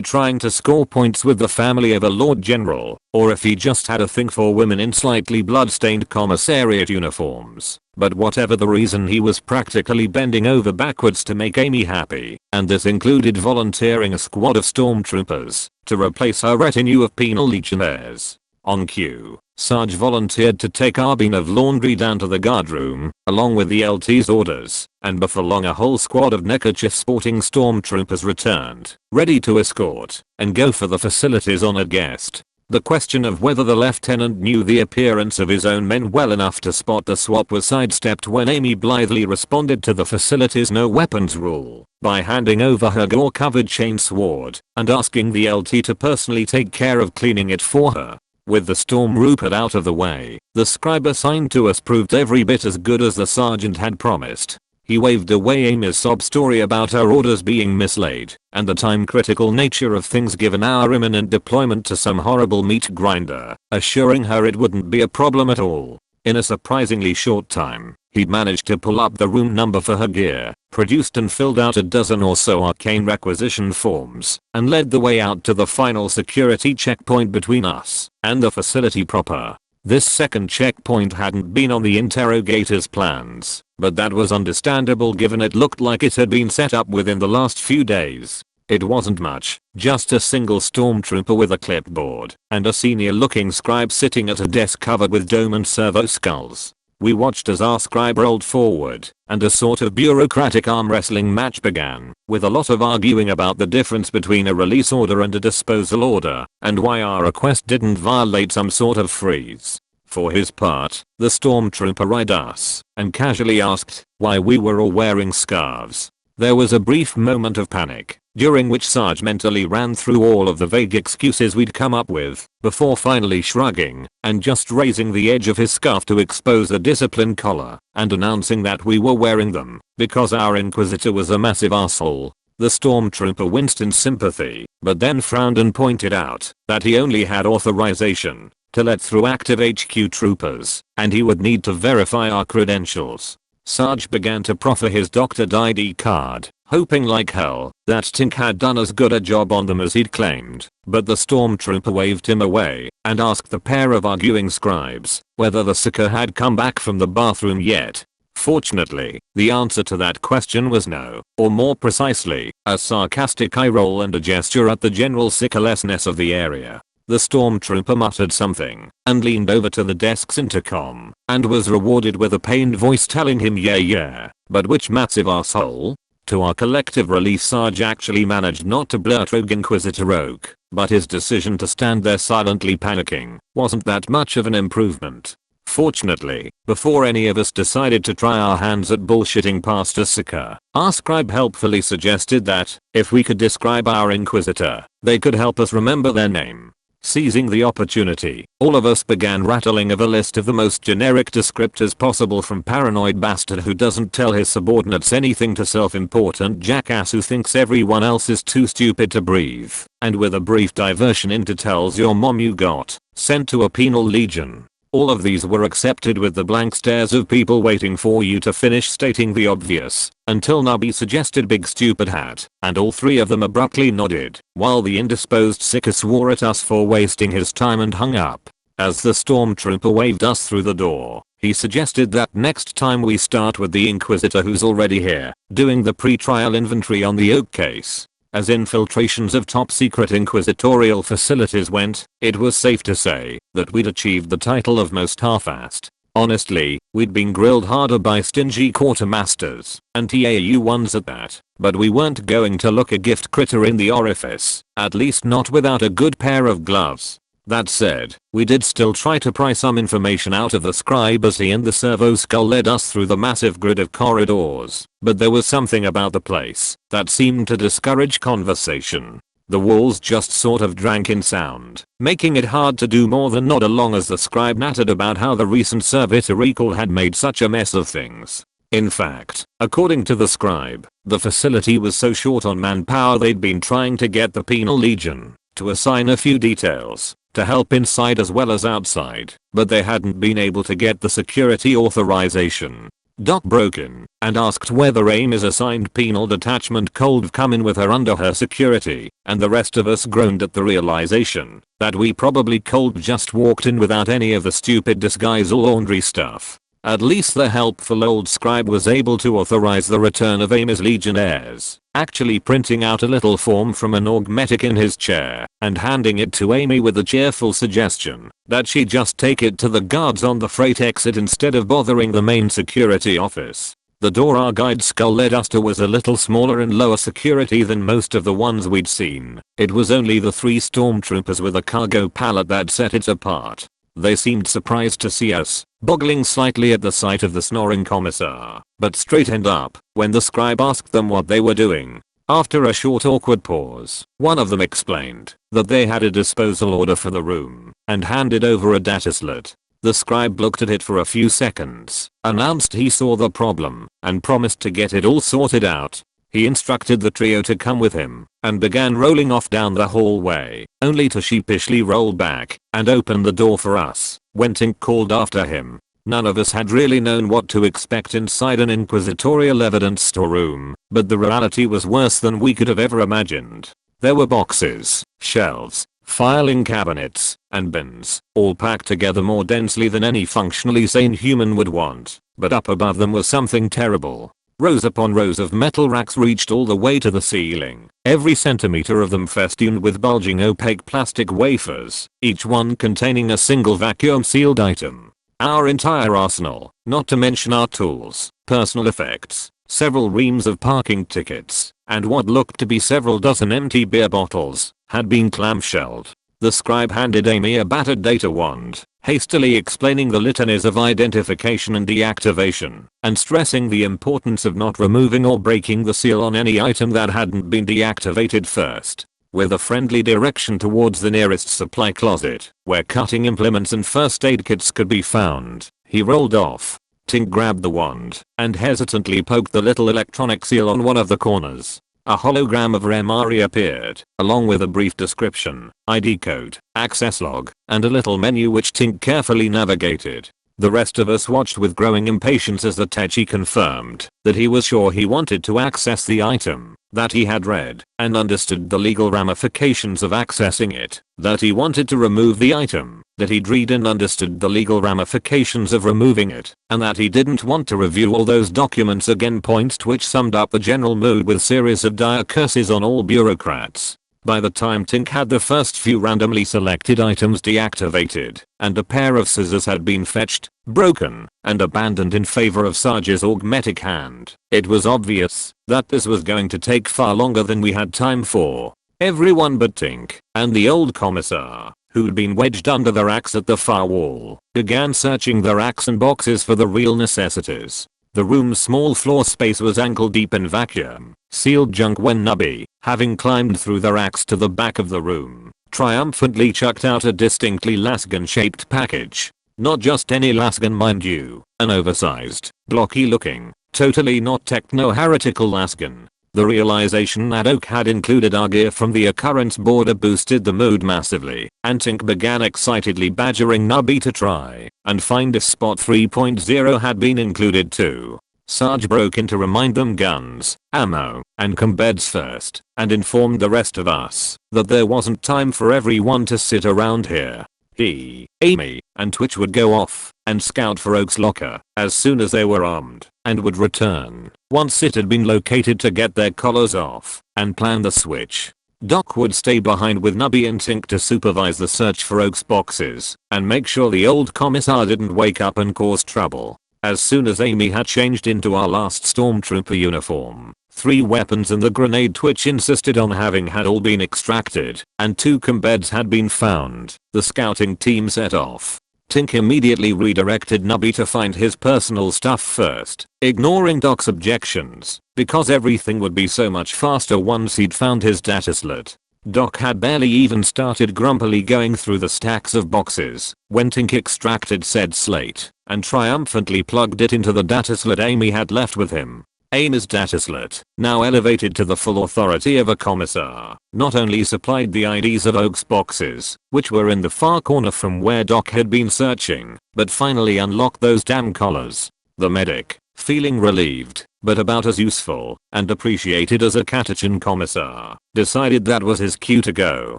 Speaker 1: trying to score points with the family of a Lord General, or if he just had a thing for women in slightly blood-stained commissariat uniforms. But whatever the reason, he was practically bending over backwards to make Amy happy, and this included volunteering a squad of stormtroopers to replace her retinue of penal legionnaires. On cue, Sarge volunteered to take our bin of laundry down to the guardroom, along with the LT's orders, and before long a whole squad of neckerchief-sporting stormtroopers returned, ready to escort and go for the facility's honored guest. The question of whether the lieutenant knew the appearance of his own men well enough to spot the swap was sidestepped when Amy blithely responded to the facility's no weapons rule by handing over her gore-covered chain sword and asking the LT to personally take care of cleaning it for her. With the Stormtrooper out of the way, the scribe assigned to us proved every bit as good as the sergeant had promised. He waved away Amy's sob story about her orders being mislaid and the time-critical nature of things given our imminent deployment to some horrible meat grinder, assuring her it wouldn't be a problem at all. In a surprisingly short time, he'd managed to pull up the room number for her gear, produced and filled out a dozen or so arcane requisition forms, and led the way out to the final security checkpoint between us and the facility proper. This second checkpoint hadn't been on the interrogator's plans, but that was understandable given it looked like it had been set up within the last few days. It wasn't much, just a single stormtrooper with a clipboard and a senior looking scribe sitting at a desk covered with dome and servo skulls. We watched as our scribe rolled forward and a sort of bureaucratic arm wrestling match began, with a lot of arguing about the difference between a release order and a disposal order and why our request didn't violate some sort of freeze. For his part, the stormtrooper eyed us and casually asked why we were all wearing scarves. There was a brief moment of panic, during which Sarge mentally ran through all of the vague excuses we'd come up with, before finally shrugging and just raising the edge of his scarf to expose a discipline collar and announcing that we were wearing them because our Inquisitor was a massive asshole. The stormtrooper winced in sympathy, but then frowned and pointed out that he only had authorization to let through active HQ troopers, and he would need to verify our credentials. Sarge began to proffer his doctored ID card, hoping like hell that Tink had done as good a job on them as he'd claimed, but the stormtrooper waved him away and asked the pair of arguing scribes whether the sicker had come back from the bathroom yet. Fortunately, the answer to that question was no, or more precisely, a sarcastic eye roll and a gesture at the general sickerlessness of the area. The stormtrooper muttered something and leaned over to the desk's intercom and was rewarded with a pained voice telling him yeah, but which massive asshole? To our collective relief, Sarge actually managed not to blurt Rogue Inquisitor Oak, but his decision to stand there silently panicking wasn't that much of an improvement. Fortunately, before any of us decided to try our hands at bullshitting past a sicker, our scribe helpfully suggested that if we could describe our Inquisitor, they could help us remember their name. Seizing the opportunity, all of us began rattling of a list of the most generic descriptors possible, from paranoid bastard who doesn't tell his subordinates anything to self-important jackass who thinks everyone else is too stupid to breathe, and with a brief diversion into tells your mom you got sent to a penal legion. All of these were accepted with the blank stares of people waiting for you to finish stating the obvious, until Nubby suggested Big Stupid Hat, and all three of them abruptly nodded, while the indisposed sicker swore at us for wasting his time and hung up. As the stormtrooper waved us through the door, he suggested that next time we start with the Inquisitor who's already here, doing the pre-trial inventory on the Oak case. as infiltrations of top secret inquisitorial facilities went, it was safe to say that we'd achieved the title of most half-assed. Honestly, we'd been grilled harder by stingy quartermasters, and TAU ones at that, but we weren't going to look a gift critter in the orifice, at least not without a good pair of gloves. That said, we did still try to pry some information out of the scribe as he and the servo skull led us through the massive grid of corridors, but there was something about the place that seemed to discourage conversation. The walls just sort of drank in sound, making it hard to do more than nod along as the scribe nattered about how the recent servitor recall had made such a mess of things. In fact, according to the scribe, the facility was so short on manpower they'd been trying to get the Penal Legion to assign a few details to help inside as well as outside, but they hadn't been able to get the security authorization. Doc broke in and asked whether Amy's assigned penal detachment could come in with her under her security, and the rest of us groaned at the realization that we probably could just walked in without any of the stupid disguise or laundry stuff. At least the helpful old scribe was able to authorize the return of Amy's legionnaires, actually printing out a little form from an augmetic in his chair and handing it to Amy with a cheerful suggestion that she just take it to the guards on the freight exit instead of bothering the main security office. The door our guide skull led us to was a little smaller and lower security than most of the ones we'd seen. It was only the 3 stormtroopers with a cargo pallet that set it apart. They seemed surprised to see us, boggling slightly at the sight of the snoring commissar, but straightened up when the scribe asked them what they were doing. After a short awkward pause, one of them explained that they had a disposal order for the room and handed over a data slot. The scribe looked at it for a few seconds, announced he saw the problem, and promised to get it all sorted out. He instructed the trio to come with him and began rolling off down the hallway, only to sheepishly roll back and open the door for us when Tink called after him. None of us had really known what to expect inside an inquisitorial evidence storeroom, but the reality was worse than we could have ever imagined. There were boxes, shelves, filing cabinets, and bins, all packed together more densely than any functionally sane human would want, but up above them was something terrible. Rows upon rows of metal racks reached all the way to the ceiling, every centimeter of them festooned with bulging opaque plastic wafers, each one containing a single vacuum-sealed item. Our entire arsenal, not to mention our tools, personal effects, several reams of parking tickets, and what looked to be several dozen empty beer bottles, had been clamshelled. The scribe handed Amy a battered data wand, hastily explaining the litanies of identification and deactivation, and stressing the importance of not removing or breaking the seal on any item that hadn't been deactivated first. With a friendly direction towards the nearest supply closet, where cutting implements and first aid kits could be found, he rolled off. Tink grabbed the wand and hesitantly poked the little electronic seal on one of the corners. A hologram of Remari appeared, along with a brief description, ID code, access log, and a little menu which Tink carefully navigated. The rest of us watched with growing impatience as the techie confirmed that he was sure he wanted to access the item, that he had read and understood the legal ramifications of accessing it, that he wanted to remove the item, that he'd read and understood the legal ramifications of removing it, and that he didn't want to review all those documents again, points to which summed up the general mood with series of dire curses on all bureaucrats. By the time Tink had the first few randomly selected items deactivated, and a pair of scissors had been fetched, broken, and abandoned in favor of Sarge's augmetic hand, it was obvious that this was going to take far longer than we had time for. Everyone but Tink and the old commissar, who'd been wedged under the racks at the far wall, began searching the racks and boxes for the real necessities. The room's small floor space was ankle deep in vacuum sealed junk when Nubby, having climbed through the racks to the back of the room, triumphantly chucked out a distinctly Lasgun-shaped package. Not just any Lasgun, mind you, an oversized, blocky looking, totally not techno-heretical Lasgun. The realization that Oak had included our gear from the occurrence border boosted the mood massively, and Tink began excitedly badgering Nubby to try and find if Spot 3.0 had been included too. Sarge broke in to remind them guns, ammo, and combeds first, and informed the rest of us that there wasn't time for everyone to sit around here. Amy, and Twitch would go off and scout for Oak's locker as soon as they were armed and would return once it had been located to get their collars off and plan the switch. Doc would stay behind with Nubby and Tink to supervise the search for Oak's boxes and make sure the old commissar didn't wake up and cause trouble. As soon as Amy had changed into our last stormtrooper uniform, 3 weapons and the grenade Twitch insisted on having had all been extracted and 2 beds had been found, the scouting team set off. Tink immediately redirected Nubby to find his personal stuff first, ignoring Doc's objections, because everything would be so much faster once he'd found his data slot. Doc had barely even started grumpily going through the stacks of boxes when Tink extracted said slate and triumphantly plugged it into the data slot Amy had left with him. Amy's data slot, now elevated to the full authority of a commissar, not only supplied the IDs of Oak's boxes, which were in the far corner from where Doc had been searching, but finally unlocked those damn collars. The medic, feeling relieved, but about as useful and appreciated as a Catachan commissar, decided that was his cue to go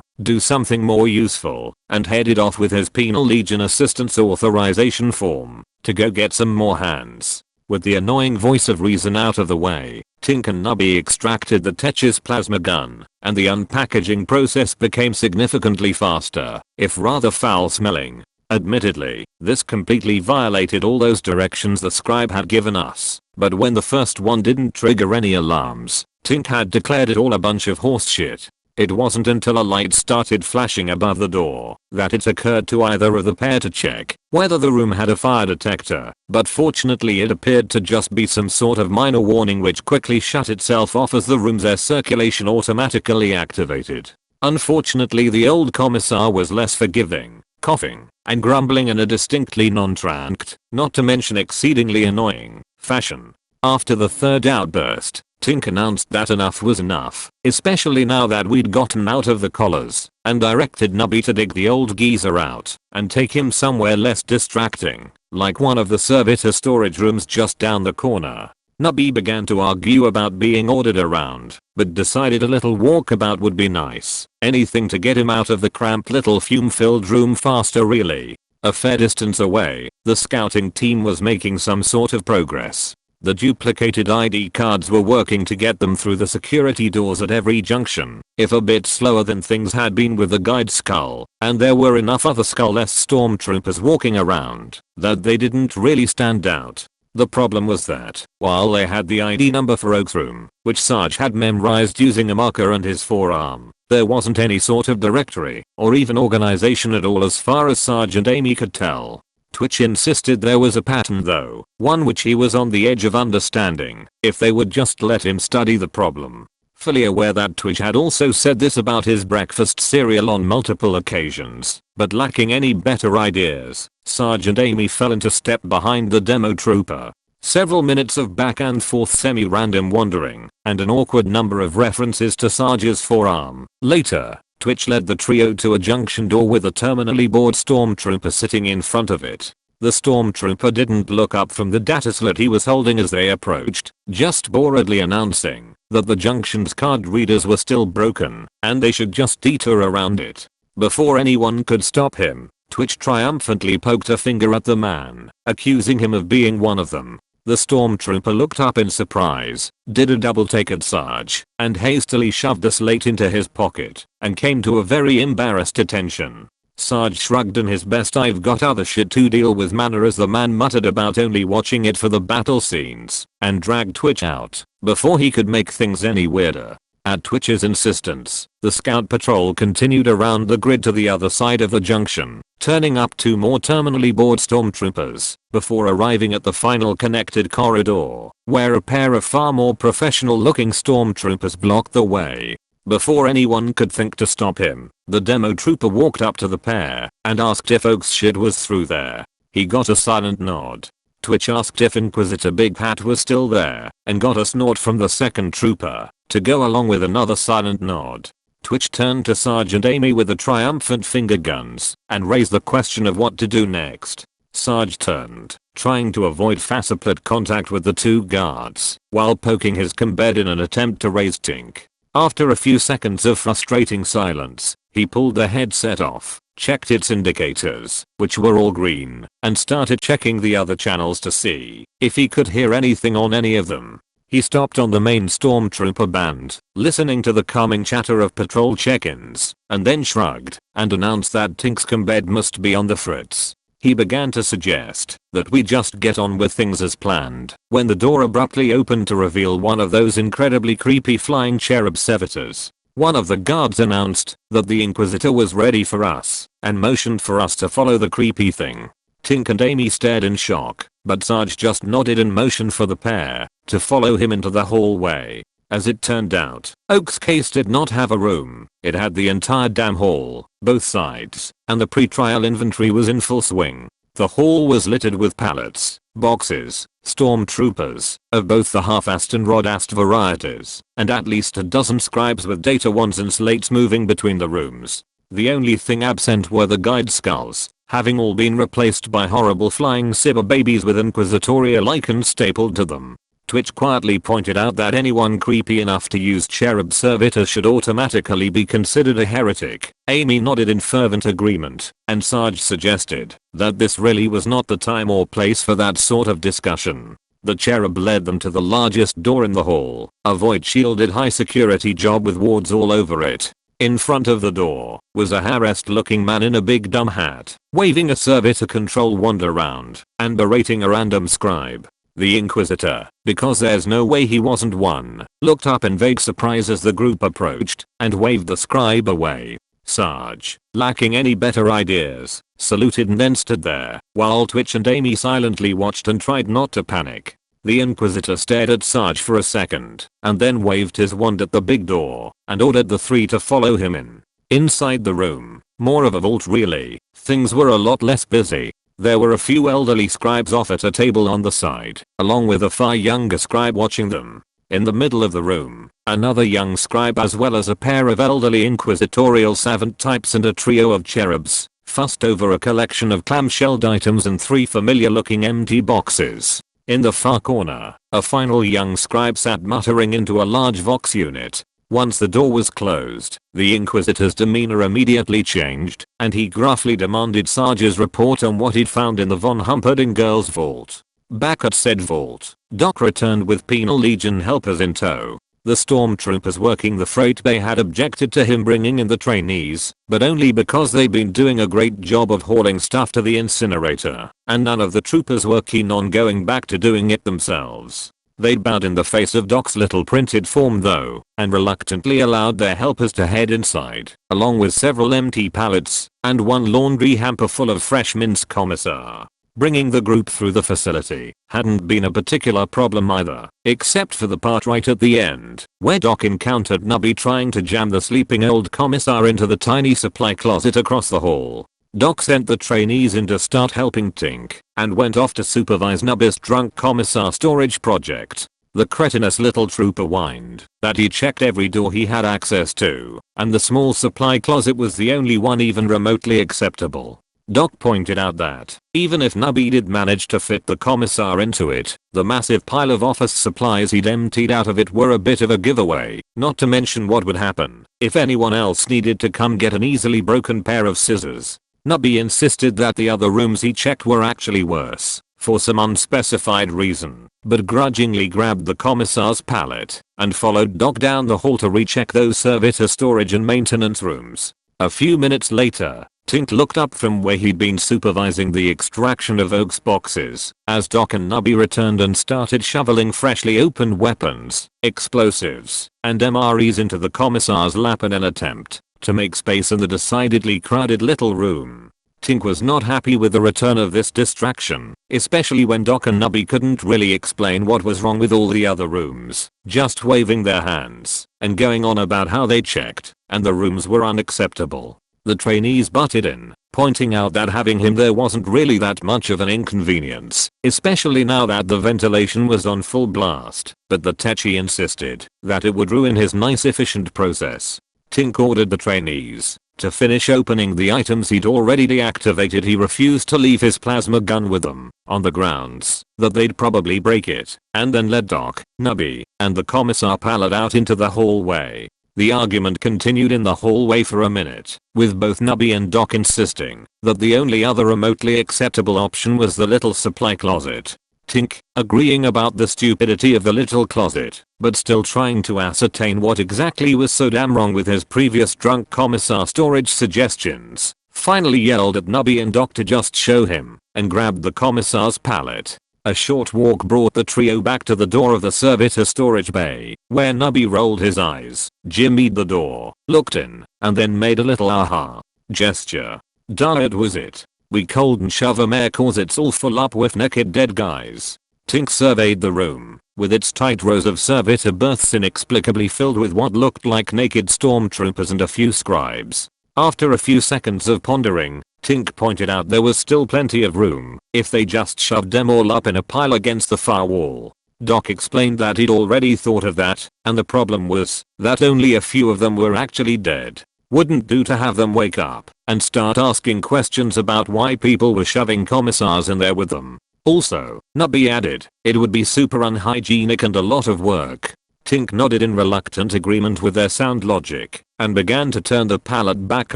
Speaker 1: do something more useful and headed off with his Penal Legion assistance authorization form to go get some more hands. With the annoying voice of reason out of the way, Tink and Nubby extracted the Tetch's plasma gun, and the unpackaging process became significantly faster, if rather foul-smelling. Admittedly, this completely violated all those directions the scribe had given us, but when the first one didn't trigger any alarms, Tink had declared it all a bunch of horseshit. It wasn't until a light started flashing above the door that it occurred to either of the pair to check whether the room had a fire detector, but fortunately it appeared to just be some sort of minor warning which quickly shut itself off as the room's air circulation automatically activated. Unfortunately, the old commissar was less forgiving, coughing and grumbling in a distinctly non-tranked, not to mention exceedingly annoying, fashion. After the third outburst, Tink announced that enough was enough, especially now that we'd gotten out of the collars, and directed Nubby to dig the old geezer out and take him somewhere less distracting, like one of the servitor storage rooms just down the corner. Nubby began to argue about being ordered around, but decided a little walkabout would be nice. Anything to get him out of the cramped little fume-filled room faster really. A fair distance away, the scouting team was making some sort of progress. The duplicated ID cards were working to get them through the security doors at every junction, if a bit slower than things had been with the guide skull, and there were enough other skull-less stormtroopers walking around that they didn't really stand out. The problem was that, while they had the ID number for Oak's room, which Sarge had memorized using a marker and his forearm, there wasn't any sort of directory or even organization at all as far as Sarge and Amy could tell. Twitch insisted there was a pattern though, one which he was on the edge of understanding, if they would just let him study the problem. Fully aware that Twitch had also said this about his breakfast cereal on multiple occasions, but lacking any better ideas, Sarge and Amy fell into step behind the demo trooper. Several minutes of back and forth semi-random wandering, and an awkward number of references to Sarge's forearm. Later, Twitch led the trio to a junction door with a terminally bored stormtrooper sitting in front of it. The stormtrooper didn't look up from the data slot he was holding as they approached, just boredly announcing that the junction's card readers were still broken and they should just detour around it. Before anyone could stop him, Twitch triumphantly poked a finger at the man, accusing him of being one of them. The stormtrooper looked up in surprise, did a double take at Sarge, and hastily shoved the slate into his pocket, and came to a very embarrassed attention. Sarge shrugged in his best "I've got other shit to deal with" manner as the man muttered about only watching it for the battle scenes, and dragged Twitch out, before he could make things any weirder. At Twitch's insistence, the scout patrol continued around the grid to the other side of the junction, turning up 2 more terminally bored stormtroopers, before arriving at the final connected corridor, where a pair of far more professional looking stormtroopers blocked the way. Before anyone could think to stop him, the demo trooper walked up to the pair and asked if Oak's shit was through there. He got a silent nod. Twitch asked if Inquisitor Big Hat was still there, and got a snort from the second trooper, to go along with another silent nod. Twitch turned to Sarge and Amy with the triumphant finger guns, and raised the question of what to do next. Sarge turned, trying to avoid faciplet contact with the 2 guards, while poking his combed in an attempt to raise Tink. After a few seconds of frustrating silence, he pulled the headset off checked its indicators, which were all green, and started checking the other channels to see if he could hear anything on any of them. He stopped on the main stormtrooper band, listening to the calming chatter of patrol check-ins, and then shrugged and announced that Tink's bed must be on the fritz. He began to suggest that we just get on with things as planned when the door abruptly opened to reveal one of those incredibly creepy flying cherub servitors. One of the guards announced that the Inquisitor was ready for us and motioned for us to follow the creepy thing. Tink and Amy stared in shock, but Sarge just nodded and motioned for the pair to follow him into the hallway. As it turned out, Oak's case did not have a room. It had the entire damn hall, both sides, and the pre-trial inventory was in full swing. The hall was littered with pallets, boxes, stormtroopers, of both the half-assed and rod-assed varieties, and at least a dozen scribes with data wands and slates moving between the rooms. The only thing absent were the guide skulls, having all been replaced by horrible flying cyber babies with inquisitorial icons stapled to them. Twitch quietly pointed out that anyone creepy enough to use cherub servitor should automatically be considered a heretic. Amy nodded in fervent agreement, and Sarge suggested that this really was not the time or place for that sort of discussion. The cherub led them to the largest door in the hall, a void-shielded high-security job with wards all over it. In front of the door was a harassed-looking man in a big dumb hat, waving a servitor control wand around and berating a random scribe. The Inquisitor, because there's no way he wasn't one, looked up in vague surprise as the group approached and waved the scribe away. Sarge, lacking any better ideas, saluted and then stood there, while Twitch and Amy silently watched and tried not to panic. The Inquisitor stared at Sarge for a second, and then waved his wand at the big door, and ordered the three to follow him in. Inside the room, more of a vault really, things were a lot less busy. There were a few elderly scribes off at a table on the side, along with a far younger scribe watching them. In the middle of the room, another young scribe as well as a pair of elderly inquisitorial savant types and a trio of cherubs fussed over a collection of clamshelled items and 3 familiar-looking empty boxes. In the far corner, a final young scribe sat muttering into a large vox unit. Once the door was closed, the Inquisitor's demeanor immediately changed, and he gruffly demanded Sarge's report on what he'd found in the Von Humperdinck girls' vault. Back at said vault, Doc returned with Penal Legion helpers in tow. The stormtroopers working the freight bay had objected to him bringing in the trainees, but only because they'd been doing a great job of hauling stuff to the incinerator, and none of the troopers were keen on going back to doing it themselves. They'd bowed in the face of Doc's little printed form though, and reluctantly allowed their helpers to head inside, along with several empty pallets and one laundry hamper full of fresh minced commissar. Bringing the group through the facility hadn't been a particular problem either, except for the part right at the end, where Doc encountered Nubby trying to jam the sleeping old commissar into the tiny supply closet across the hall. Doc sent the trainees in to start helping Tink, and went off to supervise Nubby's drunk commissar storage project. The cretinous little trooper whined that he checked every door he had access to, and the small supply closet was the only one even remotely acceptable. Doc pointed out that, even if Nubby did manage to fit the commissar into it, the massive pile of office supplies he'd emptied out of it were a bit of a giveaway, not to mention what would happen if anyone else needed to come get an easily broken pair of scissors. Nubby insisted that the other rooms he checked were actually worse, for some unspecified reason, but grudgingly grabbed the commissar's pallet and followed Doc down the hall to recheck those servitor storage and maintenance rooms. A few minutes later, Tink looked up from where he'd been supervising the extraction of Oak's boxes as Doc and Nubby returned and started shoveling freshly opened weapons, explosives, and MREs into the commissar's lap in an attempt to make space in the decidedly crowded little room. Tink was not happy with the return of this distraction, especially when Doc and Nubby couldn't really explain what was wrong with all the other rooms, just waving their hands and going on about how they checked and the rooms were unacceptable. The trainees butted in, pointing out that having him there wasn't really that much of an inconvenience, especially now that the ventilation was on full blast, but the Techi insisted that it would ruin his nice efficient process. Tink ordered the trainees to finish opening the items he'd already deactivated. He refused to leave his plasma gun with them, on the grounds that they'd probably break it, and then led Doc, Nubby, and the commissar pallet out into the hallway. The argument continued in the hallway for a minute, with both Nubby and Doc insisting that the only other remotely acceptable option was the little supply closet. Tink, agreeing about the stupidity of the little closet, but still trying to ascertain what exactly was so damn wrong with his previous drunk commissar storage suggestions, finally yelled at Nubby and Doc to just show him, and grabbed the commissar's pallet. A short walk brought the trio back to the door of the servitor storage bay, where Nubby rolled his eyes, jimmied the door, looked in, and then made a little aha gesture. Duh, it was it. We cold and shove 'em air cause it's all full up with naked dead guys. Tink surveyed the room, with its tight rows of servitor berths inexplicably filled with what looked like naked stormtroopers and a few scribes. After a few seconds of pondering, Tink pointed out there was still plenty of room if they just shoved them all up in a pile against the far wall. Doc explained that he'd already thought of that, and the problem was that only a few of them were actually dead. Wouldn't do to have them wake up and start asking questions about why people were shoving commissars in there with them. Also, Nubby added, it would be super unhygienic and a lot of work. Tink nodded in reluctant agreement with their sound logic and began to turn the pallet back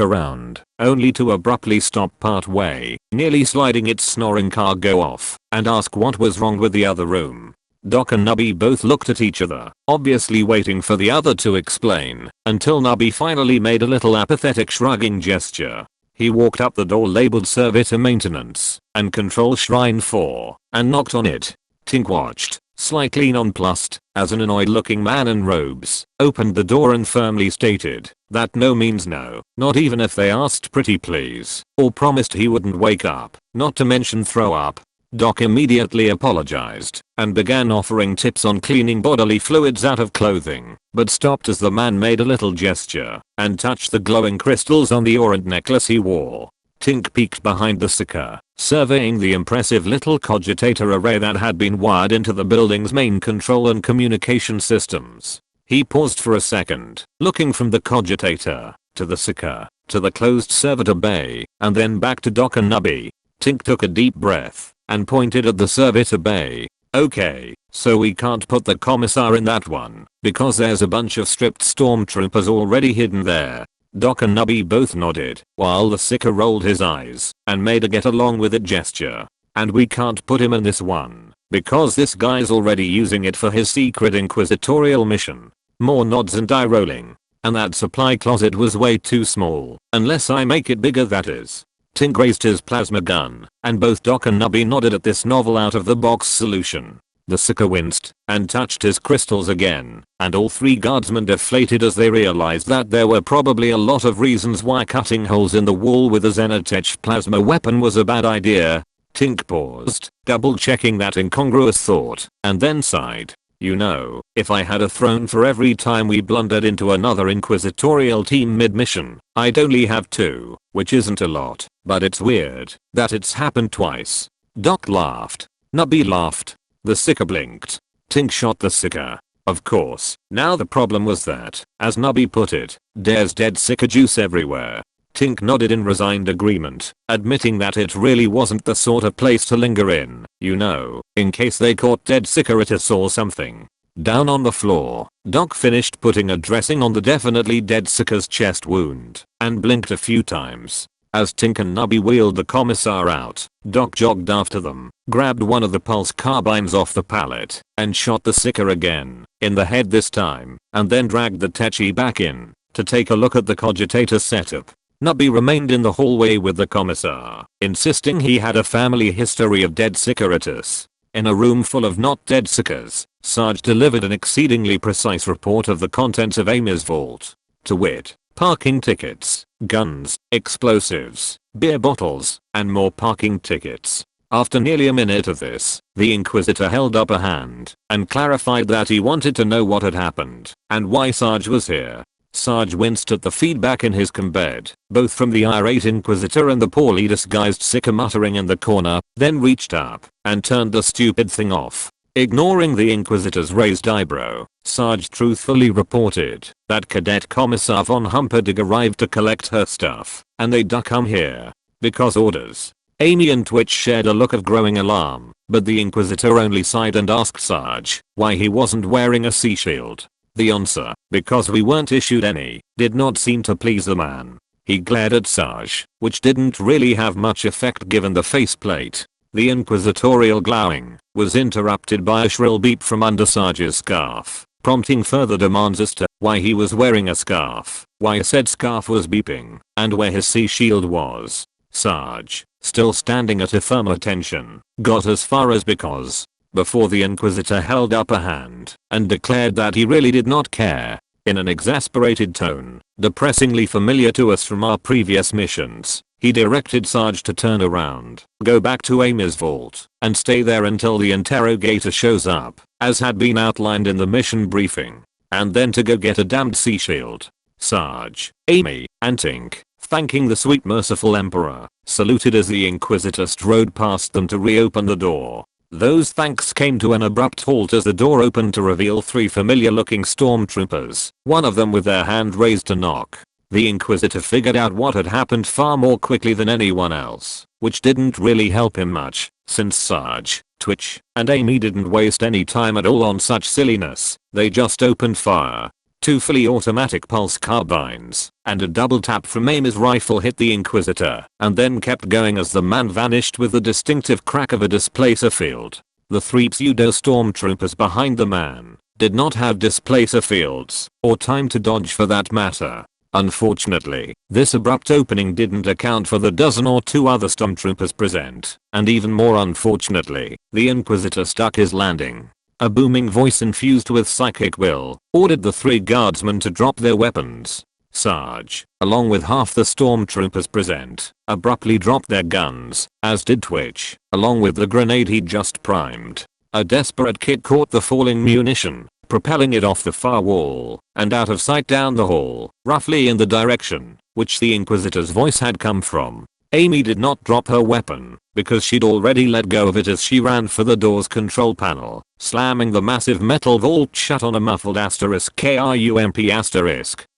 Speaker 1: around, only to abruptly stop part way, nearly sliding its snoring cargo off, and ask what was wrong with the other room. Doc and Nubby both looked at each other, obviously waiting for the other to explain, until Nubby finally made a little apathetic shrugging gesture. He walked up the door labeled Servitor Maintenance and Control Shrine 4 and knocked on it. Tink watched, slightly nonplussed, as an annoyed looking man in robes opened the door and firmly stated that no means no, not even if they asked pretty please, or promised he wouldn't wake up, not to mention throw up. Doc immediately apologized and began offering tips on cleaning bodily fluids out of clothing, but stopped as the man made a little gesture and touched the glowing crystals on the ornate necklace he wore. Tink peeked behind the Seeker, surveying the impressive little cogitator array that had been wired into the building's main control and communication systems. He paused for a second, looking from the cogitator to the Seeker to the closed servitor bay, and then back to Doc and Nubby. Tink took a deep breath and pointed at the servitor bay. Okay, so we can't put the commissar in that one because there's a bunch of stripped stormtroopers already hidden there. Doc and Nubby both nodded, while the Seeker rolled his eyes and made a get along with it gesture. And we can't put him in this one because this guy's already using it for his secret inquisitorial mission. More nods and eye rolling. And that supply closet was way too small, unless I make it bigger, that is. Tink raised his plasma gun, and both Doc and Nubby nodded at this novel out-of-the-box solution. The Seeker winced and touched his crystals again, and all three guardsmen deflated as they realized that there were probably a lot of reasons why cutting holes in the wall with a Xenotech plasma weapon was a bad idea. Tink paused, double-checking that incongruous thought, and then sighed. You know, if I had a throne for every time we blundered into another inquisitorial team mid-mission, I'd only have 2, which isn't a lot, but it's weird that it's happened twice. Doc laughed. Nubby laughed. The Seeker blinked. Tink shot the Seeker. Of course, now the problem was that, as Nubby put it, there's dead Seeker juice everywhere. Tink nodded in resigned agreement, admitting that it really wasn't the sort of place to linger in, you know, in case they caught dead Seekeritis or something. Down on the floor, Doc finished putting a dressing on the definitely dead Seeker's chest wound, and blinked a few times. As Tink and Nubby wheeled the commissar out, Doc jogged after them, grabbed one of the pulse carbines off the pallet, and shot the Seeker again, in the head this time, and then dragged the Techi back in, to take a look at the cogitator setup. Nubby remained in the hallway with the commissar, insisting he had a family history of dead Seekeritis. In a room full of not dead Seekers, Sarge delivered an exceedingly precise report of the contents of Amy's vault. To wit, parking tickets, guns, explosives, beer bottles, and more parking tickets. After nearly a minute of this, the Inquisitor held up a hand and clarified that he wanted to know what had happened and why Sarge was here. Sarge winced at the feedback in his combed, both from the irate Inquisitor and the poorly disguised Seeker muttering in the corner, then reached up and turned the stupid thing off. Ignoring the Inquisitor's raised eyebrow, Sarge truthfully reported that Cadet Commissar von Humperdinck arrived to collect her stuff, and they'd come here because orders. Amy and Twitch shared a look of growing alarm, but the Inquisitor only sighed and asked Sarge why he wasn't wearing a sea shield. The answer, because we weren't issued any, did not seem to please the man. He glared at Sarge, which didn't really have much effect given the faceplate. The inquisitorial glowering was interrupted by a shrill beep from under Sarge's scarf, prompting further demands as to why he was wearing a scarf, why said scarf was beeping, and where his sea shield was. Sarge, still standing at a firm attention, got as far as because, before the Inquisitor held up a hand and declared that he really did not care, in an exasperated tone, depressingly familiar to us from our previous missions. He directed Sarge to turn around, go back to Amy's vault, and stay there until the interrogator shows up, as had been outlined in the mission briefing, and then to go get a damned sea shield. Sarge, Amy, and Tink, thanking the sweet merciful Emperor, saluted as the Inquisitor strode past them to reopen the door. Those thanks came to an abrupt halt as the door opened to reveal 3 familiar-looking stormtroopers, one of them with their hand raised to knock. The Inquisitor figured out what had happened far more quickly than anyone else, which didn't really help him much, since Sarge, Twitch, and Amy didn't waste any time at all on such silliness. They just opened fire. 2 fully automatic pulse carbines, and a double tap from Amy's rifle hit the Inquisitor, and then kept going as the man vanished with the distinctive crack of a displacer field. The 3 pseudo stormtroopers behind the man did not have displacer fields, or time to dodge for that matter. Unfortunately, this abrupt opening didn't account for the dozen or 2 other stormtroopers present, and even more unfortunately, the Inquisitor stuck his landing. A booming voice infused with psychic will ordered the 3 guardsmen to drop their weapons. Sarge, along with half the stormtroopers present, abruptly dropped their guns, as did Twitch, along with the grenade he'd just primed. A desperate kick caught the falling munition, propelling it off the far wall and out of sight down the hall, roughly in the direction which the Inquisitor's voice had come from. Amy did not drop her weapon, because she'd already let go of it as she ran for the door's control panel, slamming the massive metal vault shut on a muffled *KRUMP*,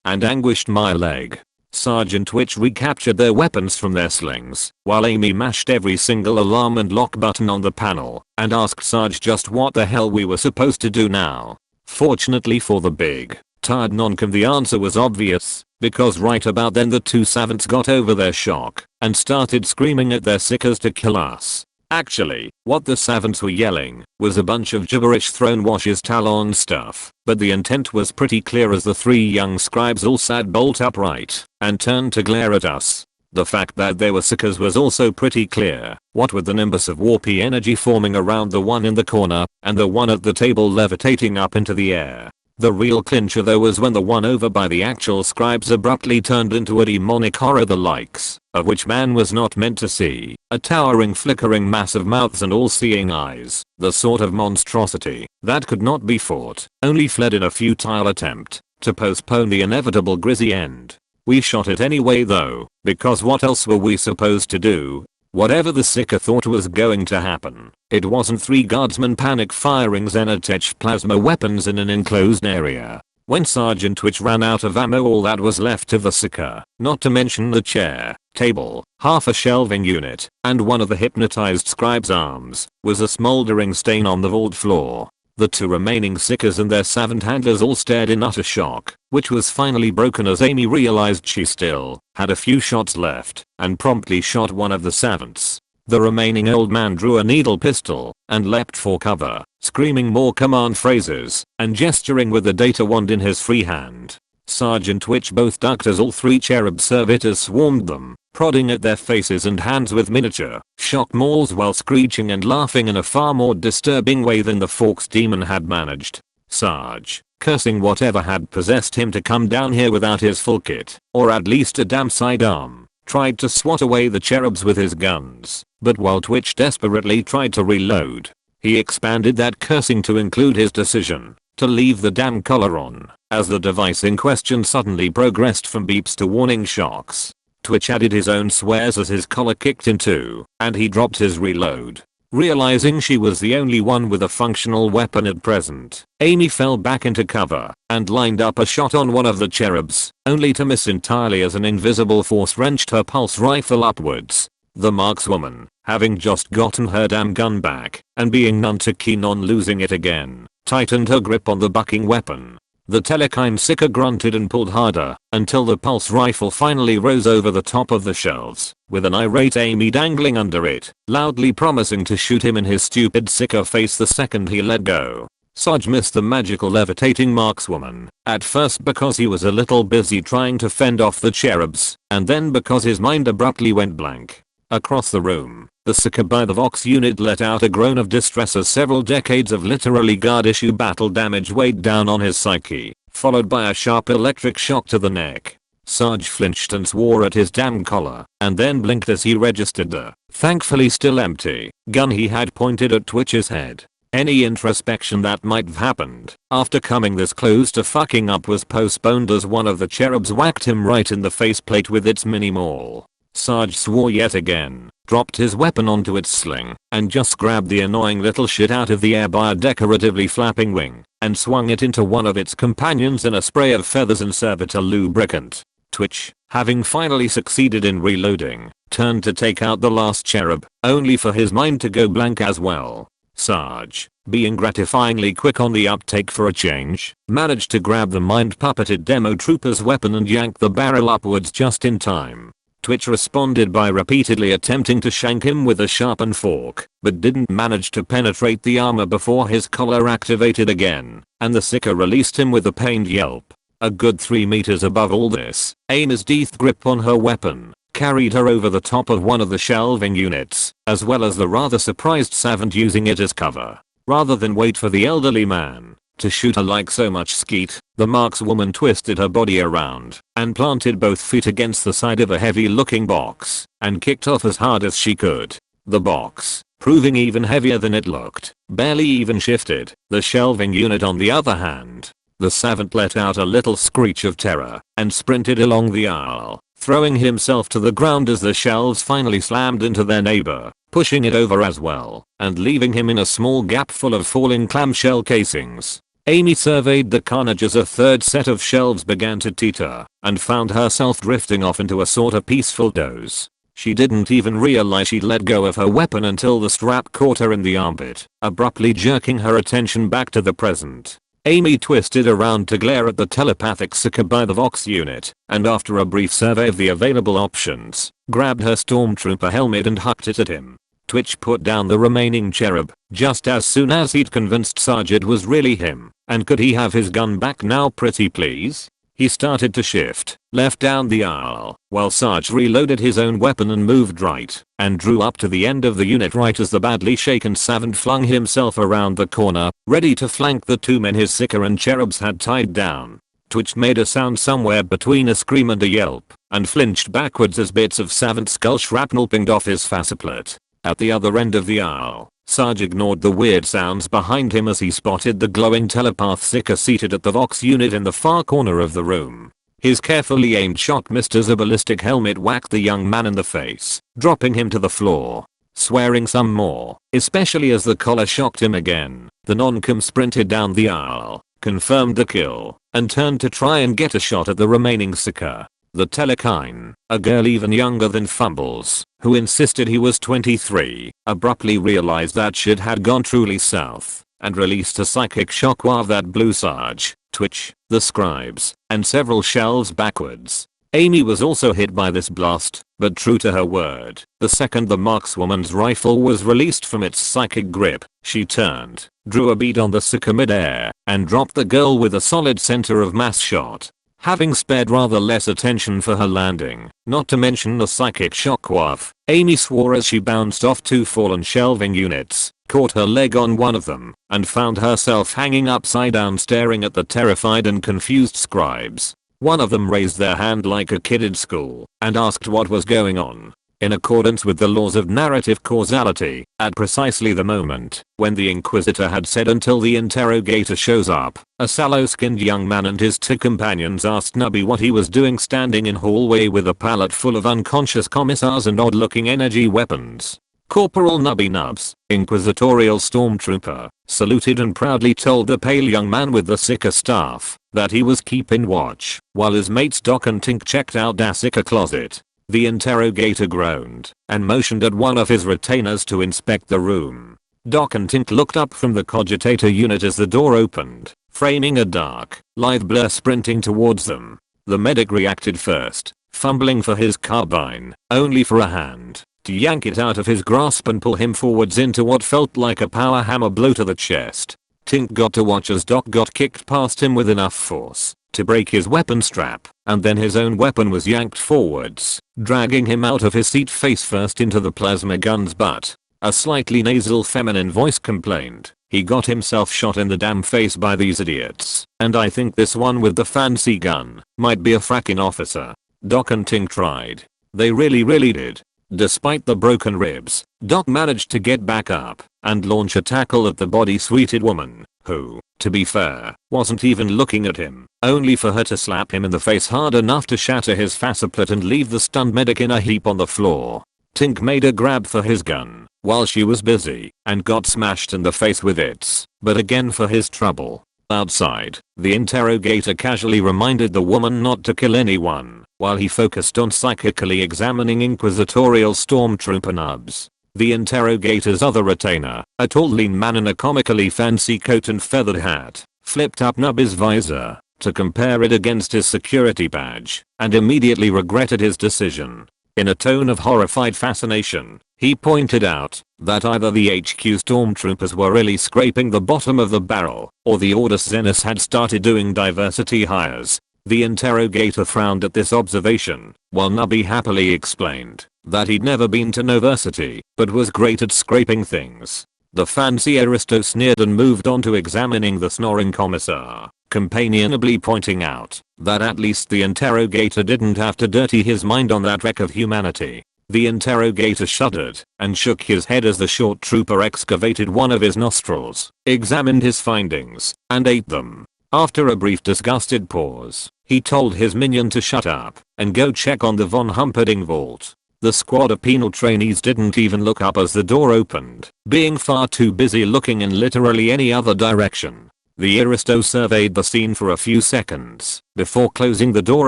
Speaker 1: and anguished my leg. Sarge and Twitch recaptured their weapons from their slings, while Amy mashed every single alarm and lock button on the panel, and asked Sarge just what the hell we were supposed to do now. Fortunately for the big, tired non-com, the answer was obvious, because right about then the 2 savants got over their shock and started screaming at their sickers to kill us. Actually, what the savants were yelling was a bunch of gibberish thrown washes Talon stuff, but the intent was pretty clear as the 3 young scribes all sat bolt upright and turned to glare at us. The fact that they were sickers was also pretty clear, what with the nimbus of warpy energy forming around the one in the corner and the one at the table levitating up into the air. The real clincher though was when the one over by the actual scribes abruptly turned into a demonic horror the likes of which man was not meant to see, a towering flickering mass of mouths and all-seeing eyes, the sort of monstrosity that could not be fought, only fled in a futile attempt to postpone the inevitable grisly end. We shot it anyway though, because what else were we supposed to do? Whatever the Seeker thought was going to happen, it wasn't 3 guardsmen panic firing Xenotech plasma weapons in an enclosed area. When Sergeant Twitch ran out of ammo, all that was left of the Seeker, not to mention the chair, table, half a shelving unit, and one of the hypnotized scribe's arms, was a smoldering stain on the vault floor. The 2 remaining Seekers and their savant handlers all stared in utter shock, which was finally broken as Amy realized she still had a few shots left and promptly shot one of the savants. The remaining old man drew a needle pistol and leapt for cover, screaming more command phrases and gesturing with the data wand in his free hand. Sergeant Twitch both ducked as all 3 cherub servitors swarmed them, prodding at their faces and hands with miniature shock mauls while screeching and laughing in a far more disturbing way than the Forks demon had managed. Sarge, cursing whatever had possessed him to come down here without his full kit, or at least a damn sidearm, tried to swat away the cherubs with his guns, but while Twitch desperately tried to reload, he expanded that cursing to include his decision to leave the damn collar on, as the device in question suddenly progressed from beeps to warning shocks. Twitch added his own swears as his collar kicked in two, and he dropped his reload. Realizing she was the only one with a functional weapon at present, Amy fell back into cover and lined up a shot on one of the cherubs, only to miss entirely as an invisible force wrenched her pulse rifle upwards. The markswoman, having just gotten her damn gun back and being none too keen on losing it again, tightened her grip on the bucking weapon. The Telekine Sicker grunted and pulled harder until the pulse rifle finally rose over the top of the shelves, with an irate Amy dangling under it, loudly promising to shoot him in his stupid Sicker face the second he let go. Sarge missed the magical levitating markswoman, at first because he was a little busy trying to fend off the cherubs, and then because his mind abruptly went blank. Across the room, the Sicker by the Vox unit let out a groan of distress as several decades of literally guard issue battle damage weighed down on his psyche, followed by a sharp electric shock to the neck. Sarge flinched and swore at his damn collar, and then blinked as he registered the, thankfully still empty, gun he had pointed at Twitch's head. Any introspection that might have happened after coming this close to fucking up was postponed as one of the cherubs whacked him right in the faceplate with its mini maul. Sarge swore yet again, dropped his weapon onto its sling, and just grabbed the annoying little shit out of the air by a decoratively flapping wing, and swung it into one of its companions in a spray of feathers and servitor lubricant. Twitch, having finally succeeded in reloading, turned to take out the last cherub, only for his mind to go blank as well. Sarge, being gratifyingly quick on the uptake for a change, managed to grab the mind-puppeted demo trooper's weapon and yank the barrel upwards just in time. Twitch responded by repeatedly attempting to shank him with a sharpened fork, but didn't manage to penetrate the armor before his collar activated again, and the Sicker released him with a pained yelp. A good 3 meters above all this, Amy's teeth grip on her weapon carried her over the top of one of the shelving units, as well as the rather surprised Savant using it as cover. Rather than wait for the elderly man to shoot her like so much skeet, the markswoman twisted her body around and planted both feet against the side of a heavy-looking box and kicked off as hard as she could. The box, proving even heavier than it looked, barely even shifted. The shelving unit on the other hand, the Savant let out a little screech of terror and sprinted along the aisle, throwing himself to the ground as the shelves finally slammed into their neighbor, pushing it over as well, and leaving him in a small gap full of falling clamshell casings. Amy surveyed the carnage as a third set of shelves began to teeter, and found herself drifting off into a sort of peaceful doze. She didn't even realize she'd let go of her weapon until the strap caught her in the armpit, abruptly jerking her attention back to the present. Amy twisted around to glare at the telepathic Sicker by the Vox unit, and after a brief survey of the available options, grabbed her stormtrooper helmet and hucked it at him. Twitch put down the remaining cherub, just as soon as he'd convinced Sarge it was really him, and could he have his gun back now pretty please? He started to shift left down the aisle, while Sarge reloaded his own weapon and moved right, and drew up to the end of the unit right as the badly shaken Savant flung himself around the corner, ready to flank the two men his Sicker and cherubs had tied down. Twitch made a sound somewhere between a scream and a yelp, and flinched backwards as bits of Savant skull shrapnel pinged off his faceplate. At the other end of the aisle, Sarge ignored the weird sounds behind him as he spotted the glowing telepath Sicker seated at the Vox unit in the far corner of the room. His carefully aimed shot missed as a ballistic helmet whacked the young man in the face, dropping him to the floor. Swearing some more, especially as the collar shocked him again, the non-com sprinted down the aisle, confirmed the kill, and turned to try and get a shot at the remaining Sicker. The Telekine, a girl even younger than Fumbles, who insisted he was 23, abruptly realized that shit had gone truly south, and released a psychic shockwave that blew Sarge, Twitch, the scribes, and several shelves backwards. Amy was also hit by this blast, but true to her word, the second the markswoman's rifle was released from its psychic grip, she turned, drew a bead on the Sicker mid-air, and dropped the girl with a solid center of mass shot. Having spared rather less attention for her landing, not to mention the psychic shockwave, Amy swore as she bounced off two fallen shelving units, caught her leg on one of them, and found herself hanging upside down staring at the terrified and confused scribes. One of them raised their hand like a kid in school and asked what was going on. In accordance with the laws of narrative causality, at precisely the moment when the Inquisitor had said until the interrogator shows up, a sallow-skinned young man and his two companions asked Nubby what he was doing standing in hallway with a pallet full of unconscious commissars and odd-looking energy weapons. Corporal Nubby Nubs, Inquisitorial Stormtrooper, saluted and proudly told the pale young man with the Sicker staff that he was keeping watch, while his mates Doc and Tink checked out the Sicker closet. The interrogator groaned and motioned at one of his retainers to inspect the room. Doc and Tink looked up from the cogitator unit as the door opened, framing a dark, lithe blur sprinting towards them. The medic reacted first, fumbling for his carbine, only for a hand to yank it out of his grasp and pull him forwards into what felt like a power hammer blow to the chest. Tink got to watch as Doc got kicked past him with enough force to break his weapon strap, and then his own weapon was yanked forwards, dragging him out of his seat face first into the plasma gun's butt. A slightly nasal feminine voice complained, "He got himself shot in the damn face by these idiots, and I think this one with the fancy gun might be a fracking officer." Doc and Tink tried. They really did. Despite the broken ribs, Doc managed to get back up and launch a tackle at the body-suited woman, who, to be fair, wasn't even looking at him, only for her to slap him in the face hard enough to shatter his faceplate and leave the stunned medic in a heap on the floor. Tink made a grab for his gun while she was busy and got smashed in the face with it, but again for his trouble. Outside, the interrogator casually reminded the woman not to kill anyone while he focused on psychically examining inquisitorial stormtrooper nubs. The interrogator's other retainer, a tall lean man in a comically fancy coat and feathered hat, flipped up Nub's visor to compare it against his security badge and immediately regretted his decision. In a tone of horrified fascination, he pointed out that either the HQ stormtroopers were really scraping the bottom of the barrel, or the Order Xenos had started doing diversity hires. The interrogator frowned at this observation, while Nubby happily explained that he'd never been to Noversity, but was great at scraping things. The fancy aristo sneered and moved on to examining the snoring commissar, companionably pointing out that at least the interrogator didn't have to dirty his mind on that wreck of humanity. The interrogator shuddered and shook his head as the short trooper excavated one of his nostrils, examined his findings, and ate them. After a brief disgusted pause, he told his minion to shut up and go check on the Von Humperdinck vault. The squad of penal trainees didn't even look up as the door opened, being far too busy looking in literally any other direction. The aristo surveyed the scene for a few seconds before closing the door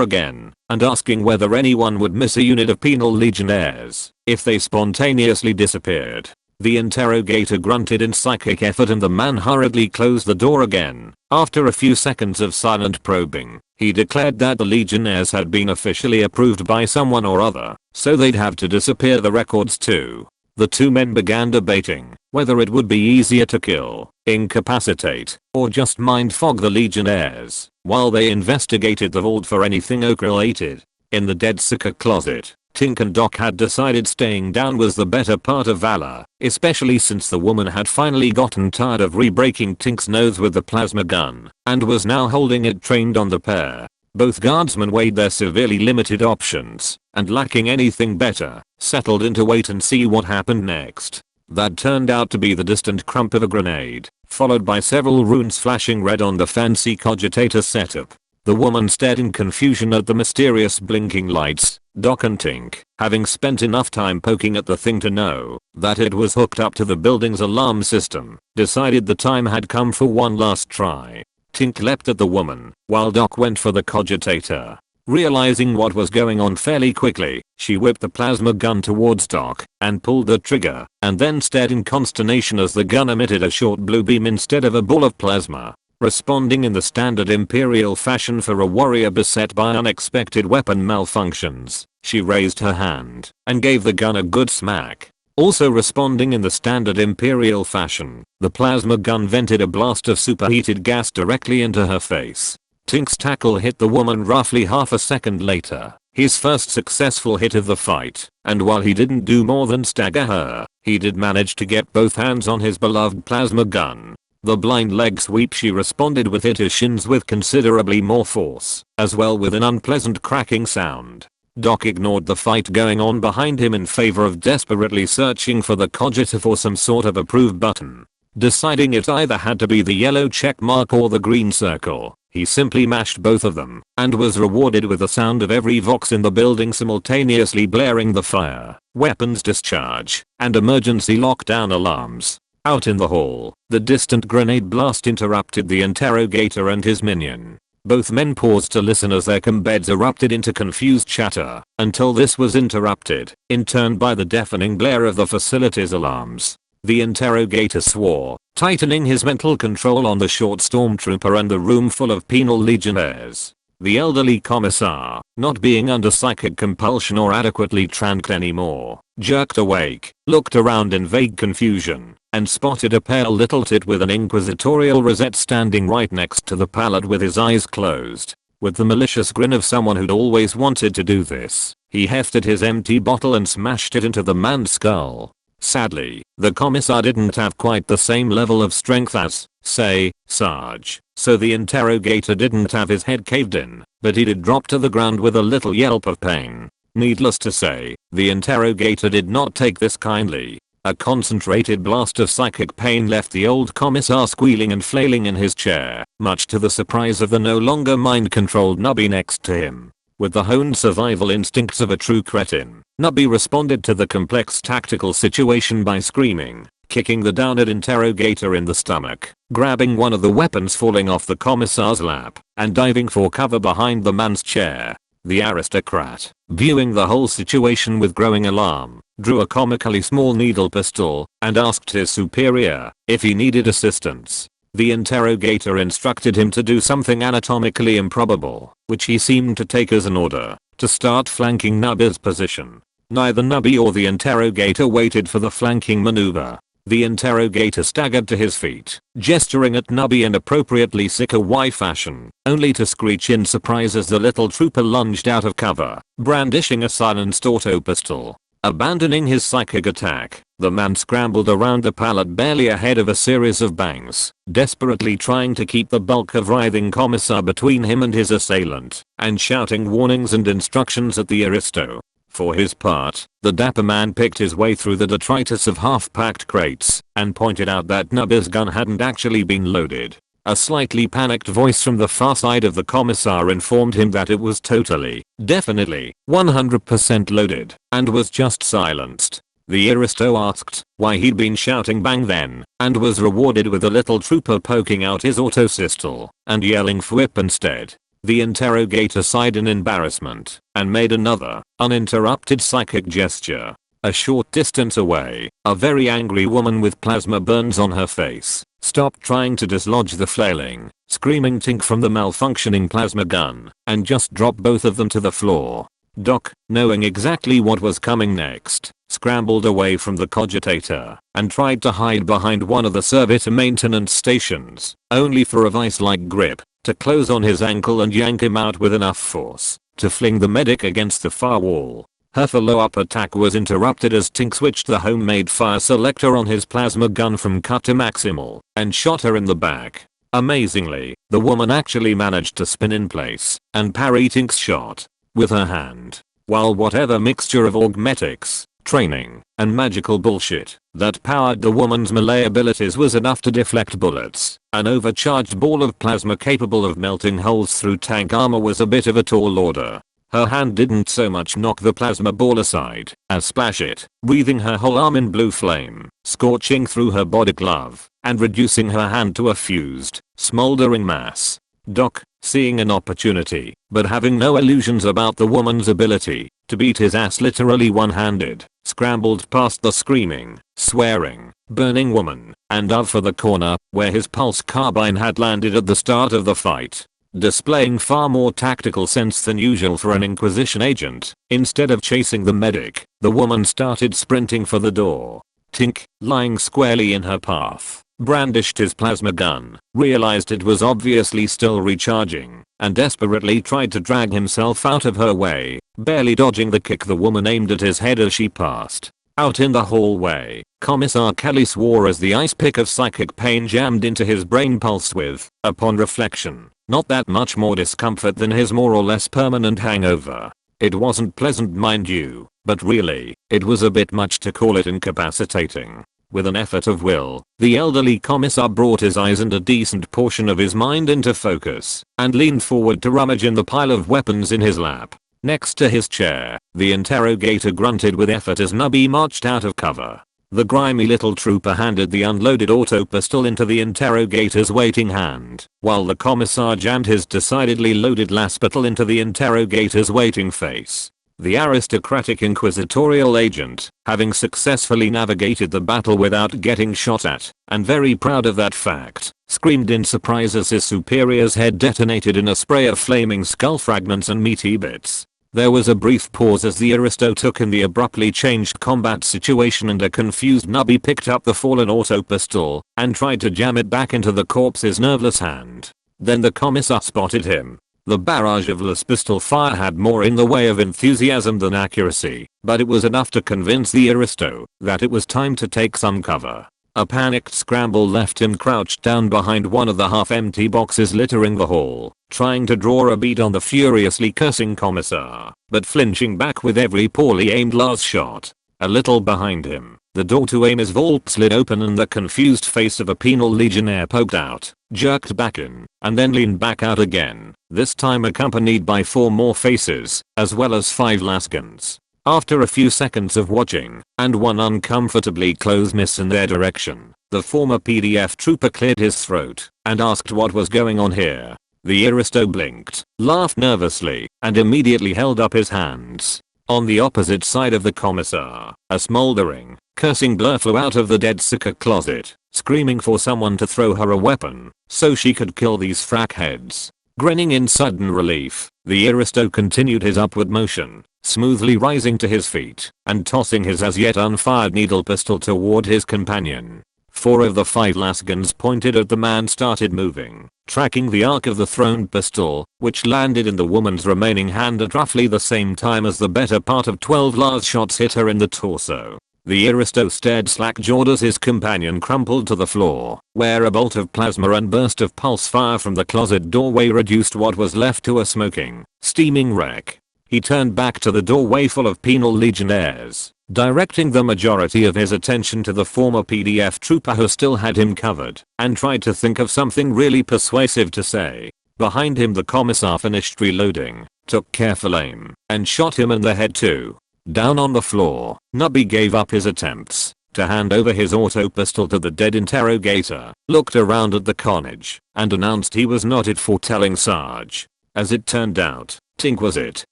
Speaker 1: again and asking whether anyone would miss a unit of penal legionnaires if they spontaneously disappeared. The interrogator grunted in psychic effort and the man hurriedly closed the door again. After a few seconds of silent probing, he declared that the legionnaires had been officially approved by someone or other, so they'd have to disappear the records too. The two men began debating whether it would be easier to kill, incapacitate, or just mind fog the legionnaires while they investigated the vault for anything oak-related. In the dead Sika closet, Tink and Doc had decided staying down was the better part of valor, especially since the woman had finally gotten tired of re-breaking Tink's nose with the plasma gun and was now holding it trained on the pair. Both guardsmen weighed their severely limited options and, lacking anything better, settled in to wait and see what happened next. That turned out to be the distant crump of a grenade, followed by several runes flashing red on the fancy cogitator setup. The woman stared in confusion at the mysterious blinking lights. Doc and Tink, having spent enough time poking at the thing to know that it was hooked up to the building's alarm system, decided the time had come for one last try. Tink leapt at the woman, while Doc went for the cogitator. Realizing what was going on fairly quickly, she whipped the plasma gun towards Doc and pulled the trigger, and then stared in consternation as the gun emitted a short blue beam instead of a ball of plasma. Responding in the standard Imperial fashion for a warrior beset by unexpected weapon malfunctions, she raised her hand and gave the gun a good smack. Also responding in the standard Imperial fashion, the plasma gun vented a blast of superheated gas directly into her face. Tink's tackle hit the woman roughly half a second later, his first successful hit of the fight, and while he didn't do more than stagger her, he did manage to get both hands on his beloved plasma gun. The blind leg sweep she responded with hit his shins with considerably more force, as well with an unpleasant cracking sound. Doc ignored the fight going on behind him in favor of desperately searching for the cogitator for some sort of approve button. Deciding it either had to be the yellow check mark or the green circle, he simply mashed both of them and was rewarded with the sound of every vox in the building simultaneously blaring the fire, weapons discharge, and emergency lockdown alarms. Out in the hall, the distant grenade blast interrupted the interrogator and his minion. Both men paused to listen as their combeds erupted into confused chatter, until this was interrupted, in turn by the deafening blare of the facility's alarms. The interrogator swore, tightening his mental control on the short stormtrooper and the room full of penal legionnaires. The elderly commissar, not being under psychic compulsion or adequately tranked anymore, jerked awake, looked around in vague confusion, and spotted a pale little tit with an inquisitorial rosette standing right next to the pallet with his eyes closed. With the malicious grin of someone who'd always wanted to do this, he hefted his empty bottle and smashed it into the man's skull. Sadly, the commissar didn't have quite the same level of strength as, say, Sarge, so the interrogator didn't have his head caved in, but he did drop to the ground with a little yelp of pain. Needless to say, the interrogator did not take this kindly. A concentrated blast of psychic pain left the old commissar squealing and flailing in his chair, much to the surprise of the no longer mind-controlled Nubby next to him. With the honed survival instincts of a true cretin, Nubby responded to the complex tactical situation by screaming, kicking the downed interrogator in the stomach, grabbing one of the weapons falling off the commissar's lap, and diving for cover behind the man's chair. The aristocrat, viewing the whole situation with growing alarm, drew a comically small needle pistol and asked his superior if he needed assistance. The interrogator instructed him to do something anatomically improbable, which he seemed to take as an order, to start flanking Nubby's position. Neither Nubby or the interrogator waited for the flanking maneuver. The interrogator staggered to his feet, gesturing at Nubby in appropriately sick Hawaii fashion, only to screech in surprise as the little trooper lunged out of cover, brandishing a silenced auto pistol. Abandoning his psychic attack, the man scrambled around the pallet barely ahead of a series of bangs, desperately trying to keep the bulk of writhing commissar between him and his assailant, and shouting warnings and instructions at the aristo. For his part, the dapper man picked his way through the detritus of half-packed crates, and pointed out that Nubby's gun hadn't actually been loaded. A slightly panicked voice from the far side of the commissar informed him that it was totally, definitely, 100% loaded, and was just silenced. The aristo asked why he'd been shouting bang then, and was rewarded with a little trooper poking out his autosistol and yelling "Fwip" instead. The interrogator sighed in embarrassment and made another, uninterrupted psychic gesture. A short distance away, a very angry woman with plasma burns on her face stopped trying to dislodge the flailing, screaming Tink from the malfunctioning plasma gun and just dropped both of them to the floor. Doc, knowing exactly what was coming next, scrambled away from the cogitator and tried to hide behind one of the servitor maintenance stations, only for a vice-like grip to close on his ankle and yank him out with enough force to fling the medic against the far wall. Her follow-up attack was interrupted as Tink switched the homemade fire selector on his plasma gun from cut to maximal and shot her in the back. Amazingly, the woman actually managed to spin in place and parry Tink's shot with her hand, while whatever mixture of augmetics, training, and magical bullshit that powered the woman's melee abilities was enough to deflect bullets. An overcharged ball of plasma capable of melting holes through tank armor was a bit of a tall order. Her hand didn't so much knock the plasma ball aside as splash it, wreathing her whole arm in blue flame, scorching through her body glove, and reducing her hand to a fused, smoldering mass. Doc, seeing an opportunity, but having no illusions about the woman's ability to beat his ass literally one-handed, scrambled past the screaming, swearing, burning woman, and out for the corner, where his pulse carbine had landed at the start of the fight. Displaying far more tactical sense than usual for an Inquisition agent, instead of chasing the medic, the woman started sprinting for the door. Tink, lying squarely in her path, brandished his plasma gun, realized it was obviously still recharging, and desperately tried to drag himself out of her way, barely dodging the kick the woman aimed at his head as she passed. Out in the hallway, Commissar Kelly swore as the ice pick of psychic pain jammed into his brain pulse with, upon reflection, not that much more discomfort than his more or less permanent hangover. It wasn't pleasant, mind you, but really, it was a bit much to call it incapacitating. With an effort of will, the elderly commissar brought his eyes and a decent portion of his mind into focus, and leaned forward to rummage in the pile of weapons in his lap. Next to his chair, the interrogator grunted with effort as Nubby marched out of cover. The grimy little trooper handed the unloaded auto pistol into the interrogator's waiting hand, while the commissar jammed his decidedly loaded laspittle into the interrogator's waiting face. The aristocratic inquisitorial agent, having successfully navigated the battle without getting shot at, and very proud of that fact, screamed in surprise as his superior's head detonated in a spray of flaming skull fragments and meaty bits. There was a brief pause as the aristo took in the abruptly changed combat situation, and a confused nubby picked up the fallen auto pistol and tried to jam it back into the corpse's nerveless hand. Then the commissar spotted him. The barrage of Las pistol fire had more in the way of enthusiasm than accuracy, but it was enough to convince the aristo that it was time to take some cover. A panicked scramble left him crouched down behind one of the half-empty boxes littering the hall, trying to draw a bead on the furiously cursing commissar, but flinching back with every poorly aimed last shot. A little behind him, the door to Amy's vault slid open and the confused face of a penal legionnaire poked out, jerked back in, and then leaned back out again, this time accompanied by 4 more faces, as well as 5 Lascans. After a few seconds of watching, and one uncomfortably close miss in their direction, the former PDF trooper cleared his throat and asked what was going on here. The aristo blinked, laughed nervously, and immediately held up his hands. On the opposite side of the commissar, a smoldering, cursing blur flew out of the dead Sika closet, screaming for someone to throw her a weapon so she could kill these frack heads. Grinning in sudden relief, the aristo continued his upward motion, smoothly rising to his feet and tossing his as yet unfired needle pistol toward his companion. 4 of the 5 Lascans pointed at the man started moving, tracking the arc of the thrown pistol, which landed in the woman's remaining hand at roughly the same time as the better part of 12 Las shots hit her in the torso. The aristo stared slack-jawed as his companion crumpled to the floor, where a bolt of plasma and burst of pulse fire from the closet doorway reduced what was left to a smoking, steaming wreck. He turned back to the doorway full of penal legionnaires, directing the majority of his attention to the former PDF trooper who still had him covered, and tried to think of something really persuasive to say. Behind him the commissar finished reloading, took careful aim, and shot him in the head too. Down on the floor, Nubby gave up his attempts to hand over his auto pistol to the dead interrogator, looked around at the carnage, and announced he was not it for telling Sarge. As it turned out, Tink was it,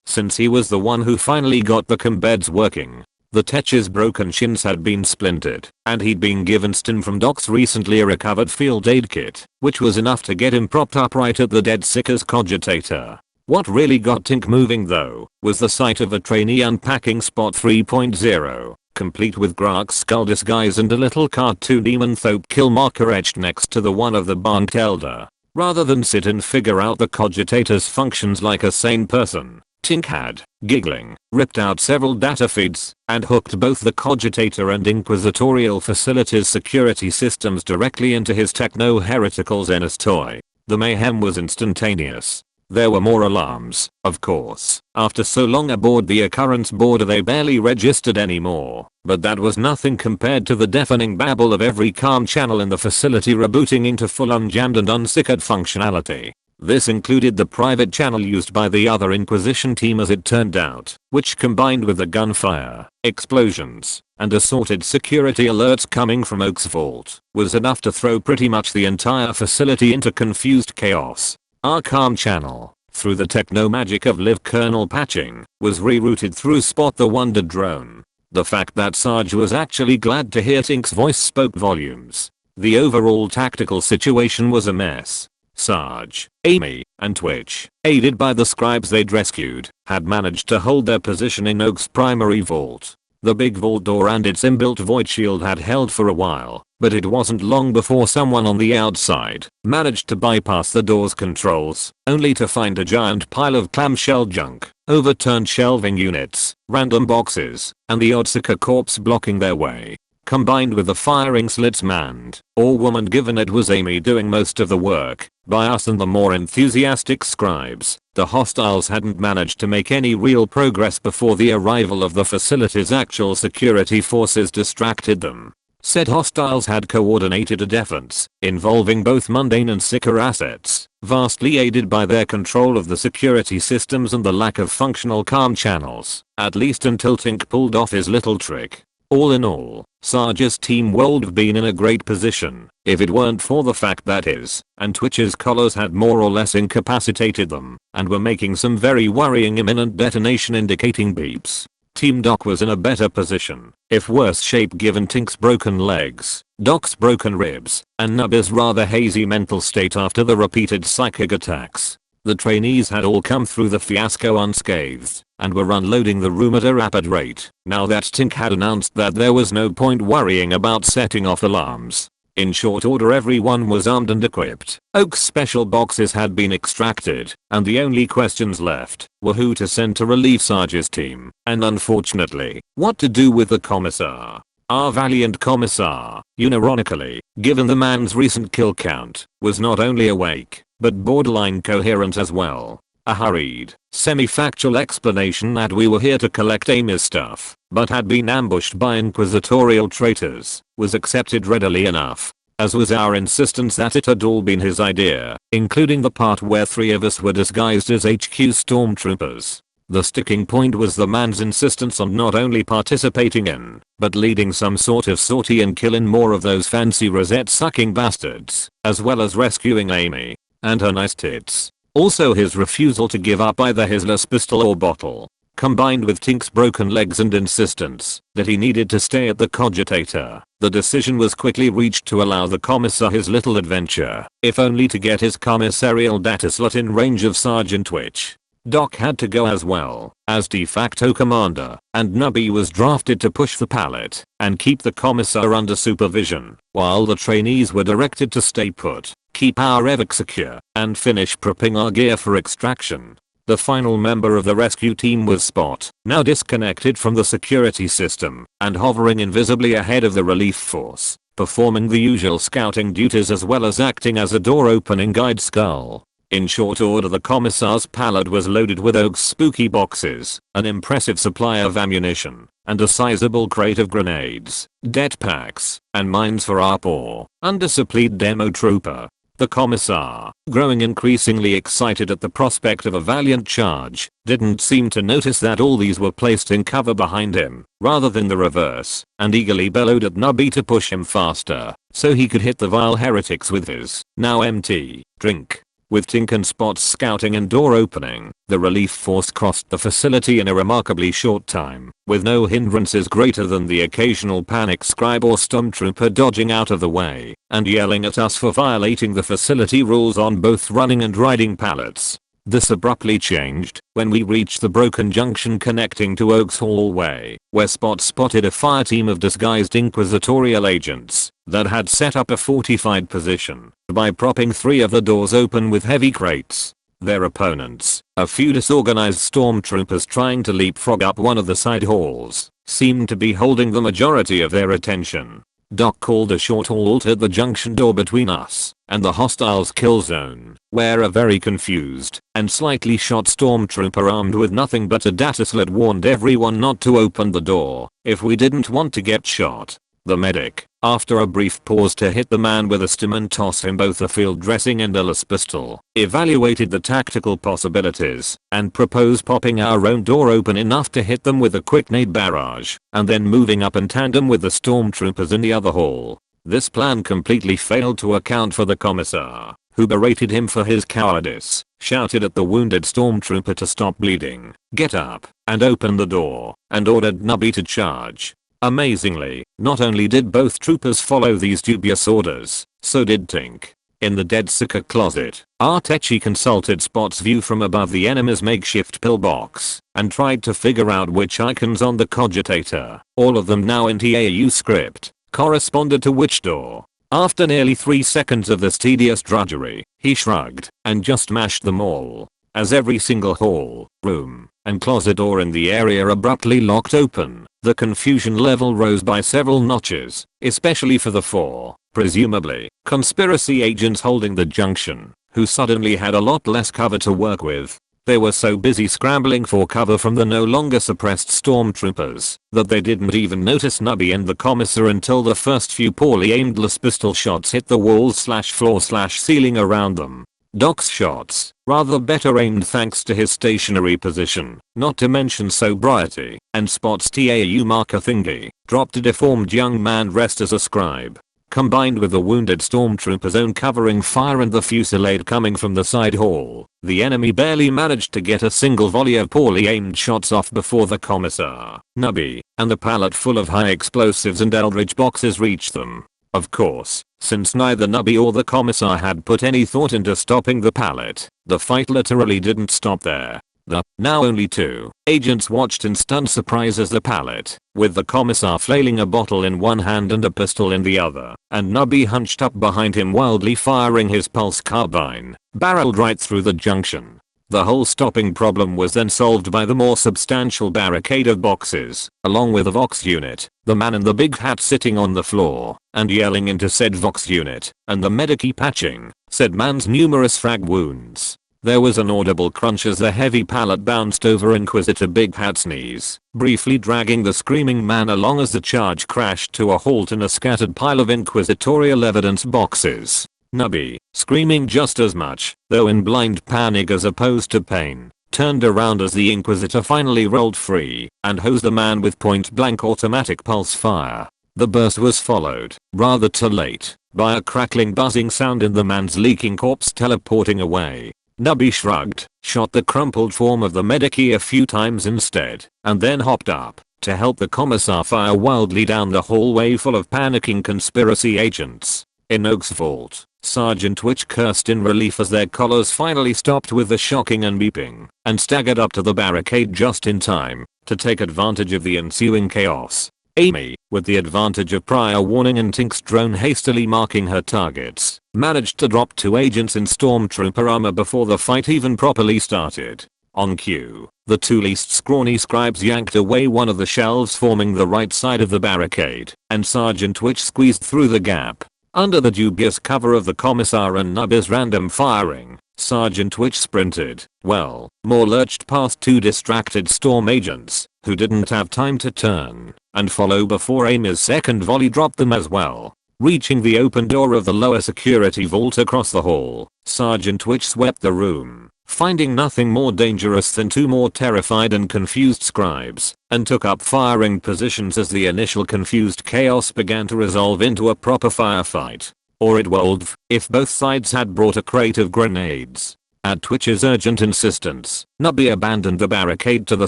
Speaker 1: since he was the one who finally got the combeds working. The Tech's broken shins had been splintered, and he'd been given stim from Doc's recently recovered field aid kit, which was enough to get him propped upright at the dead Sika's cogitator. What really got Tink moving though, was the sight of a trainee unpacking Spot 3.0, complete with Grark's skull disguise and a little cartoon Demonthope kill marker etched next to the one of the Barnked Elder. Rather than sit and figure out the cogitator's functions like a sane person, Tink had, giggling, ripped out several data feeds and hooked both the cogitator and inquisitorial facility's security systems directly into his techno-heretical Zenith toy. The mayhem was instantaneous. There were more alarms, of course. After so long aboard the occurrence border they barely registered anymore, but that was nothing compared to the deafening babble of every comm channel in the facility rebooting into full unjammed and unsickered functionality. This included the private channel used by the other Inquisition team as it turned out, which combined with the gunfire, explosions, and assorted security alerts coming from Oak's vault, was enough to throw pretty much the entire facility into confused chaos. Our comm channel, through the techno magic of live kernel patching, was rerouted through Spot the Wonder drone. The fact that Sarge was actually glad to hear Tink's voice spoke volumes. The overall tactical situation was a mess. Sarge, Amy, and Twitch, aided by the scribes they'd rescued, had managed to hold their position in Oak's primary vault. The big vault door and its inbuilt void shield had held for a while, but it wasn't long before someone on the outside managed to bypass the door's controls, only to find a giant pile of clamshell junk, overturned shelving units, random boxes, and the Otsika corpse blocking their way. Combined with the firing slits manned, or woman given it was Amy doing most of the work, by us and the more enthusiastic scribes, the hostiles hadn't managed to make any real progress before the arrival of the facility's actual security forces distracted them. Said hostiles had coordinated a defense, involving both mundane and Sika assets, vastly aided by their control of the security systems and the lack of functional comm channels, at least until Tink pulled off his little trick. All in all, Sarge's team would have been in a great position if it weren't for the fact that his and Twitch's collars had more or less incapacitated them and were making some very worrying imminent detonation indicating beeps. Team Doc was in a better position, if worse shape given Tink's broken legs, Doc's broken ribs, and Nubby's rather hazy mental state after the repeated psychic attacks. The trainees had all come through the fiasco unscathed and were unloading the room at a rapid rate now that Tink had announced that there was no point worrying about setting off alarms. In short order everyone was armed and equipped. Oak's special boxes had been extracted, and the only questions left were who to send to relieve Sarge's team, and unfortunately, what to do with the commissar. Our valiant commissar, unironically, given the man's recent kill count, was not only awake, but borderline coherent as well. A hurried, semi-factual explanation that we were here to collect Amy's stuff, but had been ambushed by inquisitorial traitors, was accepted readily enough, as was our insistence that it had all been his idea, including the part where 3 of us were disguised as HQ stormtroopers. The sticking point was the man's insistence on not only participating in, but leading some sort of sortie and killing more of those fancy rosette-sucking bastards, as well as rescuing Amy and her nice tits. Also his refusal to give up either his last pistol or bottle, combined with Tink's broken legs and insistence that he needed to stay at the cogitator. The decision was quickly reached to allow the commissar his little adventure, if only to get his commissarial data slot in range of Sergeant Twitch. Doc had to go as well, as de facto commander, and Nubby was drafted to push the pallet and keep the commissar under supervision, while the trainees were directed to stay put, keep our evac secure, and finish prepping our gear for extraction. The final member of the rescue team was Spot, now disconnected from the security system and hovering invisibly ahead of the relief force, performing the usual scouting duties as well as acting as a door-opening guide skull. In short order the commissar's pallet was loaded with Oak's spooky boxes, an impressive supply of ammunition, and a sizable crate of grenades, det packs, and mines for our poor, undisciplined demo trooper. The commissar, growing increasingly excited at the prospect of a valiant charge, didn't seem to notice that all these were placed in cover behind him, rather than the reverse, and eagerly bellowed at Nubby to push him faster, so he could hit the vile heretics with his, now empty, drink. With Tink and Spot scouting and door opening, the relief force crossed the facility in a remarkably short time, with no hindrances greater than the occasional panic scribe or stormtrooper dodging out of the way and yelling at us for violating the facility rules on both running and riding pallets. This abruptly changed when we reached the broken junction connecting to Oak's hallway, where Spot spotted a fire team of disguised inquisitorial agents that had set up a fortified position by propping 3 of the doors open with heavy crates. Their opponents, a few disorganized stormtroopers trying to leapfrog up one of the side halls, seemed to be holding the majority of their attention. Doc called a short halt at the junction door between us and the hostiles' kill zone, where a very confused and slightly shot stormtrooper armed with nothing but a data slot warned everyone not to open the door if we didn't want to get shot. The medic, after a brief pause to hit the man with a stim and toss him both a field dressing and a las pistol, evaluated the tactical possibilities and proposed popping our own door open enough to hit them with a quick nade barrage and then moving up in tandem with the stormtroopers in the other hall. This plan completely failed to account for the commissar, who berated him for his cowardice, shouted at the wounded stormtrooper to stop bleeding, get up, and open the door, and ordered Nubby to charge. Amazingly, not only did both troopers follow these dubious orders, so did Tink. In the dead sicker closet, Artechi consulted Spot's view from above the enemy's makeshift pillbox and tried to figure out which icons on the cogitator, all of them now in TAU script, corresponded to which door. After nearly 3 seconds of this tedious drudgery, he shrugged and just mashed them all, as every single hall, room, and closet door in the area abruptly locked open. The confusion level rose by several notches, especially for the 4, presumably, conspiracy agents holding the junction, who suddenly had a lot less cover to work with. They were so busy scrambling for cover from the no longer suppressed stormtroopers that they didn't even notice Nubby and the commissar until the first few poorly aimed las pistol shots hit the walls/floor/ceiling around them. Doc's shots, rather better aimed thanks to his stationary position, not to mention sobriety, and Spot's TAU marker thingy, dropped a deformed young man dressed as a scribe. Combined with the wounded stormtrooper's own covering fire and the fusillade coming from the side hall, the enemy barely managed to get a single volley of poorly aimed shots off before the commissar, Nubby, and the pallet full of high explosives and Eldridge boxes reached them. Of course, since neither Nubby or the commissar had put any thought into stopping the pallet, the fight literally didn't stop there. The, now only two, agents watched in stunned surprise as the pallet, with the commissar flailing a bottle in one hand and a pistol in the other, and Nubby hunched up behind him wildly firing his pulse carbine, barreled right through the junction. The whole stopping problem was then solved by the more substantial barricade of boxes, along with a Vox unit, the man in the big hat sitting on the floor, and yelling into said Vox unit, and the medic patching said man's numerous frag wounds. There was an audible crunch as the heavy pallet bounced over Inquisitor Big Hat's knees, briefly dragging the screaming man along as the charge crashed to a halt in a scattered pile of inquisitorial evidence boxes. Nubby, screaming just as much, though in blind panic as opposed to pain, turned around as the Inquisitor finally rolled free and hosed the man with point-blank automatic pulse fire. The burst was followed, rather too late, by a crackling buzzing sound and the man's leaking corpse teleporting away. Nubby shrugged, shot the crumpled form of the medic a few times instead, and then hopped up to help the commissar fire wildly down the hallway full of panicking conspiracy agents. In Oak's vault, Sergeant Twitch cursed in relief as their collars finally stopped with the shocking and beeping, and staggered up to the barricade just in time to take advantage of the ensuing chaos. Amy, with the advantage of prior warning and Tink's drone hastily marking her targets, managed to drop two agents in stormtrooper armor before the fight even properly started. On cue, the two least scrawny scribes yanked away one of the shelves forming the right side of the barricade, and Sergeant Twitch squeezed through the gap. Under the dubious cover of the commissar and Nubby's random firing, Sergeant Twitch sprinted, well, more lurched past two distracted storm agents, who didn't have time to turn and follow before Amy's second volley dropped them as well. Reaching the open door of the lower security vault across the hall, Sergeant Twitch swept the room, finding nothing more dangerous than two more terrified and confused scribes, and took up firing positions as the initial confused chaos began to resolve into a proper firefight. Or it would if both sides had brought a crate of grenades. At Twitch's urgent insistence, Nubby abandoned the barricade to the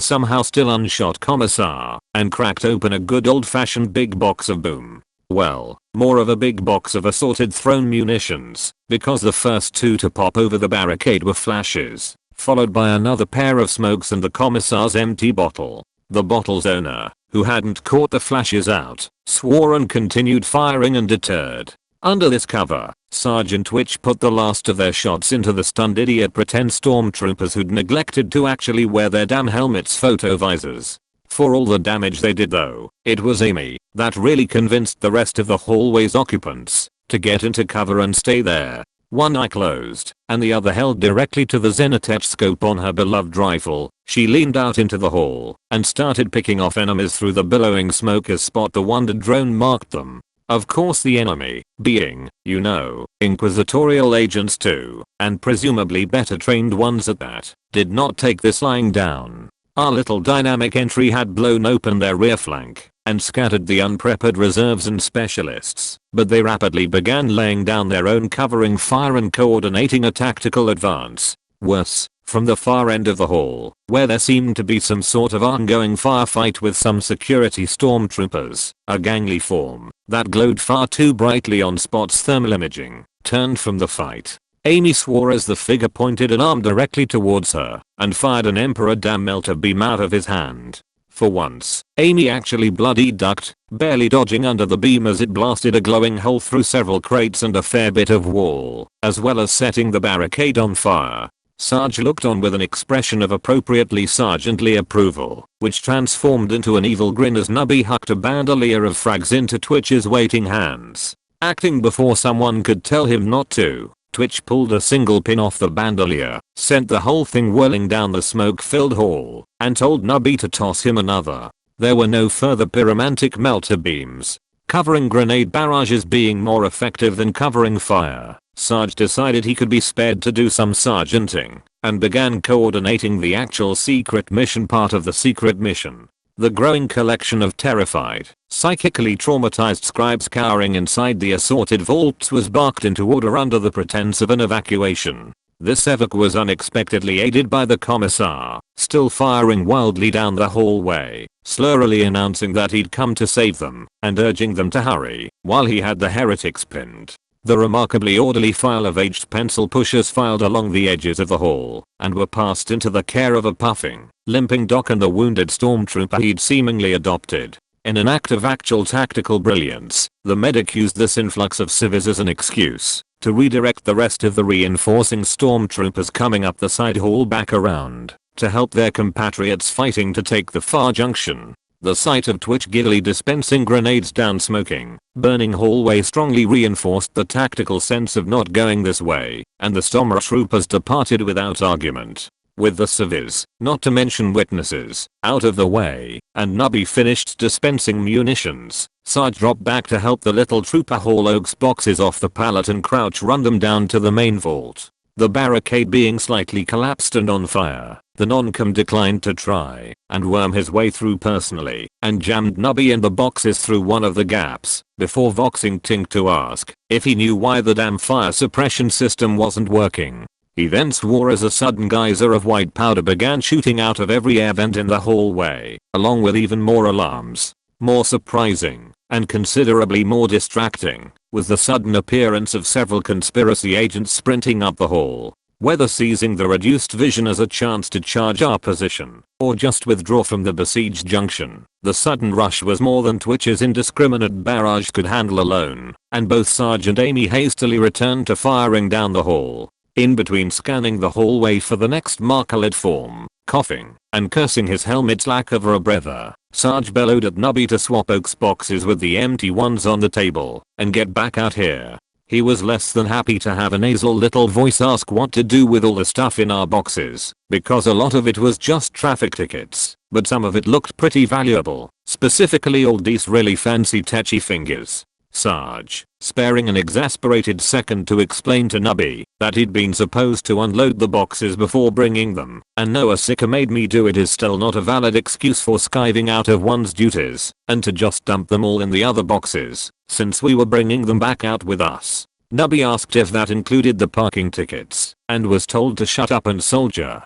Speaker 1: somehow still unshot commissar and cracked open a good old-fashioned big box of boom. Well, more of a big box of assorted thrown munitions, because the first two to pop over the barricade were flashes, followed by another pair of smokes and the commissar's empty bottle. The bottle's owner, who hadn't caught the flashes out, swore and continued firing undeterred. Under this cover, Sergeant Twitch put the last of their shots into the stunned idiot pretend stormtroopers who'd neglected to actually wear their damn helmets' photo visors. For all the damage they did though, it was Amy that really convinced the rest of the hallway's occupants to get into cover and stay there. One eye closed, and the other held directly to the Zenitech scope on her beloved rifle. She leaned out into the hall and started picking off enemies through the billowing smoke as Spot the Wonder drone marked them. Of course the enemy, being, you know, inquisitorial agents too, and presumably better trained ones at that, did not take this lying down. Our little dynamic entry had blown open their rear flank and scattered the unprepared reserves and specialists, but they rapidly began laying down their own covering fire and coordinating a tactical advance. Worse, from the far end of the hall, where there seemed to be some sort of ongoing firefight with some security stormtroopers, a gangly form that glowed far too brightly on Spot's thermal imaging turned from the fight. Amy swore as the figure pointed an arm directly towards her and fired an Emperor damn melter beam out of his hand. For once, Amy actually bloody ducked, barely dodging under the beam as it blasted a glowing hole through several crates and a fair bit of wall, as well as setting the barricade on fire. Sarge looked on with an expression of appropriately sergeantly approval, which transformed into an evil grin as Nubby hucked a bandolier of frags into Twitch's waiting hands. Acting before someone could tell him not to, Twitch pulled a single pin off the bandolier, sent the whole thing whirling down the smoke-filled hall, and told Nubby to toss him another. There were no further pyromantic melter beams, covering grenade barrages being more effective than covering fire. Sarge decided he could be spared to do some sergeanting and began coordinating the actual secret mission part of the secret mission. The growing collection of terrified, psychically traumatized scribes cowering inside the assorted vaults was barked into order under the pretense of an evacuation. This evac was unexpectedly aided by the commissar, still firing wildly down the hallway, slurrily announcing that he'd come to save them and urging them to hurry while he had the heretics pinned. The remarkably orderly file of aged pencil pushers filed along the edges of the hall and were passed into the care of a puffing, limping Doc and the wounded stormtrooper he'd seemingly adopted. In an act of actual tactical brilliance, the medic used this influx of civvies as an excuse to redirect the rest of the reinforcing stormtroopers coming up the side hall back around to help their compatriots fighting to take the far junction. The sight of Twitch giddily dispensing grenades down smoking, burning hallway strongly reinforced the tactical sense of not going this way, and the stormtroopers departed without argument. With the civvies, not to mention witnesses, out of the way, and Nubby finished dispensing munitions, Sarge dropped back to help the little trooper haul Oak's boxes off the pallet and crouch run them down to the main vault. The barricade being slightly collapsed and on fire, the non-com declined to try and worm his way through personally and jammed Nubby in the boxes through one of the gaps before voxing Tink to ask if he knew why the damn fire suppression system wasn't working. He then swore as a sudden geyser of white powder began shooting out of every air vent in the hallway, along with even more alarms. More surprising, and considerably more distracting, was the sudden appearance of several conspiracy agents sprinting up the hall. Whether seizing the reduced vision as a chance to charge our position, or just withdraw from the besieged junction, the sudden rush was more than Twitch's indiscriminate barrage could handle alone, and both Sarge and Amy hastily returned to firing down the hall. In between scanning the hallway for the next marker-led form, coughing, and cursing his helmet's lack of a breather, Sarge bellowed at Nubby to swap Oak's boxes with the empty ones on the table, and get back out here. He was less than happy to have a nasal little voice ask what to do with all the stuff in our boxes, because a lot of it was just traffic tickets, but some of it looked pretty valuable, specifically all these really fancy tetchy fingers. Sarge, sparing an exasperated second to explain to Nubby that he'd been supposed to unload the boxes before bringing them, and no, a sicker made me do it is still not a valid excuse for skiving out of one's duties, and to just dump them all in the other boxes, since we were bringing them back out with us. Nubby asked if that included the parking tickets, and was told to shut up and soldier,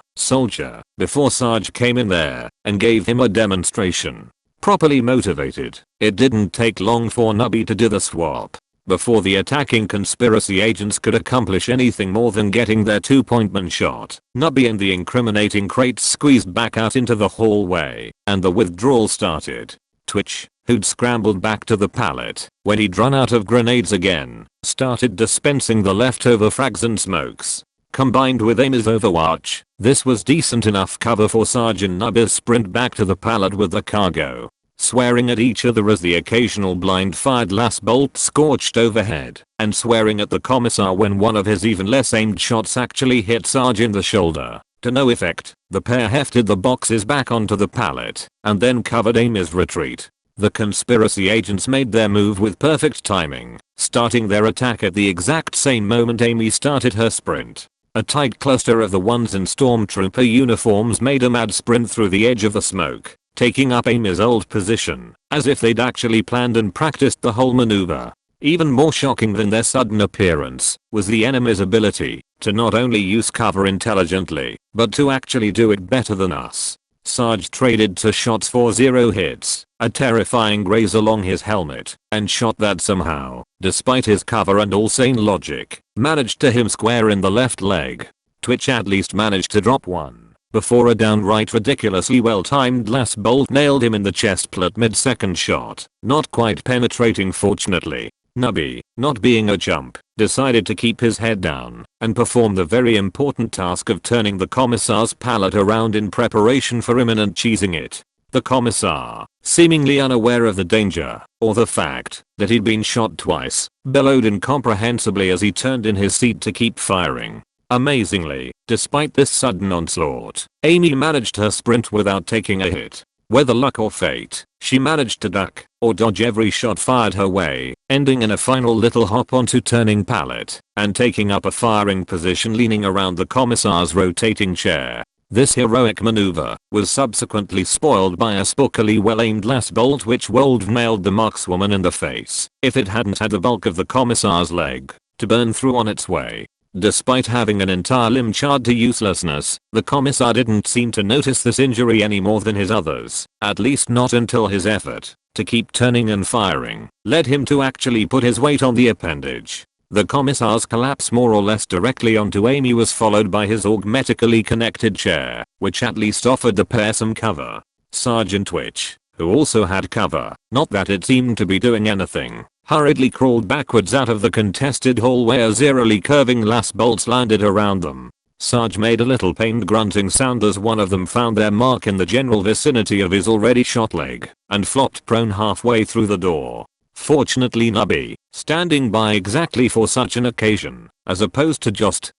Speaker 1: before Sarge came in there and gave him a demonstration. Properly motivated, it didn't take long for Nubby to do the swap before the attacking conspiracy agents could accomplish anything more than getting their two-pointman shot. Nubby and the incriminating crates squeezed back out into the hallway, and the withdrawal started. Twitch, who'd scrambled back to the pallet when he'd run out of grenades again, started dispensing the leftover frags and smokes. Combined with Amy's overwatch, this was decent enough cover for Sergeant Nubby's sprint back to the pallet with the cargo, swearing at each other as the occasional blind-fired last bolt scorched overhead, and swearing at the commissar when one of his even less aimed shots actually hit Sarge in the shoulder. To no effect, the pair hefted the boxes back onto the pallet, and then covered Amy's retreat. The conspiracy agents made their move with perfect timing, starting their attack at the exact same moment Amy started her sprint. A tight cluster of the ones in stormtrooper uniforms made a mad sprint through the edge of the smoke, taking up Amy's old position, as if they'd actually planned and practiced the whole maneuver. Even more shocking than their sudden appearance was the enemy's ability to not only use cover intelligently, but to actually do it better than us. Sarge traded 2 shots for 0 hits, a terrifying graze along his helmet, and shot that somehow, despite his cover and all sane logic, managed to hit him square in the left leg. Twitch at least managed to drop one, before a downright ridiculously well-timed last bolt nailed him in the chest plate mid-second shot, not quite penetrating fortunately. Nubby, not being a chump, decided to keep his head down and perform the very important task of turning the commissar's pallet around in preparation for imminent cheesing it. The commissar, seemingly unaware of the danger or the fact that he'd been shot twice, bellowed incomprehensibly as he turned in his seat to keep firing. Amazingly, despite this sudden onslaught, Amy managed her sprint without taking a hit. Whether luck or fate, she managed to duck or dodge every shot fired her way, ending in a final little hop onto turning pallet and taking up a firing position leaning around the commissar's rotating chair. This heroic maneuver was subsequently spoiled by a spookily well-aimed last bolt which nailed the markswoman in the face if it hadn't had the bulk of the commissar's leg to burn through on its way. Despite having an entire limb charred to uselessness, the commissar didn't seem to notice this injury any more than his others, at least not until his effort to keep turning and firing led him to actually put his weight on the appendage. The commissar's collapse more or less directly onto Amy was followed by his augmetically connected chair, which at least offered the pair some cover. Sergeant Twitch, who also had cover, not that it seemed to be doing anything, hurriedly crawled backwards out of the contested hallway as eerily curving last bolts landed around them. Sarge made a little pained grunting sound as one of them found their mark in the general vicinity of his already shot leg and flopped prone halfway through the door. Fortunately Nubby, standing by exactly for such an occasion, as opposed to just,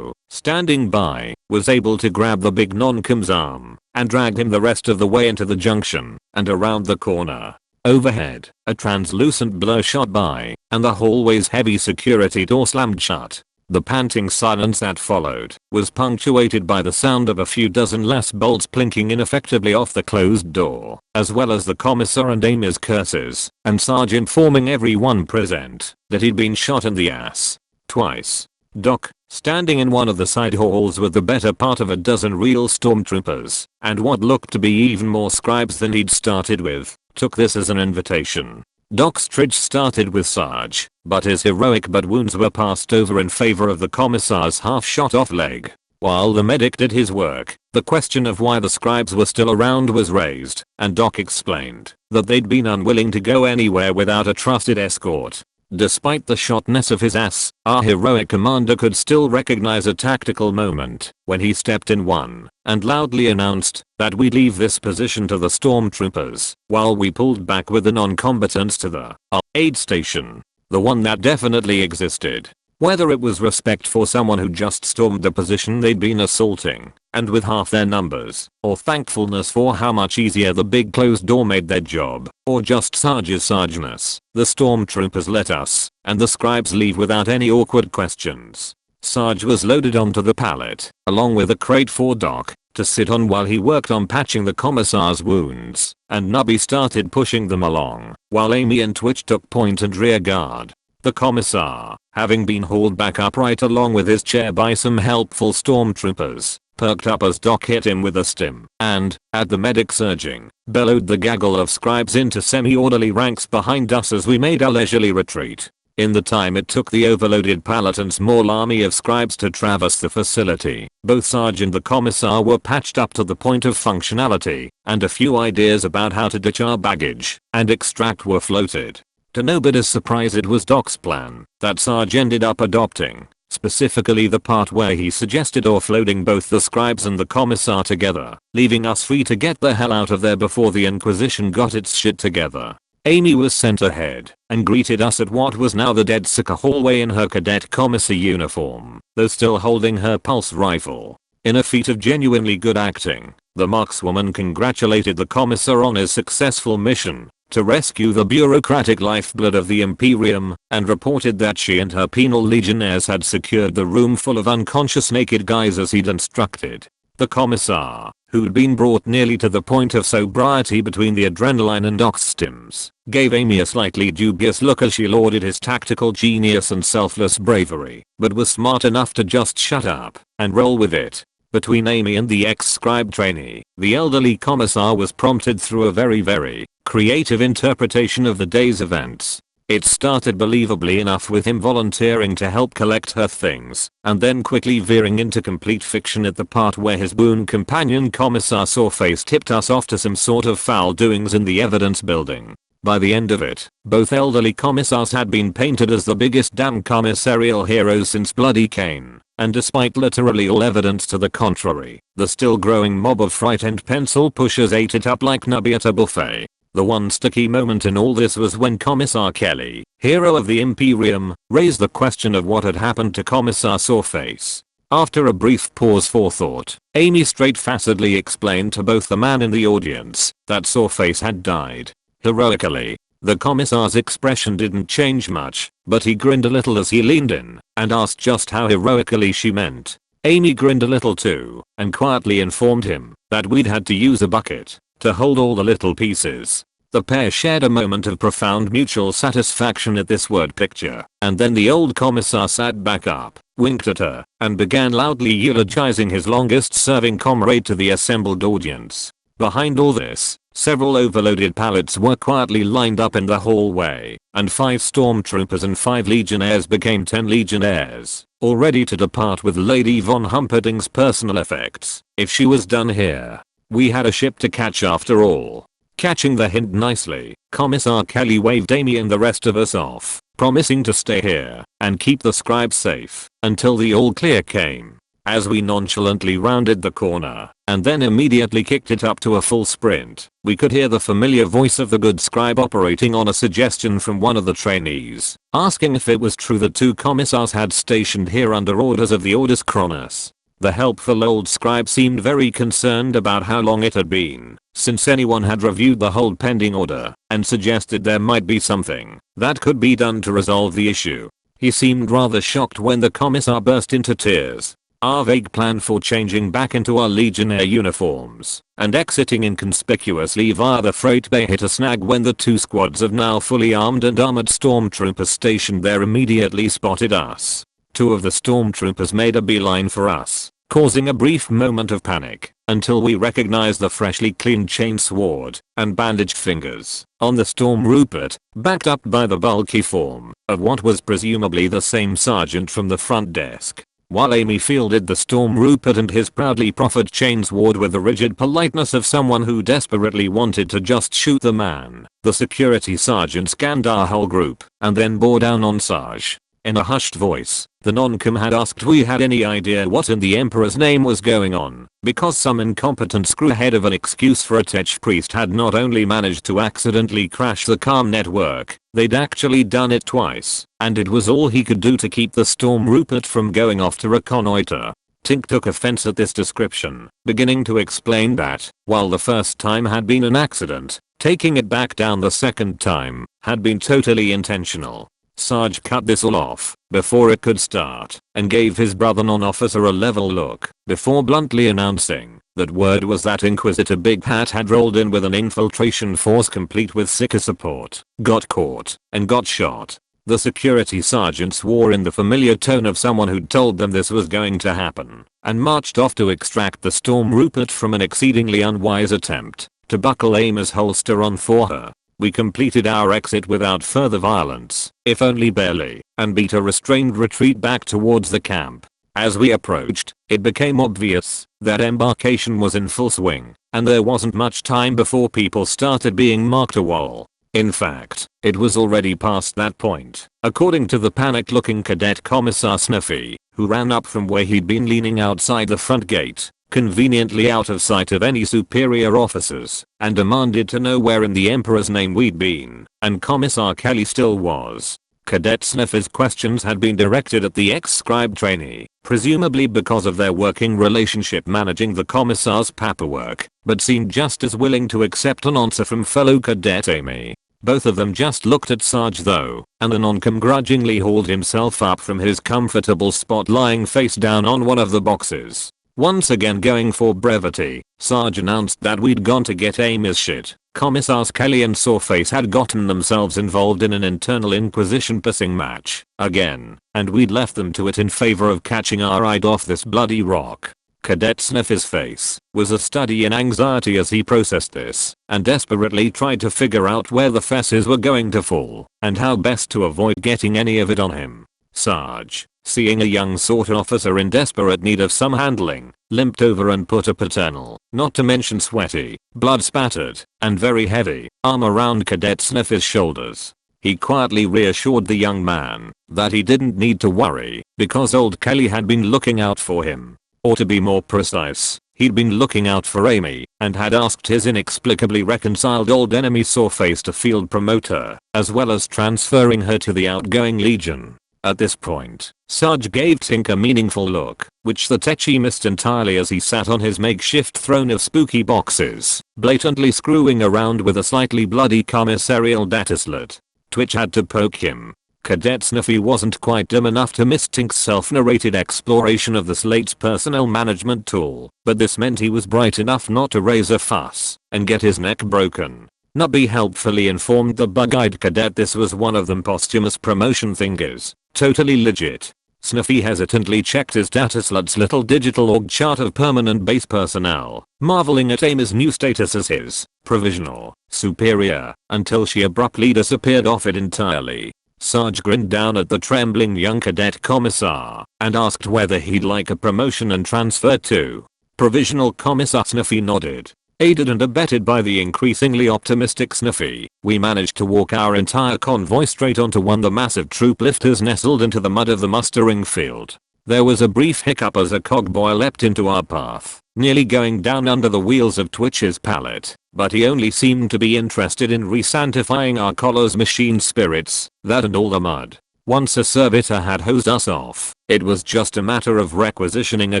Speaker 1: standing by, was able to grab the big non-com's arm and drag him the rest of the way into the junction and around the corner. Overhead, a translucent blur shot by, and the hallway's heavy security door slammed shut. The panting silence that followed was punctuated by the sound of a few dozen last bolts plinking ineffectively off the closed door, as well as the commissar and Amy's curses, and Sarge informing everyone present that he'd been shot in the ass twice. Doc, standing in one of the side halls with the better part of a dozen real stormtroopers, and what looked to be even more scribes than he'd started with, took this as an invitation. Doc's tridge started with Sarge, but his heroic butt wounds were passed over in favor of the commissar's half shot off leg. While the medic did his work, the question of why the scribes were still around was raised, and Doc explained that they'd been unwilling to go anywhere without a trusted escort. Despite the shotness of his ass, our heroic commander could still recognize a tactical moment when he stepped in one and loudly announced that we'd leave this position to the stormtroopers while we pulled back with the non-combatants to the aid station. The one that definitely existed. Whether it was respect for someone who just stormed the position they'd been assaulting, and with half their numbers, or thankfulness for how much easier the big closed door made their job, or just Sarge's Sargeness, the stormtroopers let us, and the scribes leave without any awkward questions. Sarge was loaded onto the pallet, along with a crate for Doc to sit on while he worked on patching the commissar's wounds, and Nubby started pushing them along, while Amy and Twitch took point and rear guard. The commissar, having been hauled back upright along with his chair by some helpful stormtroopers, perked up as Doc hit him with a stim, and, at the medic's urging, bellowed the gaggle of scribes into semi-orderly ranks behind us as we made a leisurely retreat. In the time it took the overloaded pallet and small army of scribes to traverse the facility, both Sarge and the commissar were patched up to the point of functionality, and a few ideas about how to ditch our baggage and extract were floated. To nobody's surprise, it was Doc's plan that Sarge ended up adopting, specifically the part where he suggested offloading both the scribes and the commissar together, leaving us free to get the hell out of there before the Inquisition got its shit together. Amy was sent ahead and greeted us at what was now the dead sicker hallway in her cadet commissar uniform, though still holding her pulse rifle. In a feat of genuinely good acting, the markswoman congratulated the commissar on his successful mission to rescue the bureaucratic lifeblood of the Imperium, and reported that she and her penal legionnaires had secured the room full of unconscious naked guys as he'd instructed. The commissar, who'd been brought nearly to the point of sobriety between the adrenaline and Doc's stims, gave Amy a slightly dubious look as she lauded his tactical genius and selfless bravery, but was smart enough to just shut up and roll with it. Between Amy and the ex-scribe trainee, the elderly commissar was prompted through a very creative interpretation of the day's events. It started believably enough with him volunteering to help collect her things, and then quickly veering into complete fiction at the part where his boon companion Commissar Sawface tipped us off to some sort of foul doings in the evidence building. By the end of it, both elderly commissars had been painted as the biggest damn commissarial heroes since Bloody Cain, and despite literally all evidence to the contrary, the still growing mob of frightened pencil pushers ate it up like Nubby at a buffet. The one sticky moment in all this was when Commissar Kelly, hero of the Imperium, raised the question of what had happened to Commissar Sawface. After a brief pause for thought, Amy straight-facedly explained to both the man in the audience that Sawface had died heroically. The commissar's expression didn't change much, but he grinned a little as he leaned in and asked just how heroically she meant. Amy grinned a little too and quietly informed him that we'd had to use a bucket to hold all the little pieces. The pair shared a moment of profound mutual satisfaction at this word picture, and then the old commissar sat back up, winked at her, and began loudly eulogizing his longest-serving comrade to the assembled audience. Behind all this, several overloaded pallets were quietly lined up in the hallway, and 5 stormtroopers and 5 legionnaires became 10 legionnaires, all ready to depart with Lady von Humperdinck's personal effects if she was done here. We had a ship to catch after all. Catching the hint nicely, Commissar Kelly waved Amy and the rest of us off, promising to stay here and keep the scribe safe until the all clear came. As we nonchalantly rounded the corner and then immediately kicked it up to a full sprint, we could hear the familiar voice of the good scribe operating on a suggestion from one of the trainees, asking if it was true that 2 commissars had stationed here under orders of the Orders Cronus. The helpful old scribe seemed very concerned about how long it had been since anyone had reviewed the hold pending order and suggested there might be something that could be done to resolve the issue. He seemed rather shocked when the commissar burst into tears. Our vague plan for changing back into our Legionnaire uniforms and exiting inconspicuously via the freight bay hit a snag when the 2 squads of now fully armed and armored stormtroopers stationed there immediately spotted us. 2 of the stormtroopers made a beeline for us, causing a brief moment of panic until we recognized the freshly cleaned chain sword and bandaged fingers on the Storm Rupert, backed up by the bulky form of what was presumably the same sergeant from the front desk. While Amy fielded the Storm Rupert and his proudly proffered chain sword with the rigid politeness of someone who desperately wanted to just shoot the man, the security sergeant scanned our whole group and then bore down on Sarge. In a hushed voice, the non-com had asked if we had any idea what in the Emperor's name was going on, because some incompetent screwhead of an excuse for a tech priest had not only managed to accidentally crash the comm network, they'd actually done it twice, and it was all he could do to keep the Storm Rupert from going off to reconnoiter. Tink took offense at this description, beginning to explain that, while the first time had been an accident, taking it back down the second time had been totally intentional. Sarge cut this all off before it could start and gave his brother non-officer a level look before bluntly announcing that word was that Inquisitor Big Hat had rolled in with an infiltration force complete with Seeker support, got caught, and got shot. The security sergeant swore in the familiar tone of someone who'd told them this was going to happen and marched off to extract the Storm Rupert from an exceedingly unwise attempt to buckle Amy's holster on for her. We completed our exit without further violence, if only barely, and beat a restrained retreat back towards the camp. As we approached, it became obvious that embarkation was in full swing, and there wasn't much time before people started being marked AWOL. In fact, it was already past that point, according to the panicked-looking cadet Commissar Sniffy, who ran up from where he'd been leaning outside the front gate, conveniently out of sight of any superior officers, and demanded to know where in the Emperor's name we'd been, and Commissar Kelly still was. Cadet Sniffer's questions had been directed at the ex-scribe trainee, presumably because of their working relationship managing the commissar's paperwork, but seemed just as willing to accept an answer from fellow cadet Amy. Both of them just looked at Sarge though, and the non-com grudgingly hauled himself up from his comfortable spot lying face down on one of the boxes. Once again going for brevity, Sarge announced that we'd gone to get Amy's shit. Commissars Kelly and Sawface had gotten themselves involved in an internal Inquisition pissing match, again, and we'd left them to it in favor of catching our ride off this bloody rock. Cadet Sniffer's face was a study in anxiety as he processed this, and desperately tried to figure out where the fesses were going to fall, and how best to avoid getting any of it on him. Sarge, seeing a young sort officer in desperate need of some handling, limped over and put a paternal, not to mention sweaty, blood-spattered, and very heavy, arm around Cadet Sniffer's shoulders. He quietly reassured the young man that he didn't need to worry because old Kelly had been looking out for him. Or to be more precise, he'd been looking out for Amy and had asked his inexplicably reconciled old enemy Sawface to field promote her, as well as transferring her to the outgoing Legion. At this point, Sarge gave Tink a meaningful look, which the techie missed entirely as he sat on his makeshift throne of spooky boxes, blatantly screwing around with a slightly bloody commissarial data slit. Twitch had to poke him. Cadet Sniffy wasn't quite dim enough to miss Tink's self-narrated exploration of the slate's personnel management tool, but this meant he was bright enough not to raise a fuss and get his neck broken. Nubby helpfully informed the bug-eyed cadet this was one of them posthumous promotion thingers. Totally legit. Sniffy hesitantly checked his data slut's little digital org chart of permanent base personnel, marveling at Amy's new status as his provisional superior, until she abruptly disappeared off it entirely. Sarge grinned down at the trembling young cadet commissar and asked whether he'd like a promotion and transfer to provisional commissar. Sniffy nodded. Aided and abetted by the increasingly optimistic Sniffy, we managed to walk our entire convoy straight onto one of the massive troop lifters nestled into the mud of the mustering field. There was a brief hiccup as a cogboy leapt into our path, nearly going down under the wheels of Twitch's pallet, but he only seemed to be interested in re-sanctifying our collar's machine spirits, that and all the mud. Once a servitor had hosed us off, it was just a matter of requisitioning a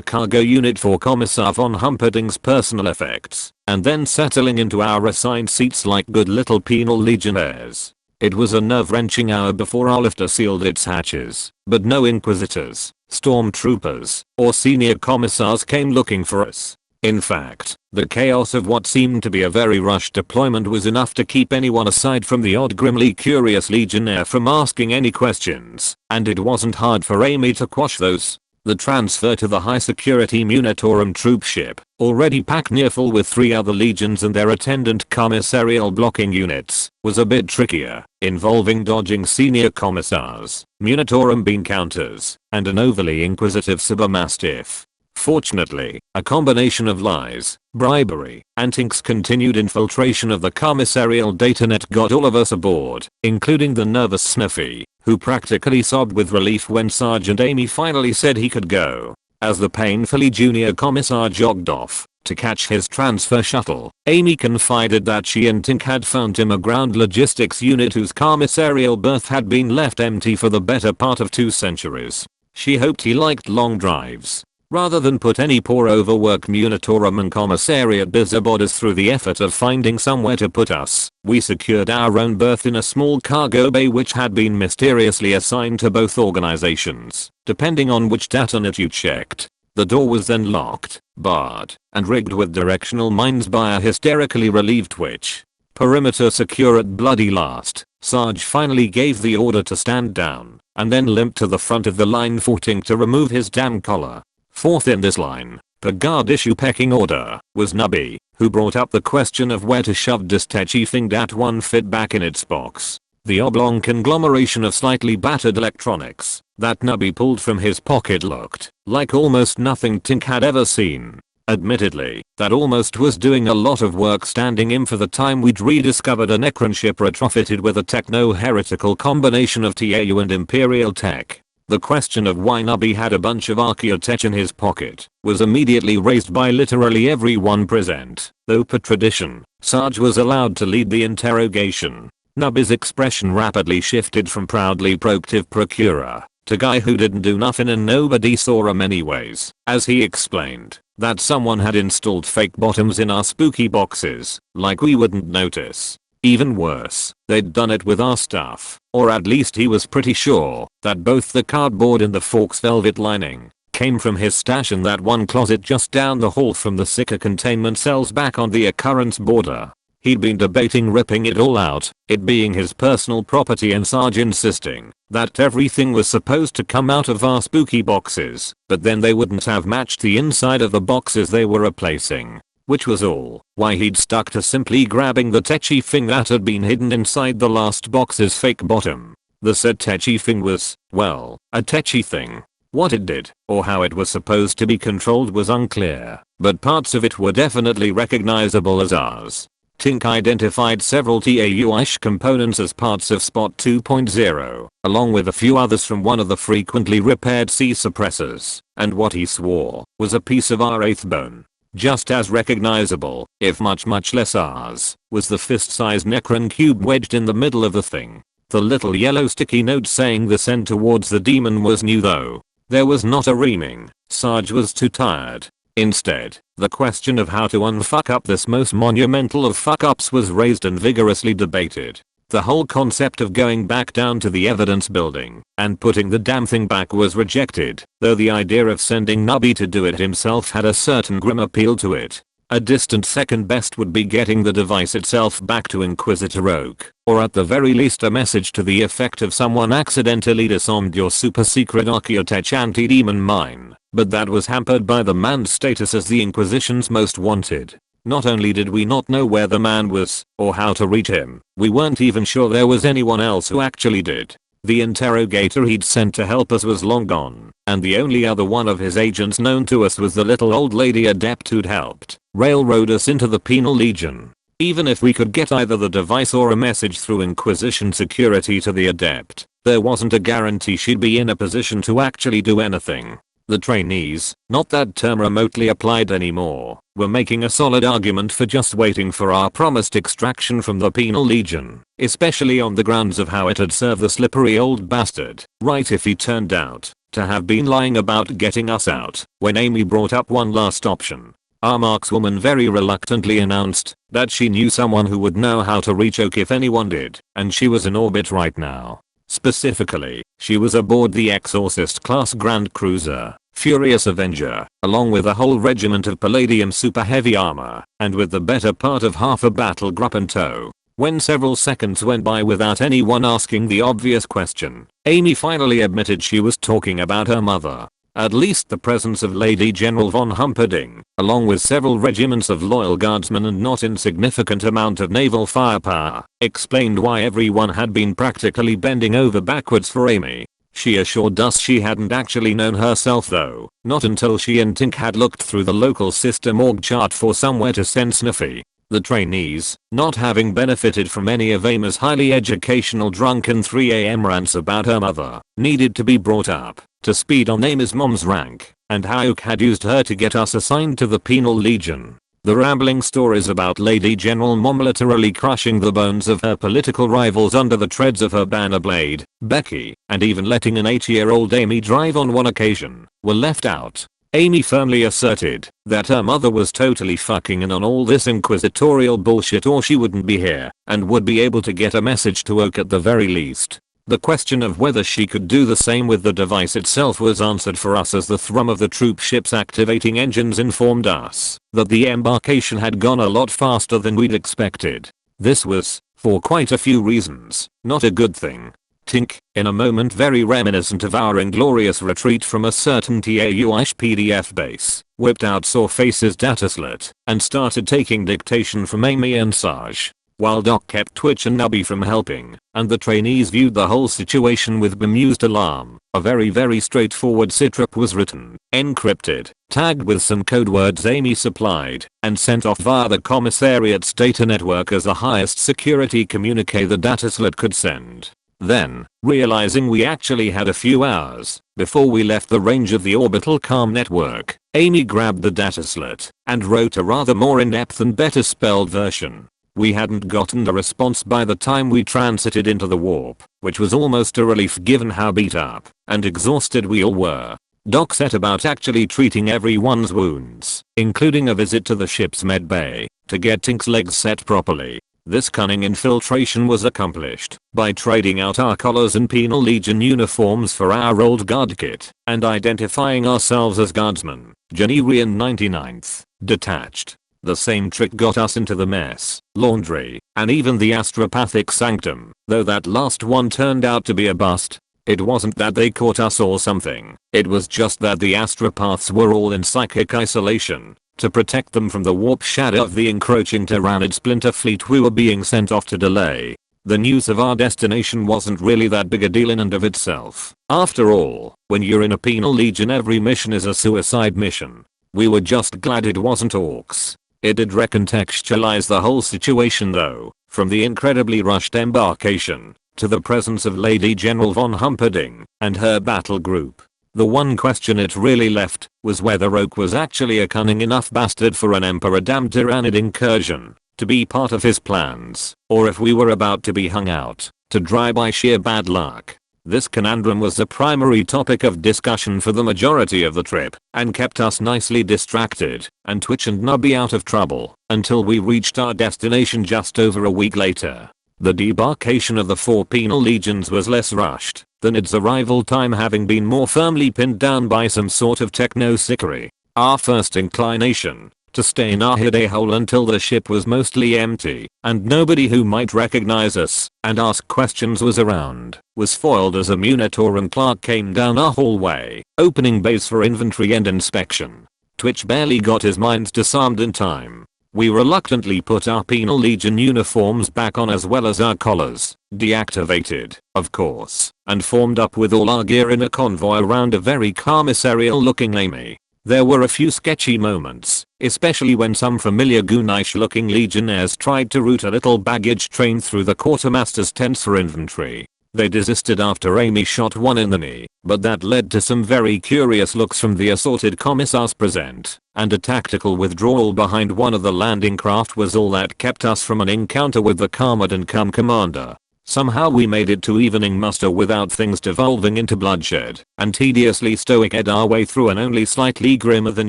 Speaker 1: cargo unit for Commissar von Humperdinck's personal effects, and then settling into our assigned seats like good little penal legionnaires. It was a nerve-wrenching hour before our lifter sealed its hatches, but no inquisitors, stormtroopers, or senior commissars came looking for us. In fact, the chaos of what seemed to be a very rushed deployment was enough to keep anyone aside from the odd grimly curious legionnaire from asking any questions, and it wasn't hard for Amy to quash those. The transfer to the high-security Munitorum troop ship, already packed near full with 3 other legions and their attendant commissarial blocking units, was a bit trickier, involving dodging senior commissars, Munitorum bean counters, and an overly inquisitive Cybermastiff. Fortunately, a combination of lies, bribery, and Tink's continued infiltration of the commissarial datanet got all of us aboard, including the nervous Sniffy, who practically sobbed with relief when Sergeant Amy finally said he could go. As the painfully junior commissar jogged off to catch his transfer shuttle, Amy confided that she and Tink had found him a ground logistics unit whose commissarial berth had been left empty for the better part of 2 centuries. She hoped he liked long drives. Rather than put any poor overworked Munitorum and commissariat busybodies through the effort of finding somewhere to put us, we secured our own berth in a small cargo bay which had been mysteriously assigned to both organizations, depending on which datanet you checked. The door was then locked, barred, and rigged with directional mines by a hysterically relieved Twitch. Perimeter secure at bloody last, Sarge finally gave the order to stand down, and then limped to the front of the line for Tink to remove his damn collar. Fourth in this line, per guard issue pecking order, was Nubby, who brought up the question of where to shove this techie thing that one fit back in its box. The oblong conglomeration of slightly battered electronics that Nubby pulled from his pocket looked like almost nothing Tink had ever seen. Admittedly, that almost was doing a lot of work standing in for the time we'd rediscovered a Necron ship retrofitted with a techno-heretical combination of TAU and Imperial tech. The question of why Nubby had a bunch of archaeotech in his pocket was immediately raised by literally everyone present, though per tradition, Sarge was allowed to lead the interrogation. Nubby's expression rapidly shifted from proudly proactive procurer to guy who didn't do nothing and nobody saw him anyways, as he explained that someone had installed fake bottoms in our spooky boxes, like we wouldn't notice. Even worse, they'd done it with our stuff, or at least he was pretty sure that both the cardboard and the Forks velvet lining came from his stash in that one closet just down the hall from the Sika containment cells back on the occurrence border. He'd been debating ripping it all out, it being his personal property, and Sarge insisting that everything was supposed to come out of our spooky boxes, but then they wouldn't have matched the inside of the boxes they were replacing. Which was all why he'd stuck to simply grabbing the techie thing that had been hidden inside the last box's fake bottom. The said techie thing was, well, a techie thing. What it did, or how it was supposed to be controlled was unclear, but parts of it were definitely recognizable as ours. Tink identified several TAU-ish components as parts of Spot 2.0, along with a few others from one of the frequently repaired C suppressors, and what he swore was a piece of our 8th bone. Just as recognizable, if much less ours, was the fist-sized Necron cube wedged in the middle of the thing. The little yellow sticky note saying the send towards the demon was new though. There was not a reaming. Sarge was too tired. Instead, the question of how to unfuck up this most monumental of fuck ups was raised and vigorously debated. The whole concept of going back down to the evidence building and putting the damn thing back was rejected, though the idea of sending Nubby to do it himself had a certain grim appeal to it. A distant second best would be getting the device itself back to Inquisitor Oak, or at the very least a message to the effect of someone accidentally disarmed your super secret Archaeotech anti-demon mine, but that was hampered by the man's status as the Inquisition's most wanted. Not only did we not know where the man was, or how to reach him, we weren't even sure there was anyone else who actually did. The interrogator he'd sent to help us was long gone, and the only other one of his agents known to us was the little old lady adept who'd helped railroad us into the Penal Legion. Even if we could get either the device or a message through Inquisition security to the adept, there wasn't a guarantee she'd be in a position to actually do anything. The trainees, not that term remotely applied anymore, were making a solid argument for just waiting for our promised extraction from the Penal Legion, especially on the grounds of how it had served the slippery old bastard, right if he turned out to have been lying about getting us out. When Amy brought up one last option, our markswoman very reluctantly announced that she knew someone who would know how to reach Oak if anyone did, and she was in orbit right now. Specifically, she was aboard the Exorcist class Grand Cruiser, Furious Avenger, along with a whole regiment of Palladium super heavy armor, and with the better part of half a battle group in tow. When several seconds went by without anyone asking the obvious question, Amy finally admitted she was talking about her mother. At least the presence of Lady General von Humperdinck, along with several regiments of loyal guardsmen and not insignificant amount of naval firepower, explained why everyone had been practically bending over backwards for Amy. She assured us she hadn't actually known herself though, not until she and Tink had looked through the local system org chart for somewhere to send Sniffy. The trainees, not having benefited from any of Amy's highly educational drunken 3 AM rants about her mother, needed to be brought up to speed on Amy's mom's rank, and how Oak had used her to get us assigned to the Penal Legion. The rambling stories about Lady General Mom literally crushing the bones of her political rivals under the treads of her banner blade, Becky, and even letting an 8-year-old Amy drive on one occasion, were left out. Amy firmly asserted that her mother was totally fucking in on all this inquisitorial bullshit or she wouldn't be here and would be able to get a message to Oak at the very least. The question of whether she could do the same with the device itself was answered for us as the thrum of the troop ship's activating engines informed us that the embarkation had gone a lot faster than we'd expected. This was, for quite a few reasons, not a good thing. Tink, in a moment very reminiscent of our inglorious retreat from a certain TAU-ish PDF base, whipped out Sawface's dataslet and started taking dictation from Amy and Sarge, while Doc kept Twitch and Nubby from helping, and the trainees viewed the whole situation with bemused alarm. A very straightforward sitrep was written, encrypted, tagged with some code words Amy supplied, and sent off via the commissariat's data network as the highest security communique the dataslet could send. Then, realizing we actually had a few hours before we left the range of the orbital comm network, Amy grabbed the dataslet and wrote a rather more in-depth and better spelled version. We hadn't gotten a response by the time we transited into the warp, which was almost a relief given how beat up and exhausted we all were. Doc set about actually treating everyone's wounds, including a visit to the ship's med bay, to get Tink's legs set properly. This cunning infiltration was accomplished by trading out our collars and Penal Legion uniforms for our old guard kit and identifying ourselves as Guardsmen, Generian 99th, Detached. The same trick got us into the mess, laundry, and even the astropathic sanctum, though that last one turned out to be a bust. It wasn't that they caught us or something, it was just that the astropaths were all in psychic isolation to protect them from the warp shadow of the encroaching Tyrannid splinter fleet we were being sent off to delay. The news of our destination wasn't really that big a deal in and of itself. After all, when you're in a Penal Legion every mission is a suicide mission. We were just glad it wasn't orcs. It did recontextualize the whole situation though, from the incredibly rushed embarkation to the presence of Lady General von Humperdinck and her battle group. The one question it really left was whether Oak was actually a cunning enough bastard for an Emperor damned Tyrannid incursion to be part of his plans, or if we were about to be hung out to dry by sheer bad luck. This conundrum was the primary topic of discussion for the majority of the trip and kept us nicely distracted and Twitch and Nubby out of trouble until we reached our destination just over a week later. The debarkation of the 4 penal legions was less rushed than its arrival time, having been more firmly pinned down by some sort of techno-sickery. Our first inclination, to stay in our hidey hole until the ship was mostly empty and nobody who might recognize us and ask questions was around, was foiled as a Munitor and Clark came down our hallway, opening bays for inventory and inspection. Twitch barely got his minds disarmed in time. We reluctantly put our penal legion uniforms back on as well as our collars, deactivated, of course, and formed up with all our gear in a convoy around a very commissarial looking Amy. There were a few sketchy moments, especially when some familiar goonish looking legionnaires tried to route a little baggage train through the quartermaster's tents for inventory. They desisted after Amy shot one in the knee, but that led to some very curious looks from the assorted commissars present, and a tactical withdrawal behind one of the landing craft was all that kept us from an encounter with the Commandant commander. Somehow we made it to evening muster without things devolving into bloodshed, and tediously stoic-ed our way through an only slightly grimmer than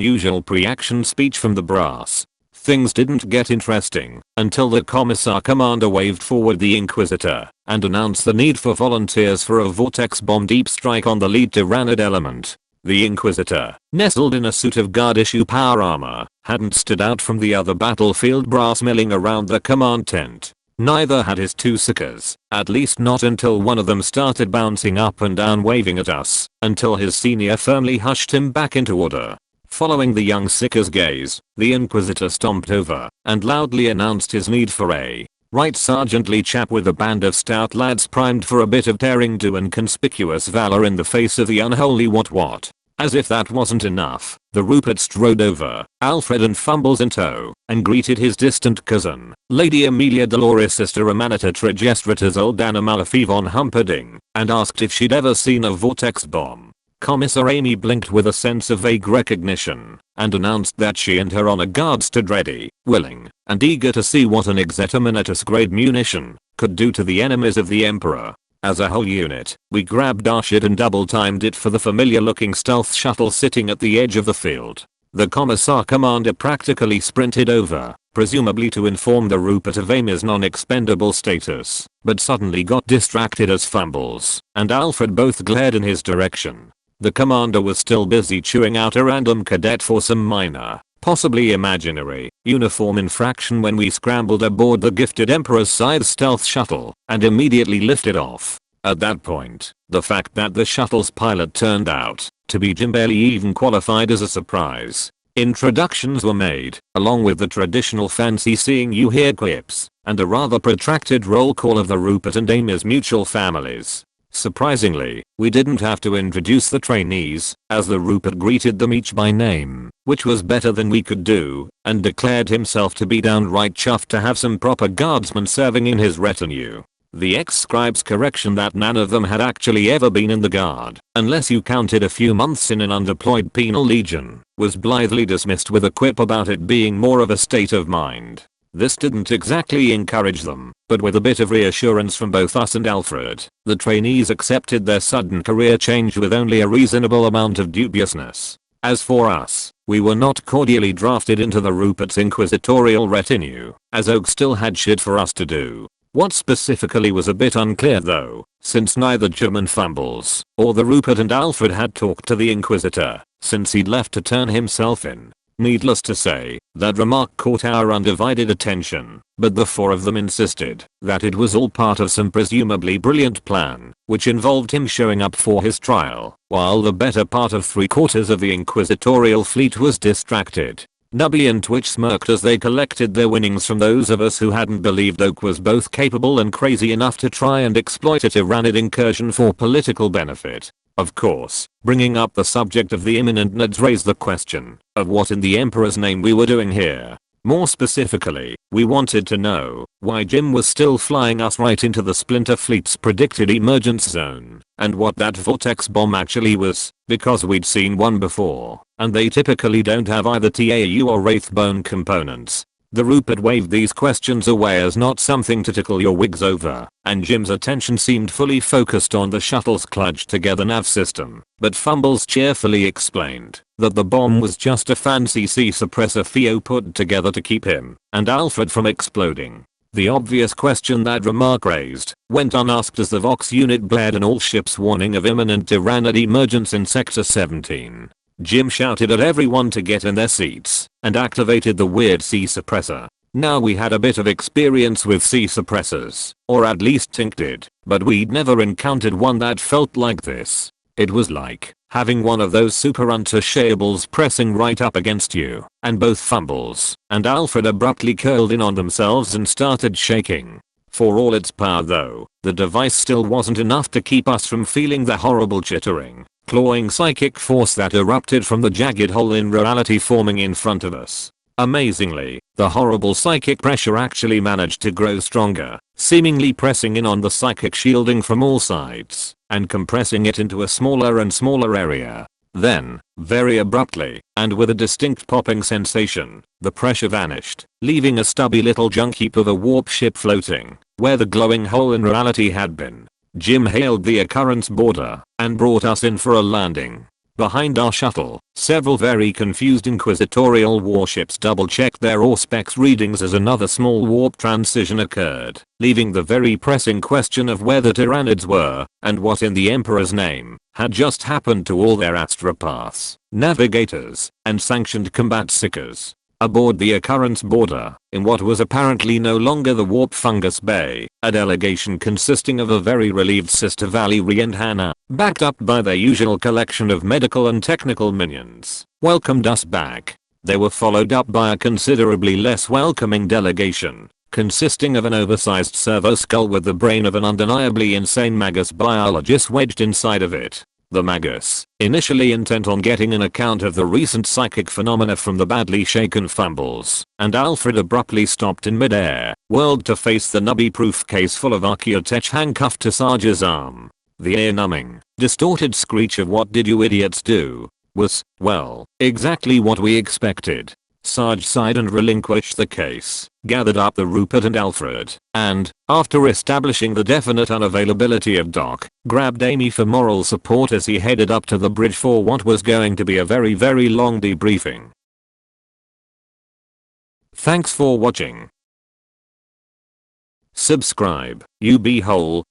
Speaker 1: usual pre-action speech from the brass. Things didn't get interesting until the Commissar Commander waved forward the Inquisitor and announced the need for volunteers for a vortex bomb deep strike on the lead Tyrannid element. The Inquisitor, nestled in a suit of guard-issue power armor, hadn't stood out from the other battlefield brass milling around the command tent. Neither had his 2 Seekers, at least not until one of them started bouncing up and down waving at us, until his senior firmly hushed him back into order. Following the young Seeker's gaze, the Inquisitor stomped over and loudly announced his need for a right sergeantly chap with a band of stout lads primed for a bit of daring do and conspicuous valor in the face of the unholy what. As if that wasn't enough, the Rupert strode over, Alfred and Fumbles in tow, and greeted his distant cousin, Lady Amelia Dolores Sister Amanita Trigestratas Oldana Malafi von Humperdinck, and asked if she'd ever seen a vortex bomb. Commissar Amy blinked with a sense of vague recognition, and announced that she and her honor guard stood ready, willing, and eager to see what an Exeterminatus grade munition could do to the enemies of the Emperor. As a whole unit, we grabbed our shit and double timed it for the familiar looking stealth shuttle sitting at the edge of the field. The Commissar Commander practically sprinted over, presumably to inform the Rupert of Amy's non-expendable status, but suddenly got distracted as Fumbles and Alfred both glared in his direction. The commander was still busy chewing out a random cadet for some minor, possibly imaginary, uniform infraction when we scrambled aboard the gifted Emperor's scythe stealth shuttle and immediately lifted off. At that point, the fact that the shuttle's pilot turned out to be Jim barely even qualified as a surprise. Introductions were made, along with the traditional fancy seeing you here quips, and a rather protracted roll call of the Rupert and Amy's mutual families. Surprisingly, we didn't have to introduce the trainees, as the Rupert greeted them each by name, which was better than we could do, and declared himself to be downright chuffed to have some proper guardsmen serving in his retinue. The ex-scribe's correction that none of them had actually ever been in the guard, unless you counted a few months in an undeployed penal legion, was blithely dismissed with a quip about it being more of a state of mind. This didn't exactly encourage them, but with a bit of reassurance from both us and Alfred, the trainees accepted their sudden career change with only a reasonable amount of dubiousness. As for us, we were not cordially drafted into the Rupert's inquisitorial retinue, as Oak still had shit for us to do. What specifically was a bit unclear though, since neither Jim and Fumbles or the Rupert and Alfred had talked to the Inquisitor since he'd left to turn himself in. Needless to say, that remark caught our undivided attention, but the 4 of them insisted that it was all part of some presumably brilliant plan, which involved him showing up for his trial, while the better part of 3/4 of the inquisitorial fleet was distracted. Nubby and Twitch smirked as they collected their winnings from those of us who hadn't believed Oak was both capable and crazy enough to try and exploit a Tyrannid incursion for political benefit. Of course, bringing up the subject of the imminent Nids raised the question of what in the Emperor's name we were doing here. More specifically, we wanted to know why Jim was still flying us right into the Splinter Fleet's predicted emergence zone, and what that vortex bomb actually was, because we'd seen one before, and they typically don't have either TAU or Wraithbone components. The Rupert waved these questions away as not something to tickle your wigs over, and Jim's attention seemed fully focused on the shuttle's clutched together nav system, but Fumbles cheerfully explained that the bomb was just a fancy C suppressor Theo put together to keep him and Alfred from exploding. The obvious question that remark raised went unasked as the Vox unit blared an all-ships warning of imminent Tyranid emergence in Sector 17. Jim shouted at everyone to get in their seats and activated the weird C suppressor. Now we had a bit of experience with C suppressors, or at least Tink did, but we'd never encountered one that felt like this. It was like having one of those super untouchables pressing right up against you, and both Fumbles and Alfred abruptly curled in on themselves and started shaking. For all its power though, the device still wasn't enough to keep us from feeling the horrible chittering, clawing psychic force that erupted from the jagged hole in reality forming in front of us. Amazingly, the horrible psychic pressure actually managed to grow stronger, seemingly pressing in on the psychic shielding from all sides and compressing it into a smaller and smaller area. Then, very abruptly, and with a distinct popping sensation, the pressure vanished, leaving a stubby little junk heap of a warp ship floating where the glowing hole in reality had been. Jim hailed the occurrence border and brought us in for a landing. Behind our shuttle, several very confused inquisitorial warships double-checked their Auspex readings as another small warp transition occurred, leaving the very pressing question of where the Tyranids were and what in the Emperor's name had just happened to all their astropaths, navigators, and sanctioned combat seekers. Aboard the occurrence border, in what was apparently no longer the Warp Fungus Bay, a delegation consisting of a very relieved Sister Valerie and Hannah, backed up by their usual collection of medical and technical minions, welcomed us back. They were followed up by a considerably less welcoming delegation, consisting of an oversized servo skull with the brain of an undeniably insane Magus biologist wedged inside of it. The Magus, initially intent on getting an account of the recent psychic phenomena from the badly shaken Fumbles, and Alfred abruptly stopped in midair, whirled to face the nubby-proof case full of Archaeotech handcuffed to Sarge's arm. The ear-numbing, distorted screech of "What did you idiots do?" was, well, exactly what we expected. Sarge sighed and relinquished the case, gathered up the Rupert and Alfred, and, after establishing the definite unavailability of Doc, grabbed Amy for moral support as he headed up to the bridge for what was going to be a very long debriefing. Thanks for watching. Subscribe, you be whole.